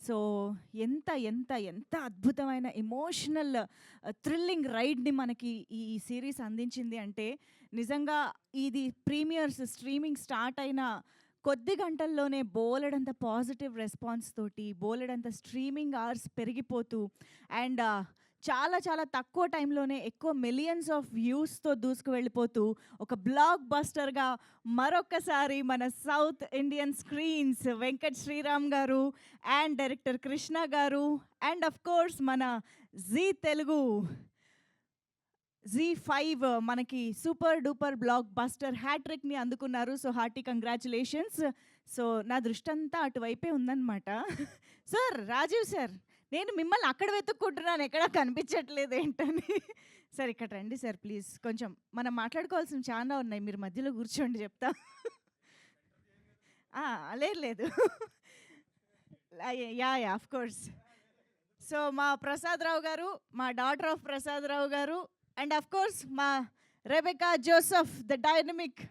So ఎంత ఎంత ఎంత అద్భుతమైన ఎమోషనల్ థ్రిల్లింగ్ రైడ్ని మనకి ఈ సిరీస్ అందించింది అంటే నిజంగా ఇది ప్రీమియర్స్ స్ట్రీమింగ్ స్టార్ట్ అయిన కొద్ది గంటల్లోనే బోలెడంత పాజిటివ్ రెస్పాన్స్ తోటి బోలెడంత స్ట్రీమింగ్ అవర్స్ పెరిగిపోతూ అండ్ చాలా చాలా తక్కువ టైంలోనే ఎక్కువ మిలియన్స్ ఆఫ్ వ్యూస్తో దూసుకు వెళ్ళిపోతూ ఒక బ్లాక్ బస్టర్గా మరొక్కసారి మన south Indian screens Venkat Sriram garu and director Krishna garu and of course మన జీ తెలుగు Z5 మనకి సూపర్ డూపర్ బ్లాక్ బస్టర్ హ్యాట్రిక్ని అందుకున్నారు. So hearty congratulations. సో నా దృష్టి అంతా అటువైపే ఉందన్నమాట. సార్ రాజీవ్ సార్, నేను మిమ్మల్ని అక్కడ వెతుక్కుంటున్నాను, ఎక్కడా కనిపించట్లేదు ఏంటని. సార్ ఇక్కడ రండి సార్ ప్లీజ్. కొంచెం మనం మాట్లాడుకోవాల్సిన చాలా ఉన్నాయి, మీరు మధ్యలో కూర్చోండి చెప్తా. లేదు యా ఆఫ్ కోర్స్. సో మా ప్రసాదరావు గారు, మా డాటర్ ఆఫ్ ప్రసాదరావు గారు అండ్ అఫ్ కోర్స్ మా Rebecca Joseph the dynamic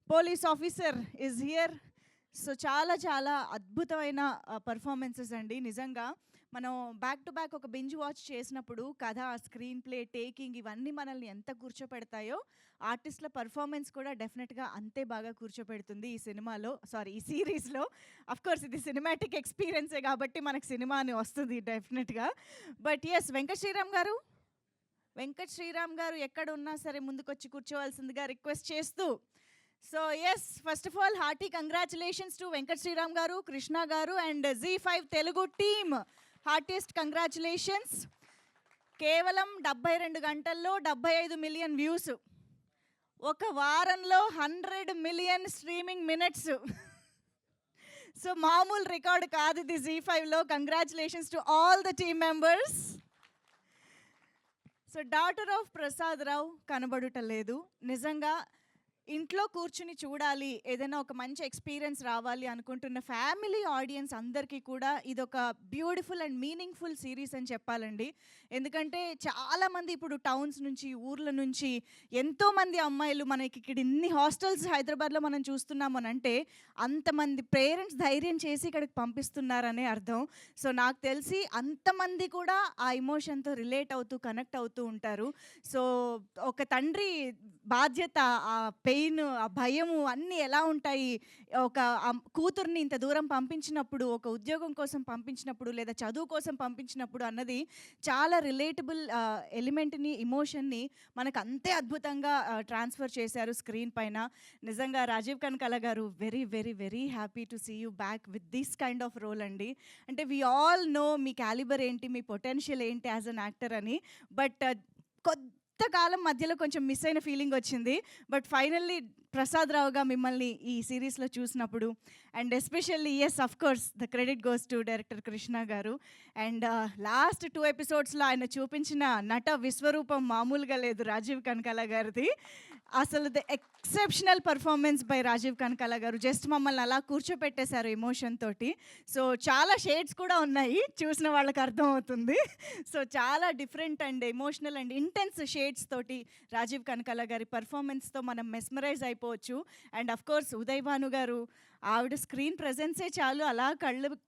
police officer is here. So చాలా చాలా అద్భుతమైన పర్ఫార్మెన్సెస్ అండి. నిజంగా మనం బ్యాక్ టు బ్యాక్ ఒక బింజ్ వాచ్ చేసినప్పుడు కథ, స్క్రీన్ ప్లే, టేకింగ్ ఇవన్నీ మనల్ని ఎంత కూర్చోపెడతాయో ఆర్టిస్టుల పర్ఫార్మెన్స్ కూడా డెఫినెట్గా అంతే బాగా కూర్చోపెడుతుంది ఈ సినిమాలో, సారీ ఈ సిరీస్లో. అఫ్ కోర్స్ ఇది సినిమాటిక్ ఎక్స్పీరియన్సే కాబట్టి మనకు సినిమా అని వస్తుంది డెఫినెట్గా. బట్ ఎస్, వెంకట్ శ్రీరామ్ గారు ఎక్కడ ఉన్నా సరే ముందుకొచ్చి కూర్చోవలసిందిగా రిక్వెస్ట్ చేస్తూ. So yes, first of all hearty congratulations to Venkat Sriram garu, Krishna garu and Z5 Telugu team. Heartiest congratulations. కేవలం 72 గంటల్లో 75 మిలియన్ వ్యూస్, ఒక వారంలో 100 మిలియన్ స్ట్రీమింగ్ మినిట్స్. సో మామూలు రికార్డు కాదు ఇది Z5లో. Congratulations to all the team members. So daughter of Prasadarao కనబడుటలేదు. నిజంగా ఇంట్లో కూర్చుని చూడాలి, ఏదైనా ఒక మంచి ఎక్స్పీరియన్స్ రావాలి అనుకుంటున్న ఫ్యామిలీ ఆడియన్స్ అందరికీ కూడా ఇదొక బ్యూటిఫుల్ అండ్ మీనింగ్ఫుల్ సిరీస్ అని చెప్పాలండి. ఎందుకంటే చాలామంది ఇప్పుడు టౌన్స్ నుంచి, ఊర్ల నుంచి ఎంతోమంది అమ్మాయిలు, మనకి ఇక్కడ ఇన్ని హాస్టల్స్ హైదరాబాద్లో మనం చూస్తున్నామని అంటే అంతమంది పేరెంట్స్ ధైర్యం చేసి ఇక్కడికి పంపిస్తున్నారనే అర్థం. సో నాకు తెలిసి అంతమంది కూడా ఆ ఎమోషన్తో రిలేట్ అవుతూ కనెక్ట్ అవుతూ ఉంటారు. సో ఒక తండ్రి బాధ్యత, ఆ పెయిన్, ఆ భయము అన్నీ ఎలా ఉంటాయి, ఒక కూతుర్ని ఇంత దూరం పంపించినప్పుడు, ఒక ఉద్యోగం కోసం పంపించినప్పుడు లేదా చదువు కోసం పంపించినప్పుడు అన్నది చాలా రిలేటబుల్ ఎలిమెంట్ని, ఎమోషన్ని మనకు అంతే అద్భుతంగా ట్రాన్స్ఫర్ చేశారు స్క్రీన్ పైన. నిజంగా Rajeev Kanakala garu, very very very happy to see you back with this kind of role అండి. అంటే వీ ఆల్ నో మీ క్యాలిబర్ ఏంటి, మీ పొటెన్షియల్ ఏంటి యాజ్ అన్ యాక్టర్ అని. బట్ కొంతకాలం మధ్యలో కొంచెం మిస్ అయిన ఫీలింగ్ వచ్చింది. బట్ ఫైనల్లీ ప్రసాదరావుగా మిమ్మల్ని ఈ సిరీస్లో చూసినప్పుడు and especially yes of course the credit goes to director Krishna garu. And last 2 ఎపిసోడ్స్లో ఆయన చూపించిన నట విశ్వరూపం మామూలుగా లేదు రాజీవ్ కనకాల గారిది. అసలు the exceptional performance by Rajeev Kanakala garu. Just మమ్మల్ని అలా కూర్చోపెట్టేశారు ఎమోషన్ తోటి. సో చాలా షేడ్స్ కూడా ఉన్నాయి, చూసిన వాళ్ళకి అర్థమవుతుంది. సో చాలా different and emotional and intense shades తోటి రాజీవ్ కనకాల గారి పర్ఫార్మెన్స్తో మనం మెస్మరైజ్ అయిపోవచ్చు. And of course Uday Bhanu garu, ఆవిడ స్క్రీన్ ప్రెజెన్సే చాలు అలా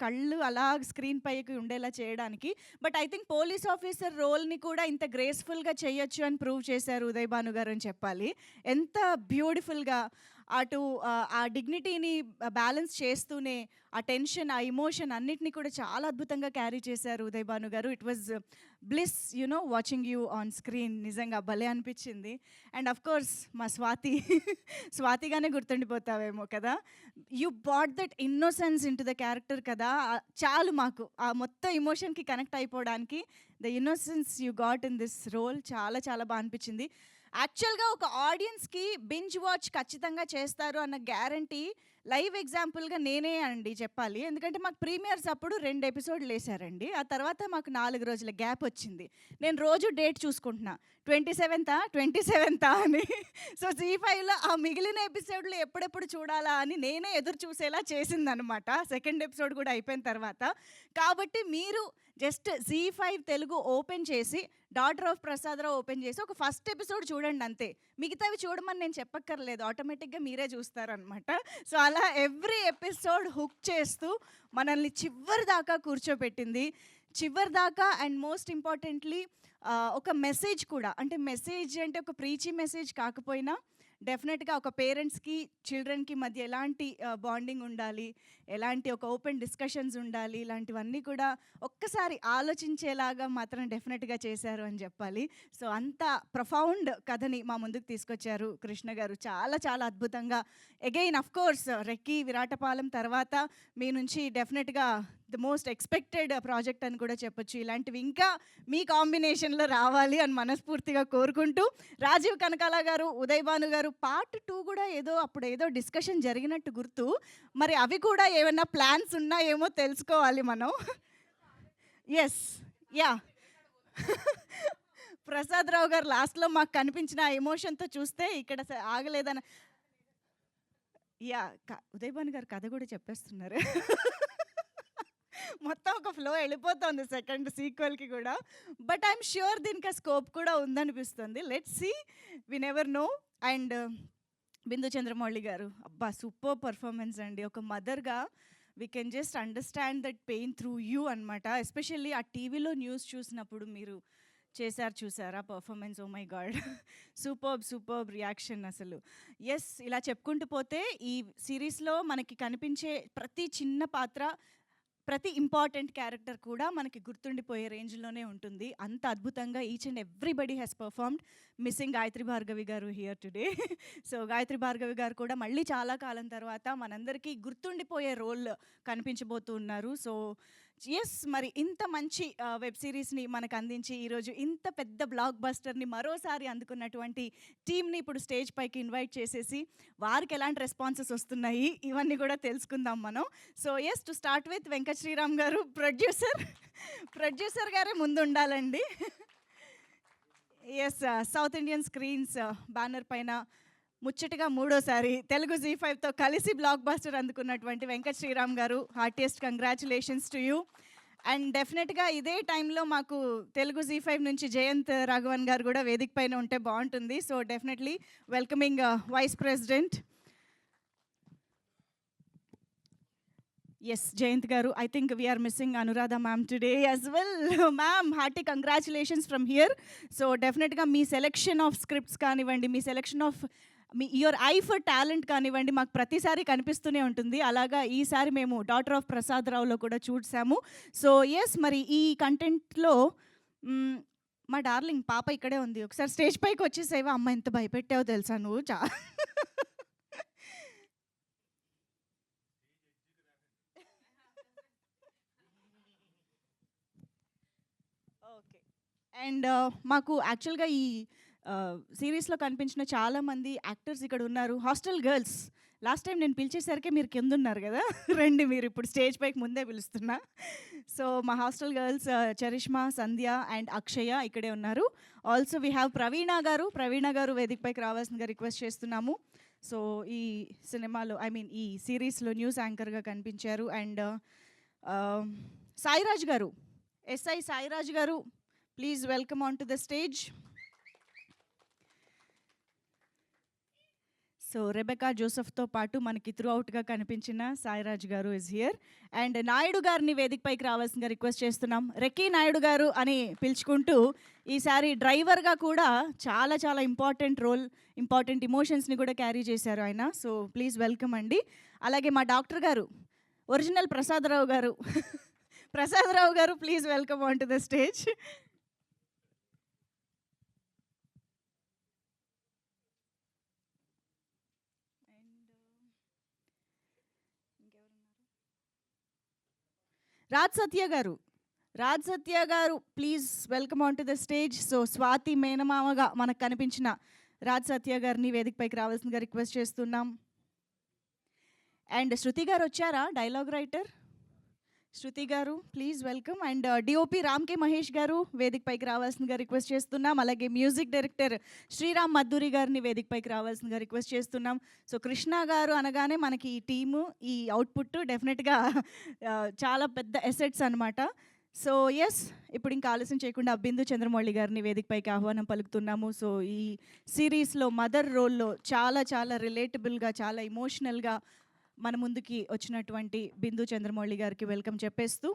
కళ్ళు అలా స్క్రీన్ పైకి ఉండేలా చేయడానికి. But I think police officer రోల్ని కూడా ఇంత గ్రేస్ఫుల్గా చేయొచ్చు అని ప్రూవ్ చేశారు ఉదయ్ భాను గారు అని చెప్పాలి. ఎంత బ్యూటిఫుల్గా అటు ఆ డిగ్నిటీని బ్యాలెన్స్ చేస్తూనే ఆ టెన్షన్, ఆ ఎమోషన్ అన్నిటినీ కూడా చాలా అద్భుతంగా క్యారీ చేశారు ఉదయ్ భాను గారు. It was bliss watching you on screen. నిజంగా భలే అనిపించింది. అండ్ అఫ్ కోర్స్ మా స్వాతిగానే గుర్తుండిపోతావేమో కదా. You brought that innocence into the character కదా. చాలు మాకు ఆ మొత్తం ఎమోషన్కి కనెక్ట్ అయిపోవడానికి the innocence you got in this role చాలా చాలా బాగా అనిపించింది. యాక్చువల్గా ఒక ఆడియన్స్కి బింజ్ వాచ్ ఖచ్చితంగా చేస్తారు అన్న గ్యారంటీ లైవ్ ఎగ్జాంపుల్గా నేనే అండి చెప్పాలి. ఎందుకంటే మాకు ప్రీమియర్స్ అప్పుడు 2 ఎపిసోడ్లు వేశారండి. ఆ తర్వాత మాకు 4 రోజుల గ్యాప్ వచ్చింది. నేను రోజు డేట్ చూసుకుంటున్నా, 27th అని. సో Z5లో ఆ మిగిలిన ఎపిసోడ్లు ఎప్పుడెప్పుడు చూడాలా అని నేనే ఎదురు చూసేలా చేసిందనమాట, సెకండ్ ఎపిసోడ్ కూడా అయిపోయిన తర్వాత. కాబట్టి మీరు జస్ట్ Z5 తెలుగు ఓపెన్ చేసి డాటర్ ఆఫ్ ప్రసాదరావు ఓపెన్ చేసి ఒక ఫస్ట్ ఎపిసోడ్ చూడండి అంతే. మిగతావి చూడమని నేను చెప్పక్కర్లేదు, ఆటోమేటిక్గా మీరే చూస్తారనమాట. సో అలా ఎవ్రీ ఎపిసోడ్ హుక్ చేస్తూ మనల్ని చివరి దాకా కూర్చోపెట్టింది. చివరి దాకా అండ్ మోస్ట్ ఇంపార్టెంట్లీ ఒక మెసేజ్ కూడా, అంటే మెసేజ్ అంటే ఒక ప్రీచీ మెసేజ్ కాకపోయినా డెఫినెట్గా ఒక పేరెంట్స్కి చిల్డ్రన్కి మధ్య ఎలాంటి బాండింగ్ ఉండాలి, ఎలాంటి ఒక ఓపెన్ డిస్కషన్స్ ఉండాలి, ఇలాంటివన్నీ కూడా ఒక్కసారి ఆలోచించేలాగా మాత్రం డెఫినెట్గా చేశారు అని చెప్పాలి. సో అంత ప్రొఫౌండ్ కథని మా ముందుకు తీసుకొచ్చారు కృష్ణ గారు, చాలా చాలా అద్భుతంగా. Again of course Recce Viratapalem తర్వాత మీ నుంచి డెఫినెట్గా ద మోస్ట్ ఎక్స్పెక్టెడ్ ప్రాజెక్ట్ అని కూడా చెప్పొచ్చు. ఇలాంటివి ఇంకా మీ కాంబినేషన్లో రావాలి అని మనస్ఫూర్తిగా కోరుకుంటూ, రాజీవ్ కనకాల గారు, ఉదయ్ భాను గారు పార్ట్ 2 కూడా అప్పుడు ఏదో డిస్కషన్ జరిగినట్టు గుర్తు. మరి అవి కూడా ఏమైనా ప్లాన్స్ ఉన్నాయేమో తెలుసుకోవాలి మనం. Yes, yeah. ప్రసాదరావు గారు లాస్ట్లో మాకు కనిపించిన ఆ ఎమోషన్తో చూస్తే ఇక్కడ ఆగలేదని. యా, ఉదయ్ భాను గారు కథ కూడా చెప్పేస్తున్నారు. మొత్తం ఒక ఫ్లో వెళ్ళిపోతుంది సెకండ్ సీక్వెల్కి కూడా. బట్ ఐఎమ్ ష్యూర్ దీనికి ఆ స్కోప్ కూడా ఉందనిపిస్తుంది. Let's see, we never know. And Bindu Chandramouli garu, అబ్బా సూపర్ పర్ఫార్మెన్స్ అండి. ఒక మదర్గా we can just understand that pain through you అనమాట. ఎస్పెషల్లీ ఆ టీవీలో న్యూస్ చూసినప్పుడు మీరు చూసారా performance, oh my God, superb reaction అసలు. ఎస్, ఇలా చెప్పుకుంటూ పోతే ఈ సిరీస్లో మనకి కనిపించే ప్రతి చిన్న పాత్ర, ప్రతి ఇంపార్టెంట్ క్యారెక్టర్ కూడా మనకి గుర్తుండిపోయే రేంజ్లోనే ఉంటుంది. అంత అద్భుతంగా each and everybody has performed. Missing Gayatri Bhargavi garu here today. So Gayatri Bhargavi garu కూడా మళ్ళీ చాలా కాలం తర్వాత మనందరికీ గుర్తుండిపోయే రోల్ కనిపించబోతూ ఉన్నారు. సో ఎస్, మరి ఇంత మంచి వెబ్ సిరీస్ని మనకు అందించి ఈరోజు ఇంత పెద్ద బ్లాక్ బస్టర్ని మరోసారి అందుకున్నటువంటి టీమ్ని ఇప్పుడు స్టేజ్ పైకి ఇన్వైట్ చేసేసి వారికి ఎలాంటి రెస్పాన్సెస్ వస్తున్నాయి ఇవన్నీ కూడా తెలుసుకుందాం మనం. So yes, to start with Venkat Sriram garu, producer గారే ముందు ఉండాలండి. Yes, south Indian screens banner పైన ముచ్చటగా మూడోసారి తెలుగు Z5తో కలిసి బ్లాక్ బస్టర్ అందుకున్నటువంటి Venkat Sriram garu, heartiest congratulations to you. And డెఫినెట్గా ఇదే టైంలో మాకు తెలుగు Z5 నుంచి జయంత్ రాఘవన్ గారు కూడా వేదిక పైన ఉంటే బాగుంటుంది. So definitely welcoming vice president. Yes, Jayant garu, I think we are missing Anuradha ma'am today as well. Ma'am, hearty congratulations from here. So డెఫినెట్గా మీ సెలెక్షన్ ఆఫ్ స్క్రిప్ట్స్ కానివ్వండి, మీ selection of your eye for talent కానివ్వండి, మాకు ప్రతిసారి కనిపిస్తూనే ఉంటుంది. అలాగా ఈసారి మేము డాటర్ ఆఫ్ ప్రసాదరావులో కూడా చూసాము. సో ఎస్, మరి ఈ కంటెంట్లో మా డార్లింగ్ పాప ఇక్కడే ఉంది, ఒకసారి స్టేజ్ పైకి వచ్చేసేవా. అమ్మ, ఎంత భయపెట్టావో తెలుసా నువ్వు. ఓకే. అండ్ మాకు యాక్చువల్గా ఈ సిరీస్లో కనిపించిన చాలామంది యాక్టర్స్ ఇక్కడ ఉన్నారు. హాస్టల్ గర్ల్స్, లాస్ట్ టైం నేను పిలిచేసరికి మీరు కింద ఉన్నారు కదా, రండి మీరు ఇప్పుడు స్టేజ్ పైకి ముందే పిలుస్తున్నా. సో మా hostel girls Charishma, Sandhya and Akshaya ఇక్కడే ఉన్నారు. ఆల్సో వీ హ్యావ్ ప్రవీణ గారు వేదిక పైకి రావాల్సిందిగా రిక్వెస్ట్ చేస్తున్నాము. సో ఈ సినిమాలో, ఐ మీన్ ఈ సిరీస్లో న్యూస్ యాంకర్గా కనిపించారు. అండ్ సాయిరాజ్ గారు, SI Sairaj garu, please welcome on to the stage. So Rebecca జోసెఫ్తో పాటు మనకి త్రూ అవుట్గా కనిపించిన సాయిరాజ్ గారు ఇస్ హియర్. అండ్ నాయుడు గారిని వేదికపైకి రావాల్సిందిగా రిక్వెస్ట్ చేస్తున్నాం. రెక్కీ నాయుడు గారు అని పిలుచుకుంటూ ఈసారి డ్రైవర్గా కూడా చాలా చాలా ఇంపార్టెంట్ ఇమోషన్స్ని కూడా క్యారీ చేశారు ఆయన. సో ప్లీజ్ వెల్కమ్ అండి. అలాగే మా డాక్టర్ గారు, original Prasadarao garu, please welcome on to the stage. Raj Satya garu please welcome on to the stage. So Swathi మేనమామగా మనకు కనిపించిన రాజ్ సత్య గారిని వేదికపైకి రావాల్సిందిగా రిక్వెస్ట్ చేస్తున్నాం. అండ్ శృతి గారు వచ్చారా, dialogue writer Shruti garu, please welcome. And DOP Ram K Mahesh garu వేదికపైకి రావాల్సిందిగా రిక్వెస్ట్ చేస్తున్నాం. అలాగే మ్యూజిక్ డైరెక్టర్ శ్రీరామ్ మద్దూరి గారిని వేదికపైకి రావాల్సిందిగా రిక్వెస్ట్ చేస్తున్నాం. సో కృష్ణ గారు అనగానే మనకి ఈ టీము, ఈ అవుట్పుట్ డెఫినెట్గా చాలా పెద్ద ఎసెట్స్ అనమాట. సో ఎస్, ఇప్పుడు ఇంకా ఆలస్యం చేయకుండా బిందు చంద్రమౌళి గారిని వేదికపైకి ఆహ్వానం పలుకుతున్నాము. సో ఈ సిరీస్లో మదర్ రోల్లో చాలా చాలా రిలేటబుల్గా, చాలా ఇమోషనల్గా మన ముందుకి వచ్చినటువంటి బిందు చంద్రమౌళి గారికి వెల్కమ్ చెప్పేస్తూ,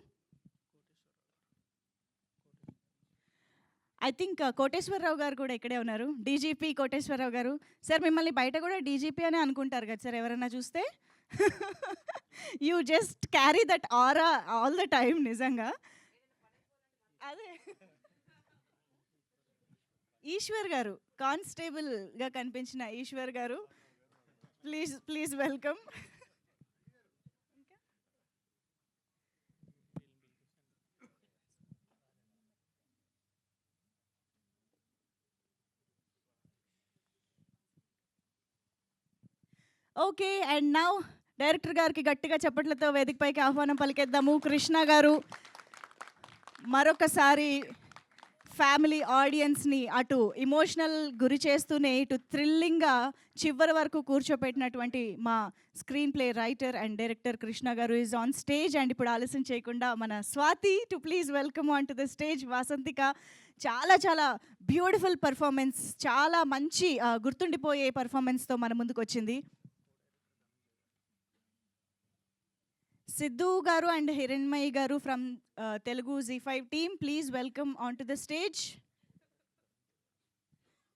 ఐ థింక్ కోటేశ్వరరావు గారు కూడా ఇక్కడే ఉన్నారు. డీజీపీ కోటేశ్వరరావు గారు సార్, మిమ్మల్ని బయట కూడా డీజీపీ అనే అనుకుంటారు కదా సార్ ఎవరైనా చూస్తే. You just carry that aura all the time. నిజంగా అదే ఈశ్వర్ గారు, కానిస్టేబుల్గా కనిపించిన ఈశ్వర్ గారు, please please welcome. Okay, and now director గారికి గట్టిగా చప్పట్లతో వేదికపైకి ఆహ్వానం పలికేద్దాము. కృష్ణ గారు మరొకసారి ఫ్యామిలీ ఆడియన్స్ని అటు ఇమోషనల్ గురి చేస్తూనే ఇటు థ్రిల్లింగ్గా చివరి వరకు కూర్చోపెట్టినటువంటి మా screen play writer and director Krishna గారు ఈజ్ ఆన్ స్టేజ్. అండ్ ఇప్పుడు ఆలస్యం చేయకుండా మన Swathi to please welcome on to the stage. Vasanthika చాలా చాలా బ్యూటిఫుల్ పర్ఫార్మెన్స్, చాలా మంచి గుర్తుండిపోయే పర్ఫార్మెన్స్తో మన ముందుకు వచ్చింది. సిద్ధు గారు and Hiranmayi garu from Telugu Z5 team, please welcome on to the stage.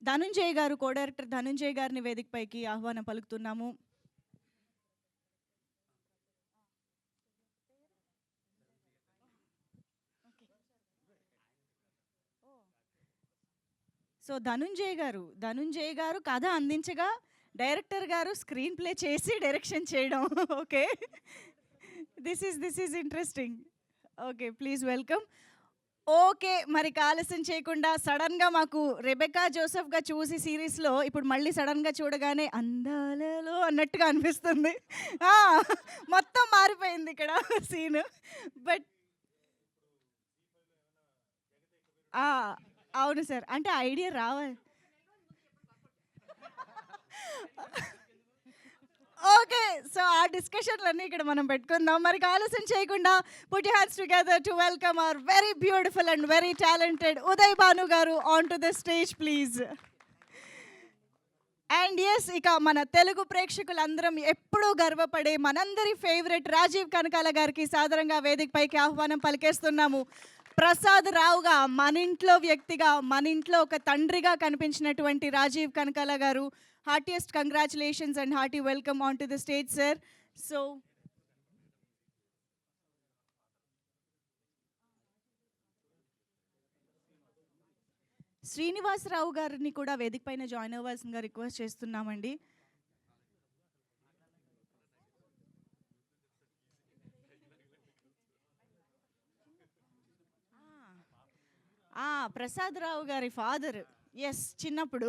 Dhananjay garu, co director Dhananjay గారిని వేదికపైకి ఆహ్వానం పలుకుతున్నాము. సో ధనుంజయ్ గారు కథ అందించగా, డైరెక్టర్ గారు స్క్రీన్ ప్లే చేసి డైరెక్షన్ చేయడం. Okay, this is interesting. Okay, please welcome. Okay, మరి ఆలస్యం చేయకుండా సడన్గా మాకు రెబెకా జోసెఫ్గా చూసి సిరీస్లో ఇప్పుడు మళ్ళీ సడన్గా చూడగానే అందాలలో అన్నట్టుగా అనిపిస్తుంది. మొత్తం మారిపోయింది ఇక్కడ సీన్. బట్ అవును సార్, అంటే ఐడియా రావాలి. ఓకే, సో ఆ డిస్కషన్లన్నీ ఇక్కడ మనం పెట్టుకుందాం. మరి ఆలస్యం చేయకుండా put your hands together to welcome our very beautiful and very talented Uday Bhanu garu on to the stage please. And yes, ఇక మన తెలుగు ప్రేక్షకులందరం ఎప్పుడూ గర్వపడే మనందరి ఫేవరెట్ రాజీవ్ కనకాల గారికి సాదరంగా వేదికపైకి ఆహ్వానం పలికేస్తున్నాము. ప్రసాద్ రావుగా, మన ఇంట్లో వ్యక్తిగా, మన ఇంట్లో ఒక తండ్రిగా కనిపించినటువంటి Rajeev Kanakala garu, heartiest congratulations and hearty welcome on to the stage sir. So Srinivasarao గారిని కూడా వేదిక పైన జాయిన్ అవ్వాల్సిందిగా రిక్వెస్ట్ చేస్తున్నామండి. ప్రసాద్ రావు గారి ఫాదర్, ఎస్, చిన్నప్పుడు.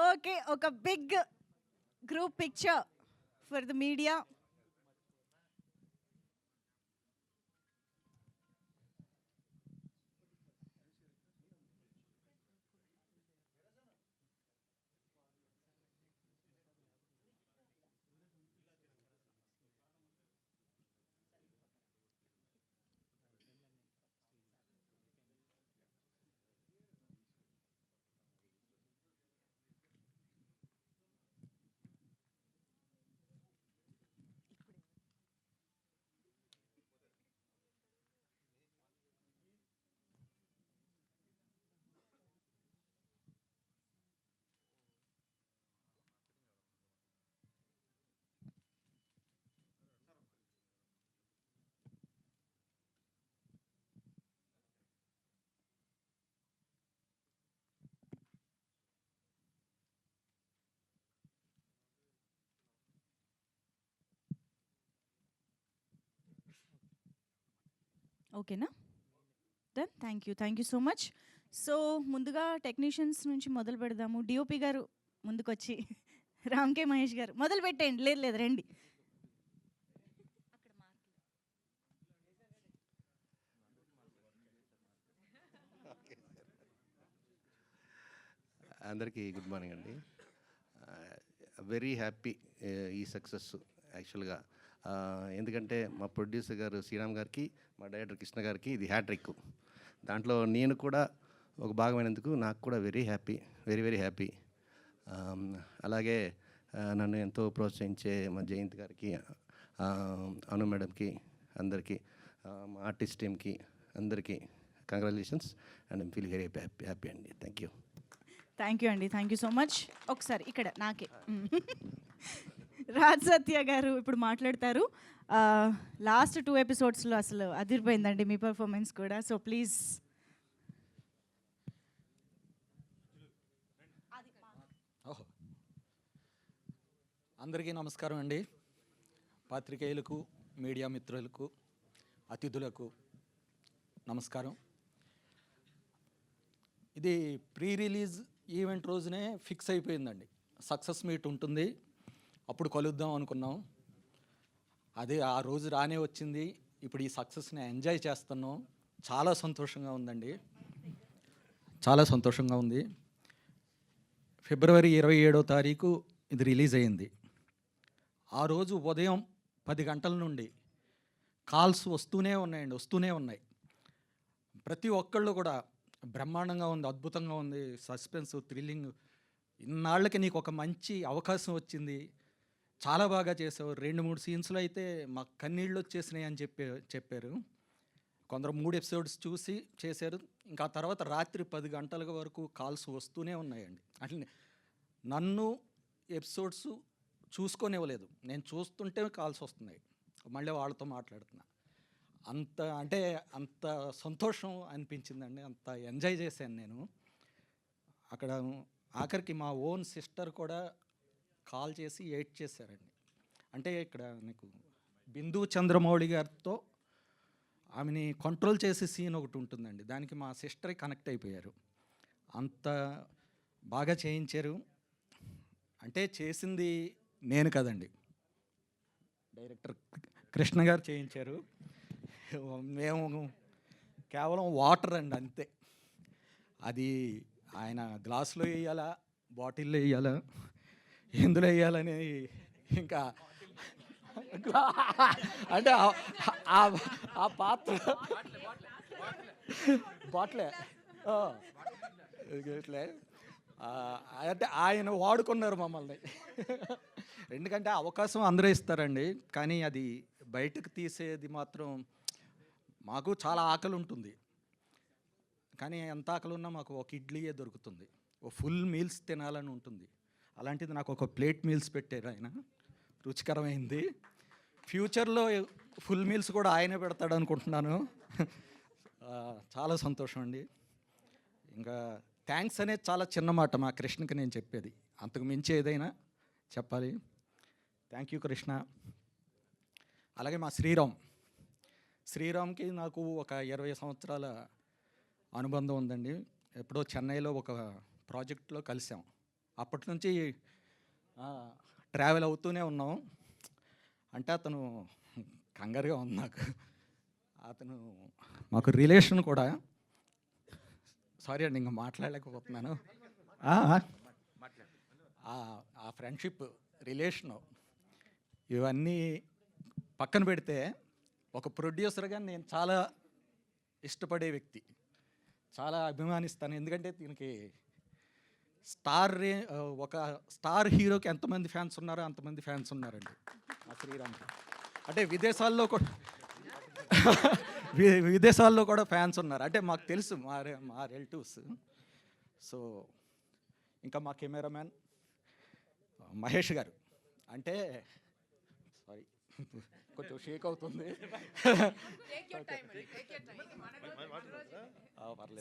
ఓకే, ఒక big group picture for the media. ఓకేనా? Then thank you so much. So ముందుగా టెక్నీషియన్స్ నుంచి మొదలు పెడదాము. డిఓపి గారు ముందుకొచ్చి, రామ్ కే మహేష్ గారు మొదలు పెట్టేయండి. లేదు లేదు, రండి. అందరికీ గుడ్ మార్నింగ్ అండి. వెరీ హ్యాపీ ఈ సక్సెస్ యాక్చువల్గా. ఎందుకంటే మా ప్రొడ్యూసర్ గారు శ్రీరామ్ గారికి, మా డైరెక్టర్ కృష్ణ గారికి ఇది హ్యాట్రిక్. దాంట్లో నేను కూడా ఒక భాగమైనందుకు నాకు కూడా very happy, very very happy. అలాగే నన్ను ఎంతో ప్రోత్సహించే మా జయంత్ గారికి, అను మేడంకి, అందరికీ, మా ఆర్టిస్ట్ టీమ్కి అందరికీ congratulations and I'm feel very happy అండి. Thank you. థ్యాంక్ యూ అండి, థ్యాంక్ యూ సో మచ్. ఒకసారి ఇక్కడ నాకే రాజ్ సత్య గారు ఇప్పుడు మాట్లాడతారు. లాస్ట్ 2 ఎపిసోడ్స్లో అసలు అదిరిపోయిందండి మీ పర్ఫార్మెన్స్ కూడా. So please. అందరికీ నమస్కారం అండి. పాత్రికేయులకు, మీడియా మిత్రులకు, అతిథులకు నమస్కారం. ఇది ప్రీ రిలీజ్ ఈవెంట్ రోజునే ఫిక్స్ అయిపోయిందండి. సక్సెస్ మీట్ ఉంటుంది, అప్పుడు కలుద్దాం అనుకున్నాం. అదే ఆ రోజు రానే వచ్చింది. ఇప్పుడు ఈ సక్సెస్ని ఎంజాయ్ చేస్తున్నాం. చాలా సంతోషంగా ఉందండి, చాలా సంతోషంగా ఉంది. ఫిబ్రవరి 27వ తారీఖు ఇది రిలీజ్ అయింది. ఆ రోజు ఉదయం 10 గంటల నుండి కాల్స్ వస్తూనే ఉన్నాయి. ప్రతి ఒక్కళ్ళు కూడా బ్రహ్మాండంగా ఉంది, అద్భుతంగా ఉంది, సస్పెన్స్, థ్రిల్లింగ్, ఇన్నాళ్ళకి నీకు ఒక మంచి అవకాశం వచ్చింది, చాలా బాగా చేసావు. 2-3 సీన్స్లో అయితే మాకు కన్నీళ్ళు వచ్చేసినాయి అని చెప్పారు. కొందరు 3 ఎపిసోడ్స్ చూసి చేశారు. ఇంకా తర్వాత రాత్రి 10 గంటల వరకు కాల్స్ వస్తూనే ఉన్నాయండి. అట్లనే నన్ను ఎపిసోడ్స్ చూసుకోనివ్వలేదు, నేను చూస్తుంటే కాల్స్ వస్తున్నాయి, మళ్ళీ వాళ్ళతో మాట్లాడుతున్నా. అంత సంతోషం అనిపించిందండి, అంత ఎంజాయ్ చేశాను నేను. అక్కడ ఆఖరికి మా ఓన్ సిస్టర్ కూడా కాల్ చేసి ఎయిట్ చేశారండి. అంటే ఇక్కడ నీకు బిందు చంద్రమౌళి గారితో ఆమెని కంట్రోల్ చేసే సీన్ ఒకటి ఉంటుందండి, దానికి మా సిస్టరే కనెక్ట్ అయిపోయారు. అంత బాగా చేయించారు. అంటే చేసింది నేను కదండి, డైరెక్టర్ కృష్ణ గారు చేయించారు. మేము కేవలం వాటర్ అండి అంతే. అది ఆయన గ్లాసులో వేయాలా, బాటిల్లో వేయాలా, ఎందులో వేయాలని ఇంకా అంటే ఆ పాత్ర బాట్లే ఇట్లే అంటే ఆయన వాడుకున్నారు మమ్మల్ని. ఎందుకంటే అవకాశం అందరూ ఇస్తారండి, కానీ అది బయటకు తీసేది మాత్రం మాకు చాలా ఆకలి ఉంటుంది. కానీ ఎంత ఆకలి ఉన్నా మాకు ఒక ఇడ్లీయే దొరుకుతుంది, ఒక ఫుల్ మీల్స్ తినాలని ఉంటుంది. అలాంటిది నాకు ఒక ప్లేట్ మీల్స్ పెట్టారు ఆయన, రుచికరమైంది. ఫ్యూచర్లో ఫుల్ మీల్స్ కూడా ఆయనే పెడతాడు అనుకుంటున్నాను. చాలా సంతోషం అండి. ఇంకా థ్యాంక్స్ అనేది చాలా చిన్న మాట మా కృష్ణకి నేను చెప్పేది, అంతకు మించి ఏదైనా చెప్పాలి. Thank you Krishna. అలాగే మా శ్రీరామ్కి నాకు ఒక 20 సంవత్సరాల అనుబంధం ఉందండి. ఎప్పుడో చెన్నైలో ఒక ప్రాజెక్ట్లో కలిసాం, అప్పటి నుంచి ట్రావెల్ అవుతూనే ఉన్నాం. అంటే అతను కంగారుగా ఉంది నాకు, అతను మాకు రిలేషన్ కూడా. సారీ అండి, ఇంకా మాట్లాడలేకపోతున్నాను. ఆ ఫ్రెండ్షిప్, రిలేషను, ఇవన్నీ పక్కన పెడితే ఒక ప్రొడ్యూసర్గా నేను చాలా ఇష్టపడే వ్యక్తి, చాలా అభిమానిస్తాను. ఎందుకంటే దీనికి ఒక స్టార్ హీరోకి ఎంతమంది ఫ్యాన్స్ ఉన్నారో అంతమంది ఫ్యాన్స్ ఉన్నారండి ఆ శ్రీరామ్. అంటే విదేశాల్లో కూడా ఫ్యాన్స్ ఉన్నారు. అంటే మాకు తెలుసు, మా రిలేటివ్స్. సో ఇంకా మా కెమెరామ్యాన్ మహేష్ గారు, అంటే సారీ కొంచెం షేక్ అవుతుంది.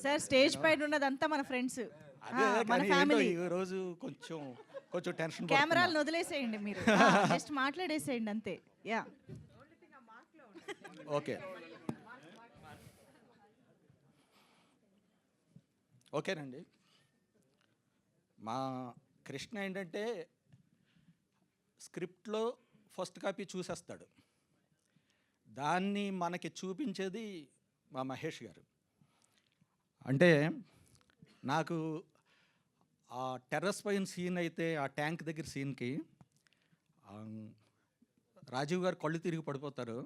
సార్ స్టేజ్ పైన ఉన్నదంతా మన ఫ్రెండ్స్, మన ఫ్యామిలీ. ఈ రోజు కొంచెం టెన్షన్. కెమెరాలను వదిలేసేయండి మీరు, జస్ట్ మాట్లాడేసేయండి అంతే. యా ఓకే, ఓకేనండి. మా కృష్ణ ఏంటంటే స్క్రిప్ట్లో ఫస్ట్ కాపీ చూసేస్తాడు, దాన్ని మనకి చూపించేది మా మహేష్ గారు. అంటే నాకు ఆ టెర్రస్ పైన సీన్ అయితే ఆ ట్యాంక్ దగ్గర సీన్కి రాజీవ్ గారు కళ్ళు తిరిగి పడిపోతారు.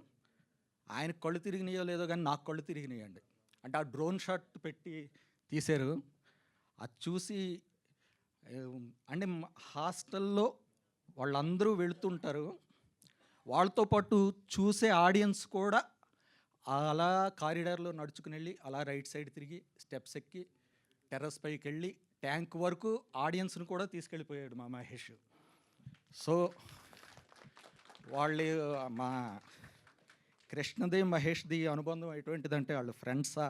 ఆయన కళ్ళు తిరిగినాయో లేదో కానీ నాకు కళ్ళు తిరిగినాయండి. అంటే ఆ డ్రోన్ షాట్ పెట్టి తీశారు. అది చూసి అంటే హాస్టల్లో వాళ్ళందరూ వెళుతుంటారు, వాళ్ళతో పాటు చూసే ఆడియన్స్ కూడా అలా కారిడార్లో నడుచుకుని వెళ్ళి అలా రైట్ సైడ్ తిరిగి స్టెప్స్ ఎక్కి టెర్రస్ పైకి వెళ్ళి ట్యాంక్ వరకు ఆడియన్స్ని కూడా తీసుకెళ్ళిపోయాడు మా మహేష్. సో వాళ్ళు మా కృష్ణది మహేష్ది అనుబంధం ఎటువంటిదంటే వాళ్ళు ఫ్రెండ్సా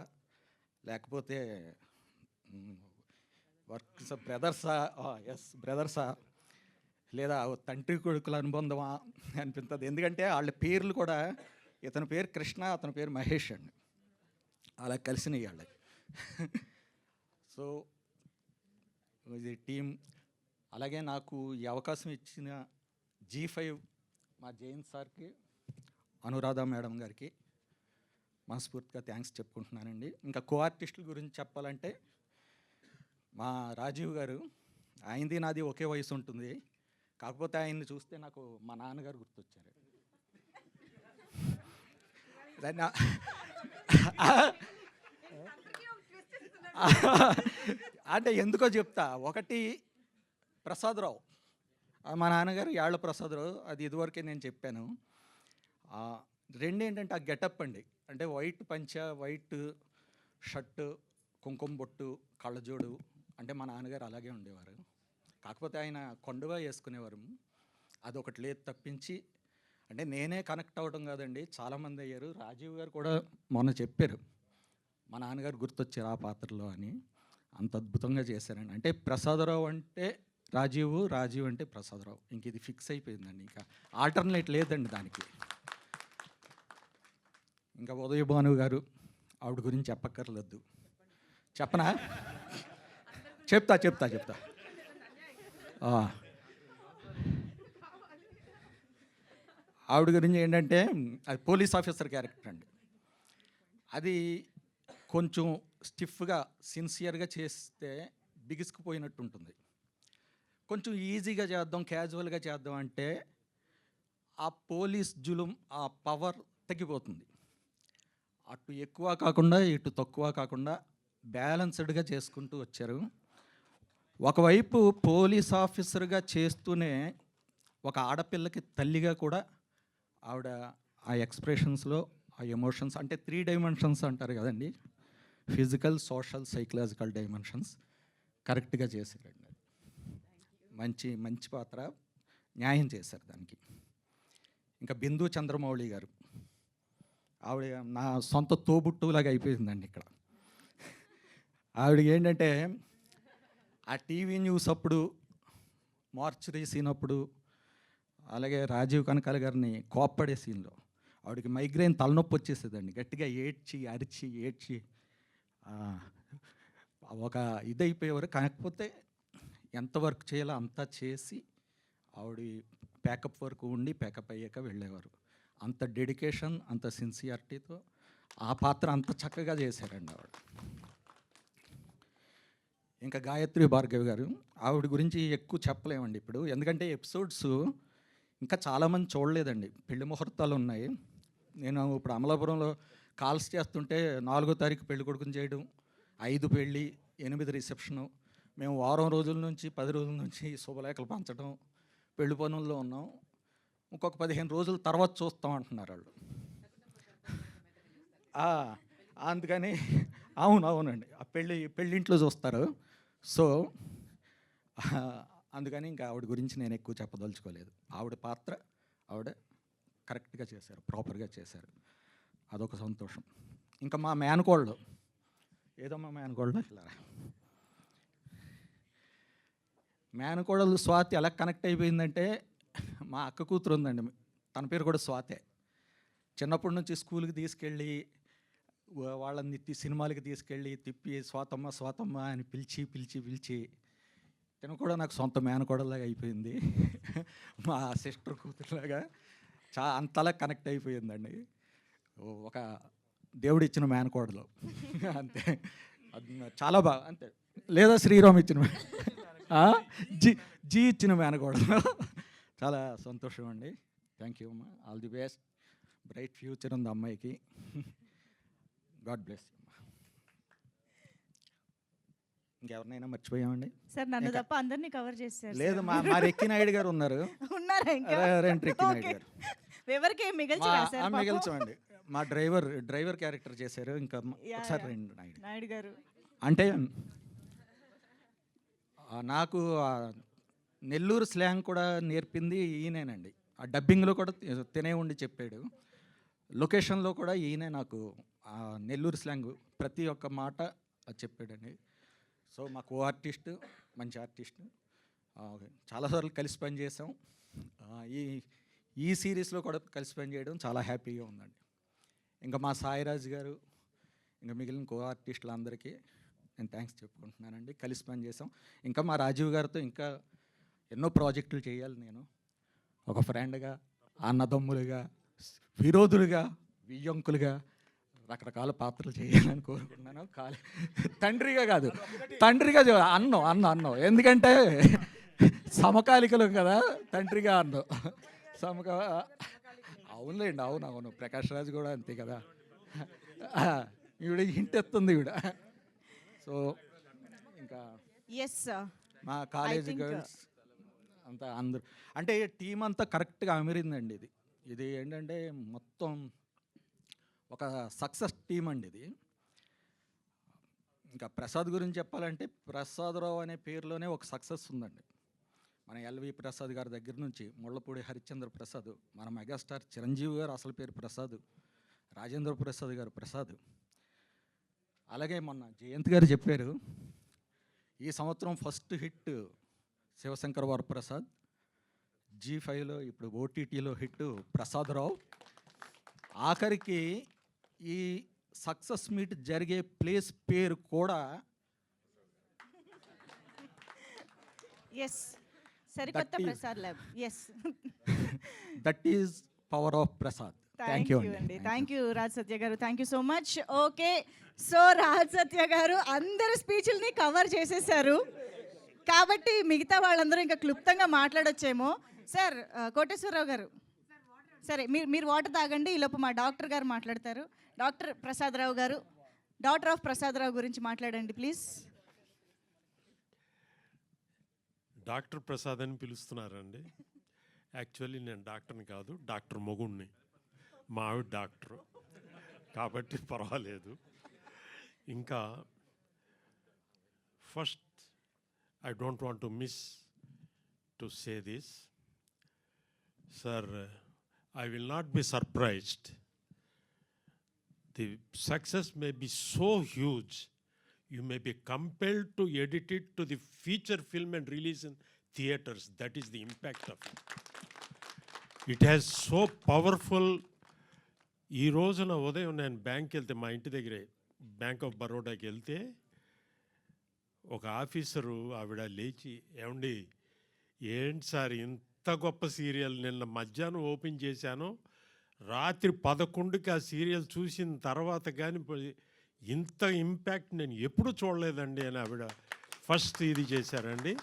లేకపోతే వర్క్స్ బ్రదర్సా? ఎస్ బ్రదర్సా, లేదా తండ్రి కొడుకుల అనుబంధమా అనిపిస్తుంది. ఎందుకంటే వాళ్ళ పేర్లు కూడా, ఇతని పేరు కృష్ణ, అతని పేరు మహేష్ అండి, అలా కలిసినాయి వాళ్ళకి. సో ఇది టీం. అలాగే నాకు ఈ అవకాశం ఇచ్చిన G5 మా జైన్ సార్కి, అనురాధ మేడం గారికి మనస్ఫూర్తిగా థ్యాంక్స్ చెప్పుకుంటున్నానండి. ఇంకా కో ఆర్టిస్టుల గురించి చెప్పాలంటే మా రాజీవ్ గారు, ఆయనది నాది ఒకే వయసు ఉంటుంది, కాకపోతే ఆయన్ని చూస్తే నాకు మా నాన్నగారు గుర్తొచ్చారు. అంటే ఎందుకో చెప్తా. ఒకటి ప్రసాదరావు, మా నాన్నగారు యాళ్ళ ప్రసాదరావు, అది ఇదివరకే నేను చెప్పాను. రెండు ఏంటంటే ఆ గెటప్ అండి, అంటే వైట్ పంచ, వైట్ షర్టు, కుంకుమ బొట్టు, కళ్ళజోడు, అంటే మా నాన్నగారు అలాగే ఉండేవారు. కాకపోతే ఆయన కొండగా వేసుకునేవారు, అదొకటి లేదు తప్పించి. అంటే నేనే కనెక్ట్ అవ్వడం కాదండి, చాలామంది అయ్యారు. రాజీవ్ గారు కూడా మొన్న చెప్పారు మా నాన్నగారు గుర్తొచ్చారు ఆ పాత్రలో అని. అంత అద్భుతంగా చేశారండి. అంటే ప్రసాదరావు అంటే రాజీవ్, రాజీవ్ అంటే ప్రసాదరావు, ఇంక ఇది ఫిక్స్ అయిపోయిందండి, ఇంకా ఆల్టర్నేట్ లేదండి దానికి. ఇంకా ఉదయ భాను గారు, ఆవిడ గురించి చెప్పక్కర్లేదు. చెప్పనా? చెప్తా చెప్తా చెప్తా ఆవిడ గురించి ఏంటంటే, అది పోలీస్ ఆఫీసర్ క్యారెక్టర్ అండి. అది కొంచెం స్టిఫ్గా సిన్సియర్గా చేస్తే బిగుసుకుపోయినట్టు ఉంటుంది. కొంచెం ఈజీగా చేద్దాం, క్యాజువల్గా చేద్దాం అంటే ఆ పోలీస్ జులుం, ఆ పవర్ తగ్గిపోతుంది. అటు ఎక్కువ కాకుండా ఇటు తక్కువ కాకుండా బ్యాలెన్స్డ్గా చేసుకుంటూ వచ్చారు. ఒకవైపు పోలీస్ ఆఫీసర్గా చేస్తూనే ఒక ఆడపిల్లకి తల్లిగా కూడా ఆవిడ ఆ ఎక్స్ప్రెషన్స్లో, ఆ ఎమోషన్స్, అంటే 3 డైమెన్షన్స్ అంటారు కదండి, ఫిజికల్, సోషల్, సైకలాజికల్ డైమెన్షన్స్ కరెక్ట్గా చేశారండి. మంచి మంచి పాత్ర, న్యాయం చేశారు దానికి. ఇంకా బిందు చంద్రమౌళి గారు, ఆవిడ నా సొంత తోబుట్టులాగా అయిపోయిందండి ఇక్కడ. ఆవిడకి ఏంటంటే ఆ టీవీ న్యూస్ అప్పుడు, మార్చరీ సీన్ అప్పుడు, అలాగే రాజీవ్ కనకాల గారిని కోప్పడే సీన్లో ఆవిడకి మైగ్రేన్ తలనొప్పి వచ్చేసేదండి, గట్టిగా ఏడ్చి అరిచి ఏడ్చి ఒక ఇదైపోయేవారు. కాకపోతే ఎంత వర్క్ చేయాలో అంతా చేసి ఆవిడ ప్యాకప్ వరకు ఉండి ప్యాకప్ అయ్యాక వెళ్ళేవారు. అంత డెడికేషన్, అంత సిన్సియారిటీతో ఆ పాత్ర అంత చక్కగా చేశారండి ఆవిడ. ఇంకా గాయత్రి భార్గవి గారు, ఆవిడ గురించి ఎక్కువ చెప్పలేమండి ఇప్పుడు, ఎందుకంటే ఎపిసోడ్స్ ఇంకా చాలామంది చూడలేదండి. పెళ్లి ముహూర్తాలు ఉన్నాయి. నేను ఇప్పుడు అమలాపురంలో కాల్స్ చేస్తుంటే 4వ తారీఖు పెళ్లి కొడుకుని చేయడం, 5 పెళ్ళి, 8 రిసెప్షను, మేము వారం రోజుల నుంచి 10 రోజుల నుంచి శుభలేఖలు పంచడం, పెళ్లి పనుల్లో ఉన్నాం. ఇంకొక 15 రోజుల తర్వాత చూస్తాం అంటున్నారు వాళ్ళు. అందుకని అవునండి, ఆ పెళ్ళింట్లో చూస్తారు. సో అందుకని ఇంకా ఆవిడ గురించి నేను ఎక్కువ చెప్పదలుచుకోలేదు. ఆవిడ పాత్ర ఆవిడ కరెక్ట్గా చేశారు, ప్రాపర్గా చేశారు, అదొక సంతోషం. ఇంకా మా మేనకోళ్ళు, ఏదో మా మేనకోళ్ళు ఇలా మేనకోడలు స్వాతి ఎలా కనెక్ట్ అయిపోయిందంటే, మా అక్క కూతురు ఉందండి, తన పేరు కూడా స్వాతే. చిన్నప్పటి నుంచి స్కూల్కి తీసుకెళ్ళి వాళ్ళని సినిమాలకి తీసుకెళ్ళి తిప్పి స్వాతమ్మ స్వాతమ్మ అని పిలిచి పిలిచి పిలిచి తను కూడా నాకు సొంత మేనకోడలాగా అయిపోయింది, మా సిస్టర్ కూతురులాగా అంతలా కనెక్ట్ అయిపోయిందండి. ఒక దేవుడిచ్చిన మేనకోడలు అంతే, అది చాలా బాగా, అంతే లేదా శ్రీరామ్ ఇచ్చిన ఆ? జీ జీ ఇచ్చిన మేనకోడలు. చాలా సంతోషం అండి. థ్యాంక్ యూ అమ్మా. All the best. Bright future ఉంది అమ్మాయికి. God bless. ఇంకెవరినైనా మర్చిపోయామండి? సార్ నన్ను తప్ప అందరినీ కవర్ చేశారు లేదు, మా రెక్కి నాయుడు గారు ఉన్నారు. ఉన్నారా ఇంకా? Recce Naidu Okay. గారు ఎవరికి మిగిల్చరా సార్ పాపం? మిగిల్చండి. మా డ్రైవర్ క్యారెక్టర్ చేశారు. ఇంకా ఒకసారి రండి నాయుడు. నాయుడు గారు అంటే నాకు నెల్లూరు స్లాంగ్ కూడా నేర్పింది ఈయనేనండి. ఆ డబ్బింగ్లో కూడా తినే ఉండి చెప్పాడు. లొకేషన్లో కూడా ఈయనే నాకు ఆ నెల్లూరు స్లాంగ్ ప్రతి ఒక్క మాట చెప్పాడండి. సో మా కో ఆర్టిస్ట్, మంచి ఆర్టిస్ట్. చాలాసార్లు కలిసి పనిచేసాం. ఈ సిరీస్లో కూడా కలిసి పనిచేయడం చాలా హ్యాపీగా ఉందండి. ఇంకా మా సాయిరాజ్ గారు, ఇంకా మిగిలిన కో ఆర్టిస్టులు అందరికీ నేను థ్యాంక్స్ చెప్పుకుంటున్నానండి. కలిసి పనిచేసాం. ఇంకా మా రాజీవ్ గారితో ఇంకా ఎన్నో ప్రాజెక్టులు చేయాలి. నేను ఒక ఫ్రెండ్గా, అన్నదమ్ములుగా, విరోధులుగా, వియ్యంకులుగా రకరకాల పాత్రలు చేయాలని కోరుకుంటున్నాను. తండ్రిగా కాదు, అన్నం. ఎందుకంటే సమకాలికలు కదా, తండ్రిగా అన్నం అవునులేండి. అవును ప్రకాష్ రాజ్ కూడా అంతే కదా. ఈవిడ ఇంటెత్తుంది ఈవిడ. సో ఇంకా మా కాలేజీ గర్ల్స్ అంతా అందరూ అంటే టీం అంతా కరెక్ట్గా అమిరిందండి. ఇది ఏంటంటే మొత్తం ఒక సక్సెస్ టీం అండి ఇది. ఇంకా ప్రసాద్ గురించి చెప్పాలంటే ప్రసాదరావు అనే పేరులోనే ఒక సక్సెస్ ఉందండి. మన ఎల్వి ప్రసాద్ గారి దగ్గర నుంచి ముళ్ళపూడి హరిశ్చంద్ర ప్రసాద్, మన మెగాస్టార్ చిరంజీవి గారు అసలు పేరు ప్రసాద్, రాజేంద్ర ప్రసాద్ గారు ప్రసాద్. అలాగే మొన్న జయంత్ గారు చెప్పారు, ఈ సంవత్సరం ఫస్ట్ హిట్ శివశంకర్ వరప్రసాద్, G5లో ఇప్పుడు OTTలో హిట్ ప్రసాదరావు. ఆఖరికి ఈ సక్సెస్ మీట్ జరిగే ప్లేస్ పేరు కూడా సరికొత్త Prasad lab. That is power of Prasad. Thank you అండి. Thank you Raj Satya garu. Thank you so much. Okay, so Raj Satya garu అందరు స్పీచ్ల్ని కవర్ చేసేసారు కాబట్టి మిగతా వాళ్ళందరూ ఇంకా క్లుప్తంగా మాట్లాడొచ్చేమో. సార్ కోటేశ్వరరావు గారు, సరే మీరు వాటర్ తాగండి. ఈలోపు మా డాక్టర్ గారు మాట్లాడతారు. డాక్టర్ ప్రసాదరావు గారు, డాక్టర్ ఆఫ్ ప్రసాదరావు గురించి మాట్లాడండి ప్లీజ్. డాక్టర్ ప్రసాద్ అని పిలుస్తున్నారండి. యాక్చువల్లీ నేను డాక్టర్ని కాదు, డాక్టర్ మొగుణ్ణి. మా ఆవిడ డాక్టరు కాబట్టి పర్వాలేదు. ఇంకా first I don't want to miss to say this. Sir, I will not be surprised. The success may be so huge, you may be compelled to edit it to the feature film and release in theaters. That is the impact of it. It has so powerful. ఈ రోజున ఉదయం నేను బ్యాంక్కి వెళ్తే, మా ఇంటి దగ్గరే bank of బరోడాకి వెళ్తే ఒక ఆఫీసరు ఆవిడ లేచి, ఏమండి ఏంటి సార్ ఇంత గొప్ప సీరియల్ నిన్న మధ్యాహ్నం ఓపెన్ చేశాను, రాత్రి 11కి ఆ సీరియల్ చూసిన తర్వాత కానీ ఇంత ఇంపాక్ట్ నేను ఎప్పుడు చూడలేదండి అని ఆవిడ ఫస్ట్ ఇది చేశారండి.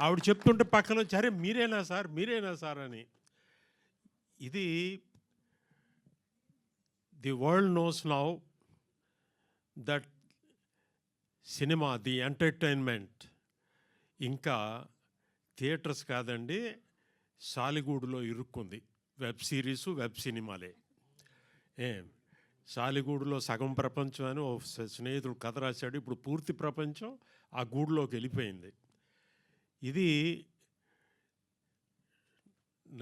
ఆవిడ చెప్తుంటే పక్కన వచ్చి, అరే మీరేనా సార్ అని. ఇది the world knows now that cinema, the entertainment ఇంకా థియేటర్స్ కాదండి, సాలిగూడులో ఇరుక్కుంది. వెబ్ సిరీసు, వెబ్ సినిమాలే. సాలిగూడులో సగం ప్రపంచం అని ఓ స్నేహితుడు కథ రాశాడు. ఇప్పుడు పూర్తి ప్రపంచం ఆ గూడులోకి వెళ్ళిపోయింది. ఇది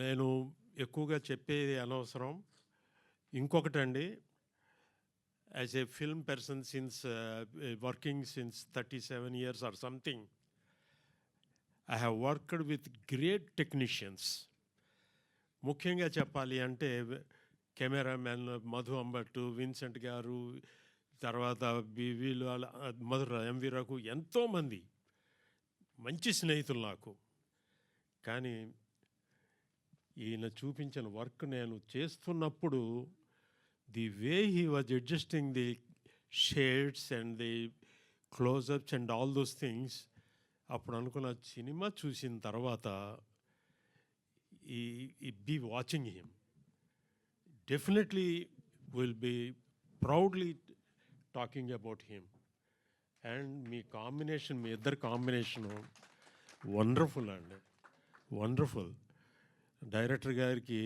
నేను ఎక్కువగా చెప్పేది అనవసరం. ఇంకొకటండి, as a film person since working since 37 years or something, I have worked with great technicians. ముఖ్యంగా చెప్పాలి అంటే కెమెరామెన్ మధు అంబట్టు, విన్సెంట్ గారు, తర్వాత వీళ్ళు మధుర ఎంవి రఘు, ఎంతోమంది మంచి స్నేహితులు నాకు. కానీ ఈయన చూపించిన వర్క్ నేను చేస్తున్నప్పుడు the way he was adjusting the shades and the close-ups and all those things, అప్పుడు అనుకున్న సినిమా చూసిన తర్వాత ఈ be watching him definitely will be proudly talking about him. And మీ కాంబినేషన్, మీ ఇద్దరు కాంబినేషను వండర్ఫుల్ అండి, వండర్ఫుల్. డైరెక్టర్ గారికి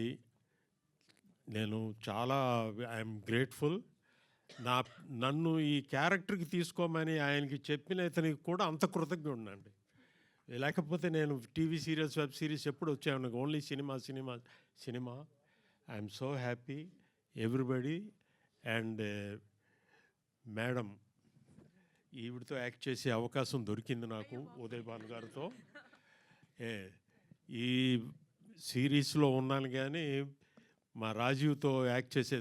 నేను చాలా ఐఎమ్ గ్రేట్ఫుల్. నన్ను ఈ క్యారెక్టర్కి తీసుకోమని ఆయనకి చెప్పిన ఇతనికి కూడా అంత కృతజ్ఞుడినండి. లేకపోతే నేను టీవీ సీరియల్స్, వెబ్ సిరీస్ ఎప్పుడు వచ్చాను, ఓన్లీ సినిమా సినిమా సినిమా. I'm so happy everybody. And madam, ఈవిడితో యాక్ట్ చేసే అవకాశం దొరికింది నాకు, ఉదయ్ భాను గారితో. ఈ సిరీస్లో ఉన్నాను కానీ మా రాజీవ్తో యాక్ట్ చేసే,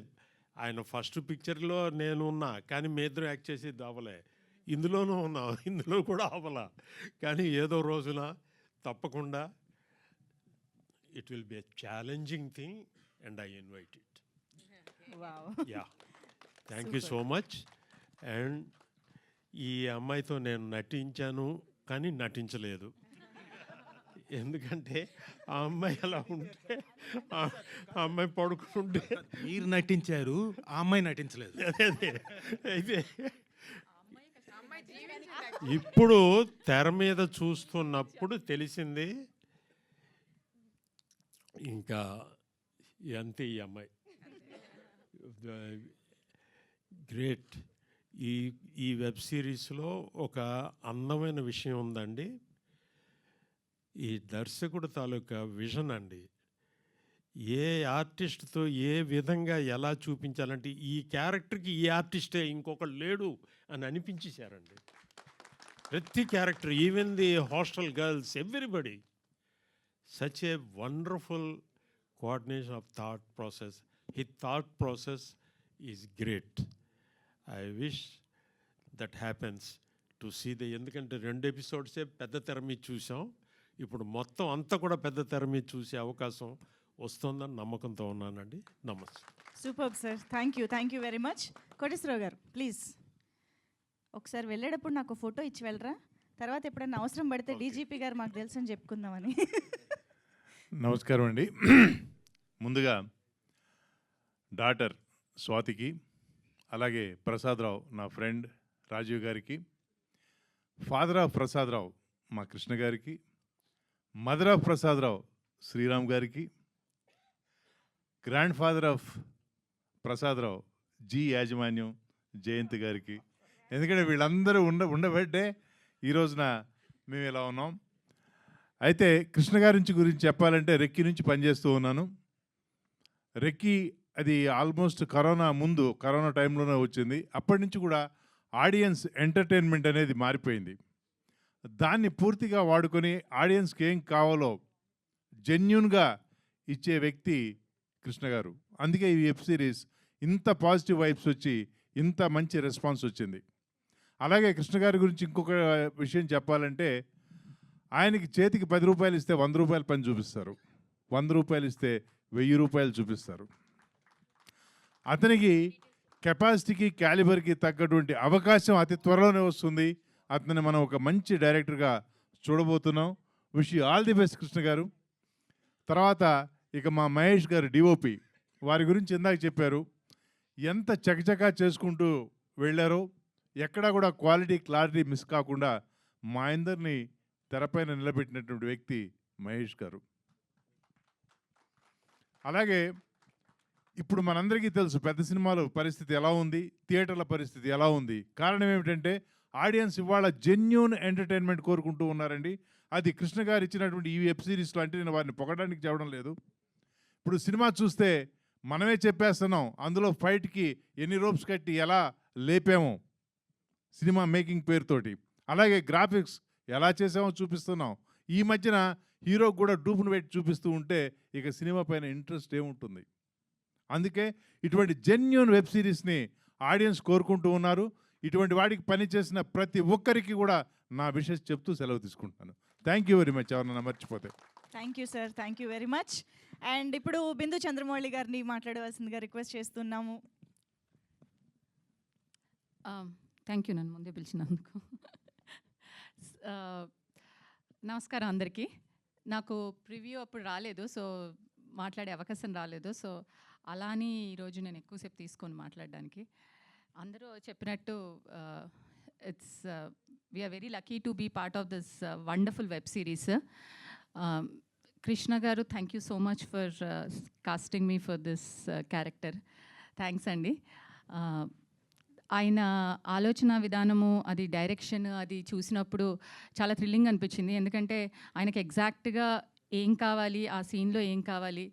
ఆయన ఫస్ట్ పిక్చర్లో నేను ఉన్నా కానీ మీ ఇద్దరు యాక్ట్ చేసేది అవ్వలే. ఇందులోనూ ఉన్నా, ఇందులో కూడా అవ్వలా. కానీ ఏదో రోజున తప్పకుండా it will be a challenging thing and I invite it. Yeah, thank you so much. And ఈ అమ్మాయితో నేను నటించాను కానీ నటించలేదు. ఎందుకంటే ఆ అమ్మాయి అలా ఉంటే, ఆ అమ్మాయి పడుకుంటే మీరు నటించారు, ఆ అమ్మాయి నటించలేదు. అదే అయితే ఇప్పుడు తెర మీద చూస్తున్నప్పుడు తెలిసింది ఇంకా అంతే. ఈ అమ్మాయి గ్రేట్. ఈ వెబ్ సిరీస్లో ఒక అందమైన విషయం ఉందండి. ఈ దర్శకుడు తాలూకా విజన్ అండి. ఏ ఆర్టిస్ట్తో ఏ విధంగా ఎలా చూపించాలంటే ఈ క్యారెక్టర్కి ఈ ఆర్టిస్టే ఇంకొకరు లేడు అని అనిపించేశారండి. ప్రతి character, even the hostel girls, everybody. Such a wonderful coordination of thought process. He thought process is great. I wish that happens to see the. ఎందుకంటే 2 ఎపిసోడ్సే పెద్ద తెర మీద చూసాం. ఇప్పుడు మొత్తం అంతా కూడా పెద్ద తెర మీద చూసే అవకాశం వస్తుందని నమ్మకంతో ఉన్నానండి. నమస్తే. Super sir, thank you very much. Koteswararao గారు ప్లీజ్ ఒకసారి వెళ్ళేటప్పుడు నాకు ఫోటో ఇచ్చి వెళ్ళరా, తర్వాత ఎప్పుడైనా అవసరం పడితే డీజీపీ గారు మాకు తెలుసు అని చెప్పుకుందామని. నమస్కారం అండి. ముందుగా డాటర్ స్వాతికి, అలాగే ప్రసాదరావు నా ఫ్రెండ్ రాజీవ్ గారికి, ఫాదర్ ఆఫ్ ప్రసాదరావు మా కృష్ణ గారికి, మదర్ ఆఫ్ ప్రసాదరావు శ్రీరామ్ గారికి, grand father of Prasadarao G యాజమాన్యం జయంత్ గారికి. ఎందుకంటే వీళ్ళందరూ ఉండబట్టే ఈ రోజున మేము ఇలా ఉన్నాం. అయితే కృష్ణ గారి గురించి చెప్పాలంటే రెక్కీ నుంచి పనిచేస్తూ ఉన్నాను. రెక్కీ అది ఆల్మోస్ట్ కరోనా టైంలోనే వచ్చింది. అప్పటి నుంచి కూడా ఆడియన్స్ ఎంటర్టైన్మెంట్ అనేది మారిపోయింది. దాన్ని పూర్తిగా వాడుకొని ఆడియన్స్కి ఏం కావాలో జెన్యూన్గా ఇచ్చే వ్యక్తి కృష్ణ గారు. అందుకే ఈ వెబ్ సిరీస్ ఇంత పాజిటివ్ వైబ్స్ వచ్చి ఇంత మంచి రెస్పాన్స్ వచ్చింది. అలాగే కృష్ణ గారి గురించి ఇంకొక విషయం చెప్పాలంటే, ఆయనకి చేతికి 10 రూపాయలు ఇస్తే 100 రూపాయల పని చూపిస్తారు, 100 రూపాయలు ఇస్తే 1000 రూపాయలు చూపిస్తారు. అతనికి కెపాసిటీకి క్యాలిబర్కి తగ్గటువంటి అవకాశం అతి త్వరలోనే వస్తుంది. అతన్ని మనం ఒక మంచి డైరెక్టర్గా చూడబోతున్నాం. Wish you all the best Krishna గారు. తర్వాత ఇక మా మహేష్ గారు డిఓపి, వారి గురించి ఇందాక చెప్పారు. ఎంత చకచకా చేసుకుంటూ వెళ్ళారో, ఎక్కడా కూడా క్లారిటీ మిస్ కాకుండా మా అందరినీ తెరపైన నిలబెట్టినటువంటి వ్యక్తి మహేష్ గారు. అలాగే ఇప్పుడు మనందరికీ తెలుసు పెద్ద సినిమాల పరిస్థితి ఎలా ఉంది, థియేటర్ల పరిస్థితి ఎలా ఉంది. కారణం ఏమిటంటే ఆడియన్స్ ఇవాళ జెన్యూన్ ఎంటర్టైన్మెంట్ కోరుకుంటూ ఉన్నారండి. అది కృష్ణ గారు ఇచ్చినటువంటి ఈ వెబ్ సిరీస్లో, అంటే నేను వారిని పొగడానికి చెప్పడం లేదు. ఇప్పుడు సినిమా చూస్తే మనమే చెప్పేస్తున్నాం, అందులో ఫైట్కి ఎన్ని రోప్స్ కట్టి ఎలా లేపామో సినిమా మేకింగ్ పేరుతోటి. అలాగే గ్రాఫిక్స్ ఎలా చేసామో చూపిస్తున్నాం. ఈ మధ్యన హీరోకి కూడా డూపును పెట్టి చూపిస్తూ ఉంటే ఇక సినిమా పైన ఇంట్రెస్ట్ ఏముంటుంది. అందుకే ఇటువంటి జెన్యూన్ వెబ్ సిరీస్ని ఆడియన్స్ కోరుకుంటూ ఉన్నారు. ఇటువంటి వాడికి పనిచేసిన ప్రతి ఒక్కరికి కూడా నా విషెస్ చెప్తూ సెలవు తీసుకుంటున్నాను. Thank you very much. ఎవరన్నా మర్చిపోతే. Thank you sir, thank you very much. And ఇప్పుడు బిందు చంద్రమౌళి గారిని మాట్లాడవలసిందిగా రిక్వెస్ట్ చేస్తున్నాము. థ్యాంక్ యూ నన్ను ముందే పిలిచినందుకు. నమస్కారం అందరికీ. నాకు ప్రివ్యూ అప్పుడు రాలేదు. సో, మాట్లాడే అవకాశం రాలేదు. సో, అలా అని ఈరోజు నేను ఎక్కువసేపు తీసుకొని మాట్లాడడానికి. అందరూ చెప్పినట్టు it's we are very lucky to be part of this wonderful web series. Krishna garu, thank you so much for casting me for this character. Thanks అండి. ఆయన ఆలోచన విధానము, అది డైరెక్షన్, అది చూసినప్పుడు చాలా థ్రిల్లింగ్ అనిపించింది. ఎందుకంటే ఆయనకి ఎగ్జాక్ట్గా ఏం కావాలి, ఆ సీన్లో ఏం కావాలి,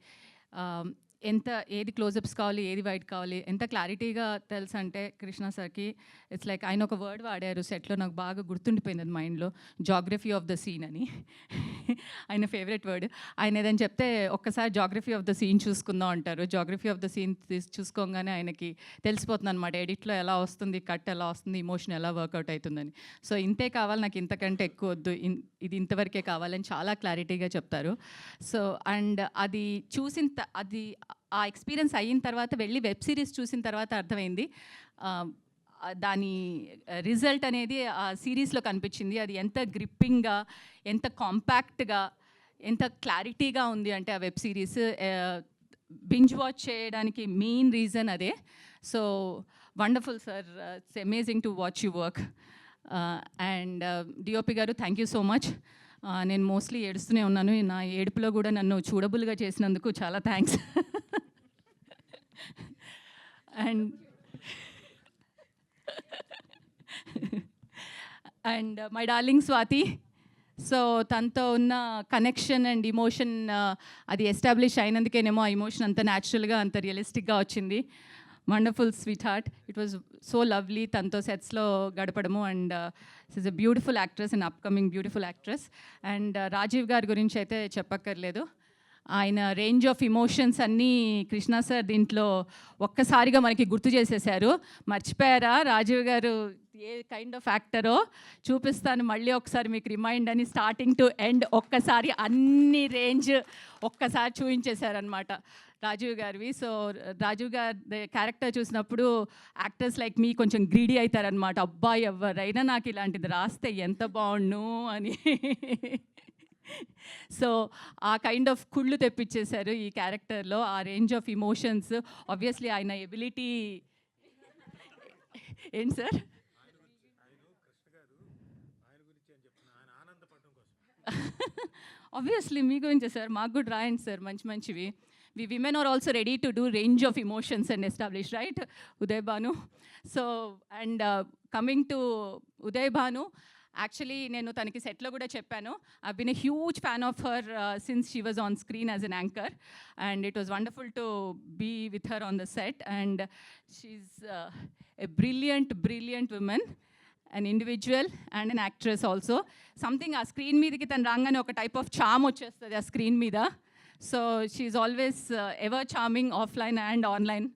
ఏది క్లోజప్స్ కావాలి, ఏది వైట్ కావాలి, ఎంత క్లారిటీగా తెలుసు అంటే కృష్ణ సార్కి. ఇట్స్ లైక్ ఆయన ఒక వర్డ్ వాడారు సెట్లో, నాకు బాగా గుర్తుండిపోయింది అది మైండ్లో, జాగ్రఫీ ఆఫ్ ద సీన్ అని. ఆయన ఫేవరెట్ వర్డ్. ఆయన ఏదని చెప్తే ఒక్కసారి జాగ్రఫీ ఆఫ్ ద సీన్ చూసుకుందాం అంటారు. జాగ్రఫీ ఆఫ్ ద సీన్ చూసుకోగానే ఆయనకి తెలిసిపోతుంది అనమాట, ఎడిట్లో ఎలా వస్తుంది, కట్ ఎలా వస్తుంది, ఇమోషన్ ఎలా వర్కౌట్ అవుతుందని. సో ఇంతే కావాలి, నాకు ఇంతకంటే ఎక్కువ వద్దు, ఇది ఇంతవరకే కావాలని చాలా క్లారిటీగా చెప్తారు. సో అండ్ అది అది ఆ ఎక్స్పీరియన్స్ అయిన తర్వాత వెళ్ళి వెబ్ సిరీస్ చూసిన తర్వాత అర్థమైంది దాని రిజల్ట్ అనేది ఆ సిరీస్లో కనిపించింది. అది ఎంత గ్రిప్పింగ్గా, ఎంత కాంపాక్ట్గా, ఎంత క్లారిటీగా ఉంది అంటే ఆ వెబ్ సిరీస్ బింజ్ వాచ్ చేయడానికి మెయిన్ రీజన్ అదే. So wonderful sir, it's amazing to watch you work. And DOP గారు, థ్యాంక్ యూ సో మచ్. నేను మోస్ట్లీ ఏడుస్తూనే ఉన్నాను. నా ఏడుపులో కూడా నన్ను చూడబుల్గా చేసినందుకు చాలా thanks. And my darling Swathi. So తనతో ఉన్న కనెక్షన్ అండ్ ఇమోషన్ అది ఎస్టాబ్లిష్ అయినందుకేనేమో ఆ ఇమోషన్ అంత న్యాచురల్గా, అంత రియలిస్టిక్గా వచ్చింది. Wonderful sweet heart. It was so lovely తనతో సెట్స్లో గడపడము. And is a beautiful actress and upcoming beautiful actress. And Rajeev గారి గురించి అయితే చెప్పక్కర్లేదు. ఆయన రేంజ్ ఆఫ్ ఇమోషన్స్ అన్నీ కృష్ణ సార్ దీంట్లో ఒక్కసారిగా మనకి గుర్తు చేసేసారు. మర్చిపోయారా రాజీవ్ గారు ఏ కైండ్ ఆఫ్ యాక్టరో? చూపిస్తాను మళ్ళీ ఒకసారి మీకు రిమైండ్ అని, స్టార్టింగ్ టు ఎండ్ ఒక్కసారి అన్ని రేంజ్ ఒక్కసారి చూపించేశారనమాట రాజీవ్ గారివి. సో రాజీవ్ గారి క్యారెక్టర్ చూసినప్పుడు యాక్టర్స్ లైక్ మీ కొంచెం గ్రీడీ అవుతారనమాట. అబ్బాయి ఎవరైనా నాకు ఇలాంటిది రాస్తే ఎంత బాగుండు అని. సో ఆ కైండ్ ఆఫ్ కుళ్ళు తెప్పించేశారు ఈ క్యారెక్టర్లో. ఆ రేంజ్ ఆఫ్ ఇమోషన్స్, ఆబ్వియస్లీ ఆయన ఎబిలిటీ. ఏంటి సార్? ఆబ్వియస్లీ మీ గురించే సార్, మాకు కూడా రాయండి సార్ మంచి మంచివి. We women are also ready to do range of emotions and establish, right Uday Bhanu? So and coming to Uday Bhanu, actually నేను తనకి సెట్లో కూడా చెప్పాను, I been a huge fan of her since she was on screen as an anchor, and it was wonderful to be with her on the set. And she's a brilliant woman, an individual and an actress also. Something ఆ screen మీదకి తను రాగానే ఒక type of చామ్ వచ్చేస్తుంది ఆ screen మీద. So she's always ever charming offline and online,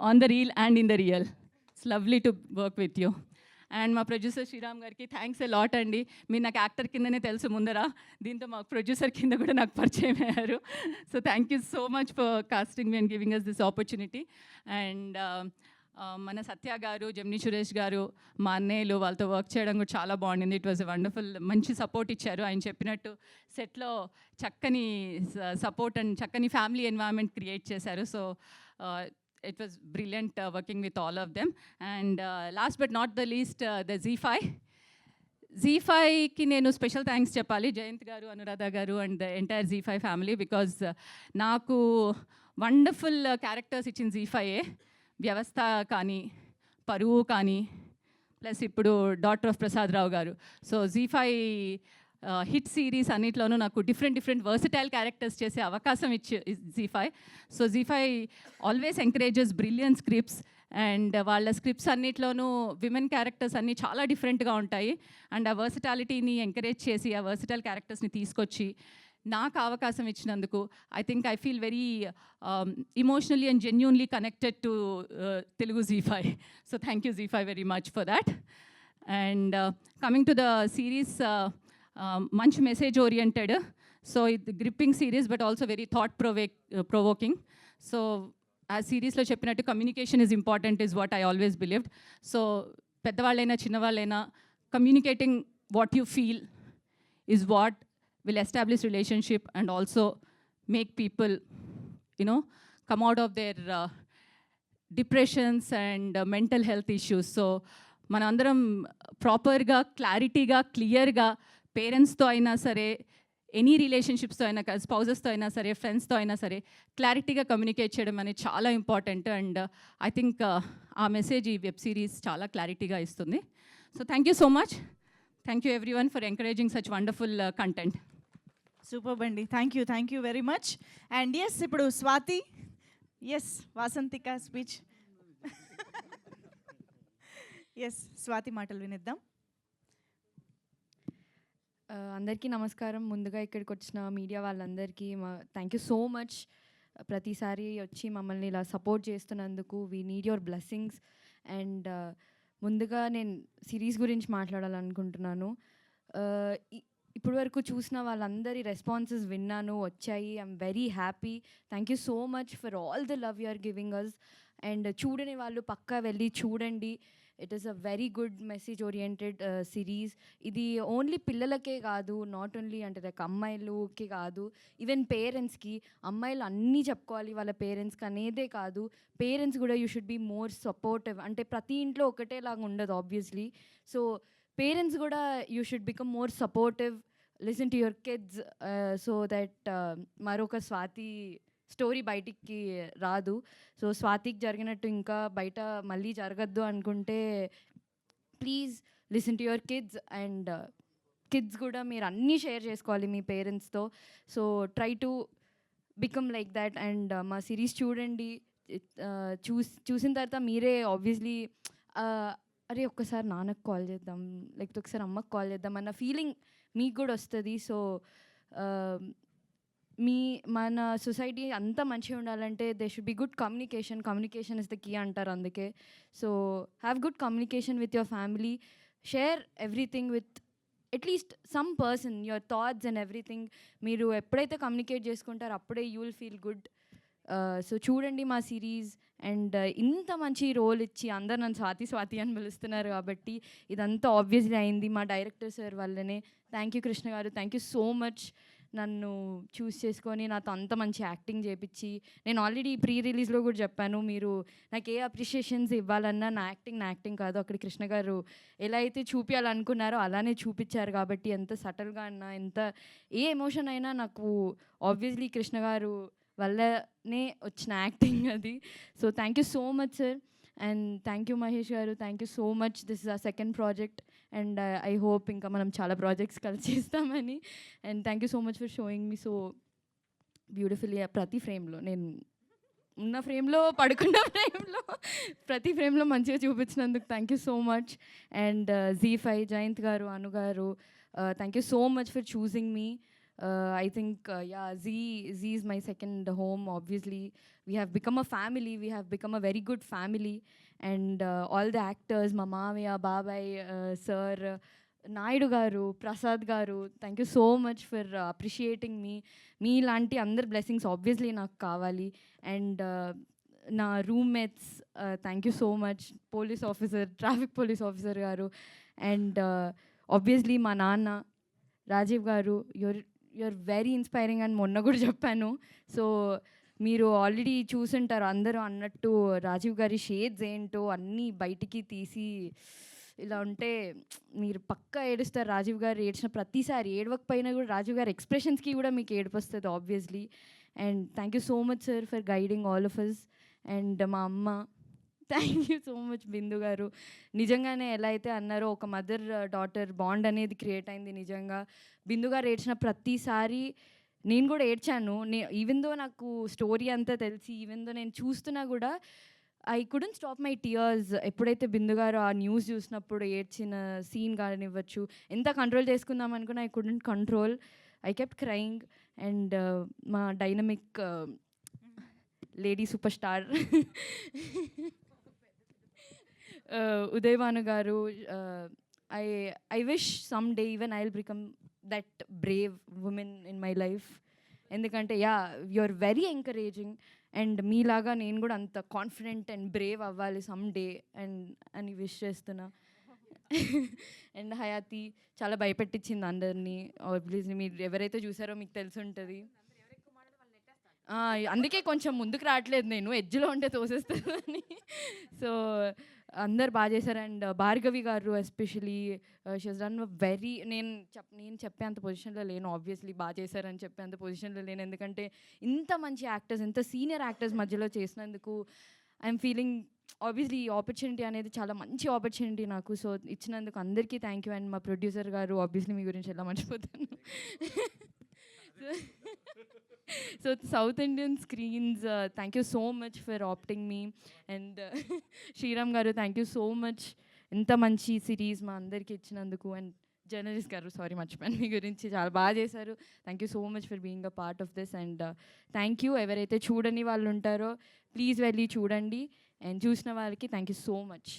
on the reel and in the real. It's lovely to work with you. And మా producer Sriram గారికి థ్యాంక్స్ ఎ లాట్ అండి. మీరు నాకు యాక్టర్ కిందనే తెలుసు ముందర, దీంతో మా ప్రొడ్యూసర్ కింద కూడా నాకు పరిచయం అయ్యారు. So thank you so much for casting me and giving us this opportunity. And మన సత్య గారు, జమినీ సురేష్ గారు, మా అన్నయ్యలు, వాళ్ళతో వర్క్ చేయడం కూడా చాలా బాగుండింది. ఇట్ వాజ్ ఎ వండర్ఫుల్, మంచి సపోర్ట్ ఇచ్చారు. ఆయన చెప్పినట్టు సెట్లో చక్కని సపోర్ట్ అండ్ చక్కని ఫ్యామిలీ ఎన్వైరన్మెంట్ క్రియేట్ చేశారు. So it was brilliant working with all of them. And last but not the least the జీ5కి నేను స్పెషల్ థ్యాంక్స్ చెప్పాలి. Jayant garu, Anuradha garu and the entire ZEE5 family, because నాకు వండర్ఫుల్ క్యారెక్టర్స్ ఇచ్చిన జీ5ఏ. వ్యవస్థ కానీ, పరువు కానీ, ప్లస్ ఇప్పుడు డాటర్ ఆఫ్ ప్రసాద్ రావు గారు. సో జీ5 హిట్ సిరీస్ అన్నిట్లోనూ నాకు డిఫరెంట్ వర్సటైల్ క్యారెక్టర్స్ చేసే అవకాశం ఇచ్చి ZEE5. So ZEE5 always encourages brilliant scripts, and వాళ్ళ స్క్రిప్ట్స్ అన్నిట్లోనూ విమెన్ క్యారెక్టర్స్ అన్నీ చాలా డిఫరెంట్గా ఉంటాయి. అండ్ ఆ వర్సటాలిటీని ఎంకరేజ్ చేసి ఆ వర్సటైల్ క్యారెక్టర్స్ని తీసుకొచ్చి నాకు అవకాశం ఇచ్చినందుకు I think I feel very emotionally and genuinely connected to Telugu ZEE5. So thank you ZEE5 very much for that. And coming to the series, మంచి మెసేజ్ ఓరియంటెడ్. సో ఇది gripping series but also very thought provoking. So ఆ సిరీస్లో చెప్పినట్టు communication is important is what I always believed. So పెద్దవాళ్ళైనా చిన్నవాళ్ళైనా communicating what you feel is what will establish relationship and also make people, you know, come out of their depressions and mental health issues. So మనందరం ప్రాపర్గా క్లారిటీగా క్లియర్గా పేరెంట్స్తో అయినా సరే, any రిలేషన్షిప్స్తో అయినా, స్పౌజెస్తో అయినా సరే, ఫ్రెండ్స్తో అయినా సరే క్లారిటీగా కమ్యూనికేట్ చేయడం అనేది చాలా ఇంపార్టెంట్. అండ్ ఐ థింక్ ఆ మెసేజ్ ఈ వెబ్ సిరీస్ చాలా క్లారిటీగా ఇస్తుంది. So thank you so much. Thank you everyone for encouraging such wonderful content. Super అండి, thank you very much. And yes, ఇప్పుడు Swathi, yes Vasanthika speech. Yes, Swathi మాటలు వినిద్దాం. అందరికీ నమస్కారం. ముందుగా ఇక్కడికి వచ్చిన మీడియా వాళ్ళందరికీ థ్యాంక్ యూ సో మచ్. ప్రతిసారి వచ్చి మమ్మల్ని ఇలా సపోర్ట్ చేస్తున్నందుకు we need your blessings. And ముందుగా నేను సిరీస్ గురించి మాట్లాడాలనుకుంటున్నాను. ఇప్పటి వరకు చూసిన వాళ్ళందరి రెస్పాన్సెస్ విన్నాను, వచ్చాయి. I'm very happy. Thank you so much for all the love you are giving us. And చూడని వాళ్ళు పక్కా వెళ్ళి చూడండి. It is a very good message oriented series. ఇది ఓన్లీ పిల్లలకే కాదు, నాట్ ఓన్లీ అంటే లైక్ అమ్మాయిలకి కాదు, ఈవెన్ పేరెంట్స్కి. అమ్మాయిలు అన్నీ చెప్పుకోవాలి వాళ్ళ పేరెంట్స్కి అనేదే కాదు, పేరెంట్స్ కూడా you should be more supportive. అంటే ప్రతి ఇంట్లో ఒకటేలాగా ఉండదు ఆబ్వియస్లీ. సో పేరెంట్స్ కూడా you should become more supportive, listen to your kids, so that మరొక స్వాతి స్టోరీ బయటికి రాదు. సో స్వాతికి జరిగినట్టు ఇంకా బయట మళ్ళీ జరగద్దు అనుకుంటే please listen to your kids. And kids కూడా మీరు అన్నీ షేర్ చేసుకోవాలి మీ పేరెంట్స్తో. So try to become like that. And మా సిరీస్ చూడండి. చూసిన తర్వాత మీరే ఆబ్వియస్లీ అరే ఒక్కసారి నాన్నకు కాల్ చేద్దాం, లేకపోతే ఒకసారి అమ్మకు కాల్ చేద్దాం అన్న ఫీలింగ్ మీకు కూడా వస్తుంది. సో మన సొసైటీ అంతా మంచిగా ఉండాలంటే they should be good communication. Communication is the key అంటారు అందుకే. So have good communication with your family. Share everything with at least some person, your thoughts and everything. మీరు ఎప్పుడైతే కమ్యూనికేట్ చేసుకుంటారో అప్పుడే you will feel good. So చూడండి మా series. And ఇంత మంచి రోల్ ఇచ్చి అందరు నన్ను స్వాతి అని పిలుస్తున్నారు కాబట్టి ఇదంతా ఆబ్వియస్లీ అయింది మా డైరెక్టర్ సార్ వల్లనే. Thank you Krishna garu, thank you so much. నన్ను చూస్ చేసుకొని నాతో అంత మంచి యాక్టింగ్ చేయించి, నేను ఆల్రెడీ ప్రీ రిలీజ్లో కూడా చెప్పాను, మీరు నాకు ఏ అప్రిషియేషన్స్ ఇవ్వాలన్నా నా యాక్టింగ్ కాదు, అక్కడ కృష్ణ గారు ఎలా అయితే చూపించాలనుకున్నారో అలానే చూపించారు. కాబట్టి ఎంత సటల్గా అన్నా, ఎంత ఏ ఎమోషన్ అయినా నాకు ఆబ్వియస్లీ కృష్ణ గారు వల్లనే వచ్చిన యాక్టింగ్ అది. So thank you so much sir. And thank you Mahesh garu, thank you so much. This is a second project and I hope ఇంకా మనం చాలా ప్రాజెక్ట్స్ కలిసి చేస్తామని. And thank you so much for showing me so beautifully. ప్రతి ఫ్రేమ్లో, నేను ఉన్న ఫ్రేమ్లో, పడుకున్న ఫ్రేమ్లో, ప్రతి ఫ్రేమ్లో మంచిగా చూపించినందుకు thank you so much. And Z5 Jayant garu, Anu garu, thank you so much for choosing me. I think, Z is my second home. Obviously, we have become a family. We have become a very good family. And all the actors, Mamavya, Babai, Sir, Naidu Garu, Prasad Garu, thank you so much for appreciating me. Me lanti andar blessings obviously నాకు కావాలి. And నా roommates, thank you so much. Police officer, traffic police officer గారు. And obviously మా నాన్న రాజీవ్ గారు, you're very inspiring అని మొన్న కూడా చెప్పాను. సో మీరు ఆల్రెడీ చూసుంటారు అందరూ అన్నట్టు రాజీవ్ గారి షేడ్స్ ఏంటో అన్నీ బయటికి తీసి ఇలా ఉంటే మీరు పక్కా ఏడుస్తారు. రాజీవ్ గారు ఏడ్చిన ప్రతిసారి, ఏడవకపోయినా కూడా రాజీవ్ గారి ఎక్స్ప్రెషన్స్కి కూడా మీకు ఏడుపు వస్తుంది obviously. And thank you so much sir for guiding all of us. And మా అమ్మ, thank you so much. Bindu garu, నిజంగానే ఎలా అయితే అన్నారో ఒక మదర్ డాటర్ బాండ్ అనేది క్రియేట్ అయింది. నిజంగా బిందు గారు ఏడ్చిన ప్రతిసారి నేను కూడా ఏడ్చాను. ఈవెన్ దో నాకు స్టోరీ అంతా తెలిసి, ఈవెన్ దో నేను చూస్తున్నా కూడా I couldn't stop my tears. ఎప్పుడైతే బిందు గారు ఆ న్యూస్ చూసినప్పుడు ఏడ్చిన సీన్ కానివ్వచ్చు, ఎంత కంట్రోల్ చేసుకుందాం అనుకున్నా I couldn't control. I kept crying. And మా dynamic lady super star Udayabhanu garu, I wish some day even I will become that brave woman in my life. ఎందుకంటే you are very encouraging. And మీలాగా నేను కూడా అంత confident and brave అవ్వాలి some day అని wish చేస్తున్నా. And Hayathi చాలా భయపెట్టించింది అందరినీ. ఆబ్వియస్లీ మీరు ఎవరైతే చూసారో మీకు తెలిసి ఉంటుంది. అందుకే కొంచెం ముందుకు రావట్లేదు, నేను ఎడ్జ్లో ఉంటే తోసేస్తుందని. సో అందరు బాగా చేశారు. అండ్ భార్గవి గారు ఎస్పెషలీ షీస్ డన్ వెరీ, నేను చెప్పేంత పొజిషన్లో లేను, ఆబ్వియస్లీ బాగా చేశారని చెప్పేంత పొజిషన్లో లేను. ఎందుకంటే ఇంత మంచి యాక్టర్స్, ఇంత సీనియర్ యాక్టర్స్ మధ్యలో చేసినందుకు ఐఎమ్ ఫీలింగ్ ఆబ్వియస్లీ ఈ ఆపర్చునిటీ అనేది చాలా మంచి ఆపర్చునిటీ నాకు. సో ఇచ్చినందుకు అందరికీ థ్యాంక్ యూ. అండ్ మా ప్రొడ్యూసర్ గారు ఆబ్వియస్లీ మీ గురించి ఎలా మర్చిపోతాను. So south Indian screens, thank you so much for opting me. And Sriram garu thank you so much, ఇంత మంచి సిరీస్ మా అందరికీ ఇచ్చినందుకు. అండ్ జర్నలిస్ట్ గారు, సారీ మర్చిపోయాను మీ గురించి, చాలా బాగా చేశారు. Thank you so much for being a part of this. And thank you ఎవరైతే చూడని వాళ్ళు ఉంటారో ప్లీజ్ వెళ్ళి చూడండి. అండ్ చూసిన వాళ్ళకి thank you so much.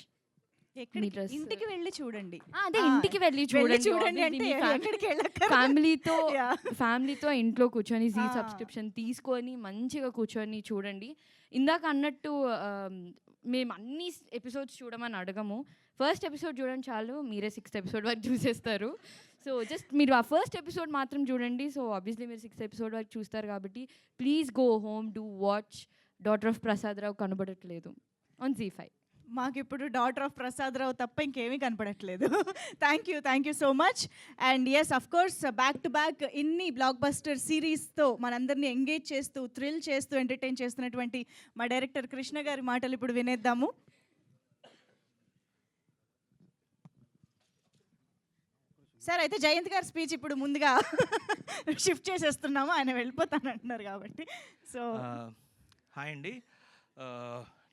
dress. ఇంటికి వెళ్ళి చూడండి. అదే ఇంటికి వెళ్ళి చూడండి అంటే ఎక్కడికి ఫ్యామిలీతో Yeah. ఫ్యామిలీతో ఇంట్లో కూర్చొని జీ Ah. సబ్స్క్రిప్షన్ తీసుకొని మంచిగా కూర్చొని చూడండి. ఇందాక అన్నట్టు మేము అన్ని ఎపిసోడ్స్ చూడమని అడగము. ఫస్ట్ ఎపిసోడ్ చూడండి చాలు, మీరే 6th ఎపిసోడ్ వరకు చూసేస్తారు. సో జస్ట్ మీరు ఆ ఫస్ట్ ఎపిసోడ్ మాత్రం చూడండి. సో ఆబ్వియస్లీ మీరు 6th ఎపిసోడ్ వరకు చూస్తారు కాబట్టి please go home, do watch daughter of Prasad Rao కనబడట్లేదు ఆన్ ZEE5. మాకు ఇప్పుడు డాటర్ ఆఫ్ ప్రసాద్ రావు తప్ప ఇంకేమీ కనపడట్లేదు. Thank you so much. And yes of course back to back ఇన్ని బ్లాక్ బస్టర్ సిరీస్తో మనందరినీ ఎంగేజ్ చేస్తూ, థ్రిల్ చేస్తూ, ఎంటర్టైన్ చేస్తున్నటువంటి మా డైరెక్టర్ కృష్ణ గారి మాటలు ఇప్పుడు వినేద్దాము. సార్ అయితే జయంత్ గారి స్పీచ్ ఇప్పుడు ముందుగా షిఫ్ట్ చేసేస్తున్నాము, ఆయన వెళ్ళిపోతానంటున్నారు కాబట్టి. సో హాయ్ అండి.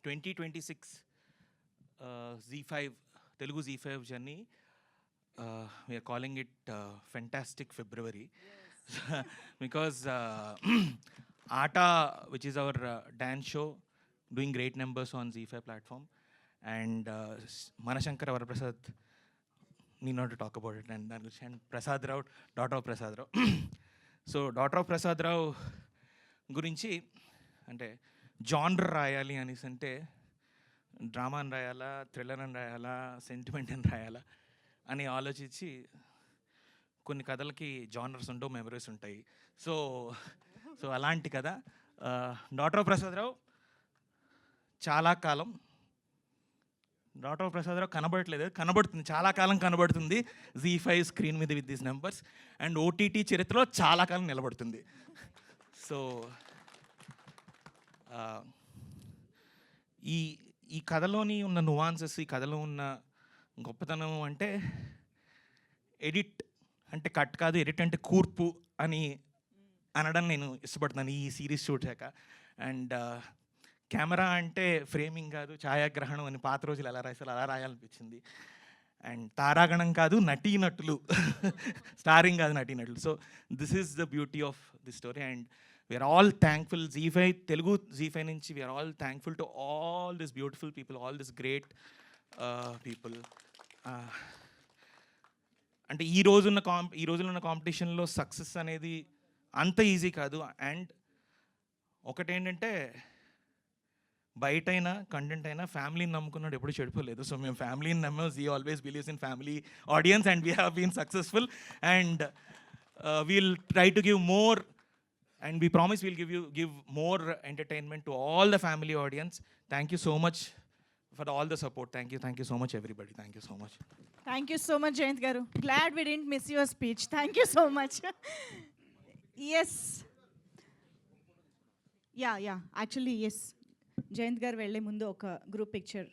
2026 ZEE5 Telugu ZEE5 journey, we are calling it fantastic February because ఆట which is our dance show doing great numbers on ZEE5 platform, and మనశంకర Varaprasad need not to talk about it, and Prasad Rao, daughter of Prasad Rao. So daughter of Prasad Rao గురించి అంటే genre రాయాలి అనేసి అంటే drama అని రాయాలా, thriller అని రాయాలా, sentiment అని రాయాలా అని ఆలోచించి కొన్ని కథలకి జానర్స్ ఉండవు, మెమరీస్ ఉంటాయి. సో అలాంటి కథ డాటర్ ఆఫ్ ప్రసాద్ రావు. చాలా కాలం డాటర్ ఆఫ్ ప్రసాద్ రావు కనబడుతుంది, చాలా కాలం కనబడుతుంది ZEE5 స్క్రీన్ మీద with these numbers, and OTT చరిత్రలో చాలా కాలం నిలబడుతుంది. సో ఈ కథలోని ఉన్న నువాన్సెస్, ఈ కథలో ఉన్న గొప్పతనం అంటే ఎడిట్ అంటే కట్ కాదు, ఎడిట్ అంటే కూర్పు అని అనడం నేను ఇష్టపడుతున్నాను ఈ సిరీస్ చూసాక. అండ్ కెమెరా అంటే ఫ్రేమింగ్ కాదు, ఛాయాగ్రహణం అని పాత రోజులు ఎలా రాశారు అలా రాయాలనిపించింది. అండ్ తారాగణం కాదు, నటీనటులు స్టారింగ్ కాదు, నటీనటులు. So this is the beauty of the story, and we're all thankful ZEE5 Telugu ZEE5 నుంచి we're all thankful to all this beautiful people, all this great people. అంటే ఈ రోజున్న కాంపిటీషన్లో సక్సెస్ అనేది అంత ఈజీ కాదు. అండ్ ఒకటేంటంటే బయటైనా కంటెంట్ అయినా ఫ్యామిలీని నమ్ముకున్నాడు ఎప్పుడు చెడిపోలేదు. సో మేము ఫ్యామిలీని నమ్మాం. ZEE always believes in family audience, and we have been successful, and we'll try to give more, and we promise we'll give more entertainment to all the family audience. Thank you so much for all the support. Thank you so much everybody. Thank you so much. Thank you so much Jayant garu. Glad we didn't miss your speech. Thank you so much. Yes. Yeah. Actually yes. Jayant garu velle mundu oka group picture.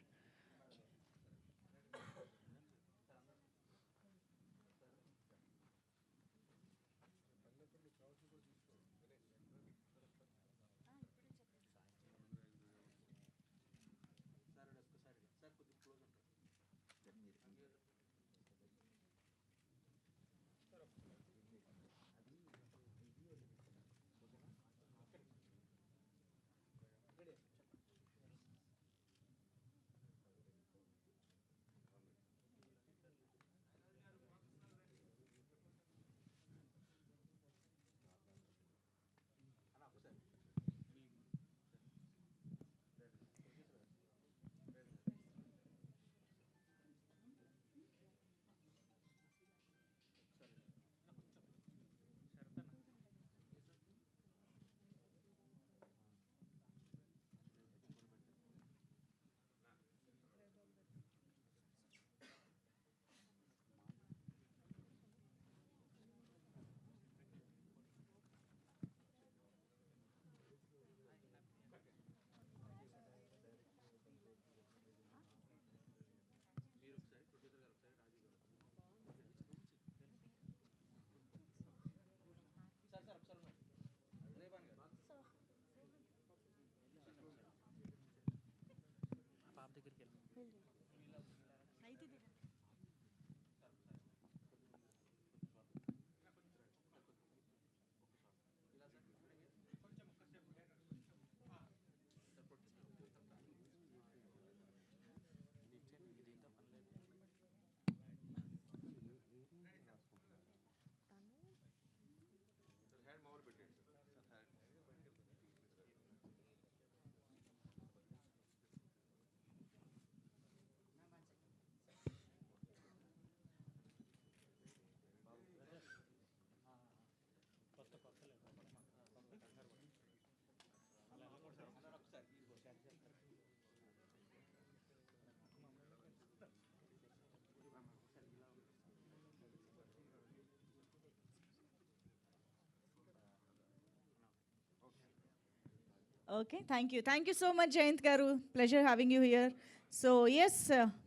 Okay, thank you so much Jayant garu. Pleasure having you here. So yes,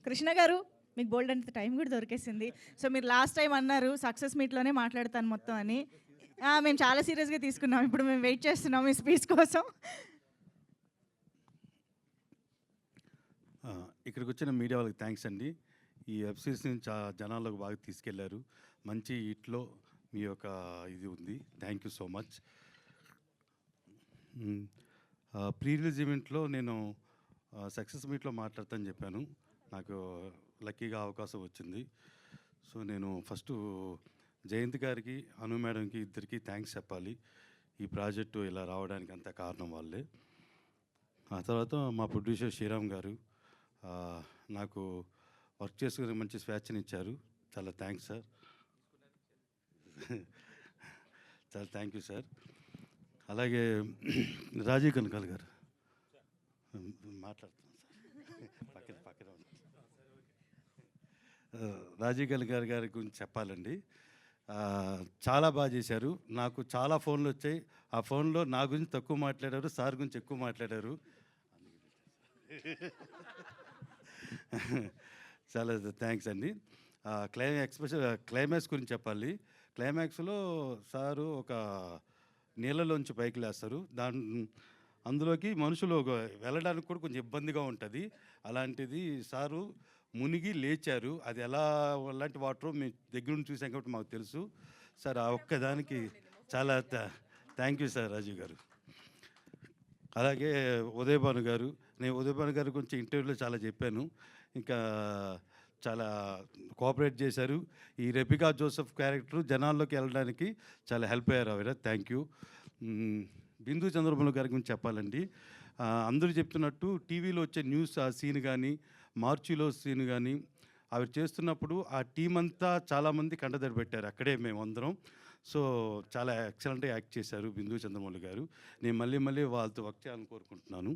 Krishna garu మీకు బోల్డ్ అంత time కూడా దొరికేసింది. So మీరు last time అన్నారు success మీట్లోనే మాట్లాడతాను మొత్తం అని. మేము చాలా సీరియస్గా తీసుకున్నాం. ఇప్పుడు మేము వెయిట్ చేస్తున్నాం మీ స్పీచ్ కోసం. ఇక్కడికి వచ్చిన మీడియా వాళ్ళకి థ్యాంక్స్ అండి. ఈ వెబ్ సిరీస్ని జనాల్లోకి బాగా తీసుకెళ్లారు. మంచి హిట్లో మీ యొక్క ఇది ఉంది. Thank you so much. Pre release ఈవెంట్లో నేను సక్సెస్ మీట్లో మాట్లాడతానని చెప్పాను. నాకు లక్కీగా అవకాశం వచ్చింది. సో నేను ఫస్ట్ జయంత్ గారికి, అను మేడంకి ఇద్దరికి థ్యాంక్స్ చెప్పాలి. ఈ ప్రాజెక్టు ఇలా రావడానికి అంత కారణం వాళ్ళే. ఆ తర్వాత మా ప్రొడ్యూసర్ శ్రీరామ్ గారు నాకు వర్క్ చేసుకునే మంచి స్వేచ్ఛనిచ్చారు. చాలా థ్యాంక్స్ సార్. చాలా థ్యాంక్ యూ సార్. అలాగే రాజీవ్ కనకాల్ గారు మాట్లాడుతున్నాను సార్, పక్కన రాజీవ్ కనకాల్ గారి గురించి చెప్పాలండి. చాలా బాగా చేశారు. నాకు చాలా ఫోన్లు వచ్చాయి. ఆ ఫోన్లో నా గురించి తక్కువ మాట్లాడారు, సార్ గురించి ఎక్కువ మాట్లాడారు. చాలా థ్యాంక్స్ అండి. క్లైమాక్స్ గురించి చెప్పాలి. క్లైమాక్స్లో సారు ఒక నీళ్ళలోంచి పైకి లేస్తారు. అందులోకి మనుషులు వెళ్ళడానికి కూడా కొంచెం ఇబ్బందిగా ఉంటుంది. అలాంటిది సారు మునిగి లేచారు. అది ఎలాంటి వాటర్ మీ దగ్గర నుంచి చూసాం కాబట్టి మాకు తెలుసు సార్. ఆ ఒక్కదానికి చాలా థ్యాంక్ యూ సార్ రాజీవ్ గారు. అలాగే ఉదయభాను గారు, నేను ఉదయభాను గారి గురించి ఇంటర్వ్యూలో చాలా చెప్పాను. ఇంకా చాలా కోఆపరేట్ చేశారు. ఈ రెబికా జోసెఫ్ క్యారెక్టర్ జనాల్లోకి వెళ్ళడానికి చాలా హెల్ప్ అయ్యారు ఆవిడ. Thank you. బిందు చంద్రబాబు గారి గురించి చెప్పాలండి. అందరూ చెప్తున్నట్టు టీవీలో వచ్చే న్యూస్ ఆ సీన్ కానీ, మార్చిలో సీన్ కానీ ఆవిడ చేస్తున్నప్పుడు ఆ టీం అంతా చాలామంది కంటదడి పెట్టారు. అక్కడే మేము అందరం. సో చాలా ఎక్సలెంట్గా యాక్ట్ చేశారు బిందు చంద్రమౌళి గారు. నేను మళ్ళీ వాళ్ళతో వర్క్ చేయాలని కోరుకుంటున్నాను.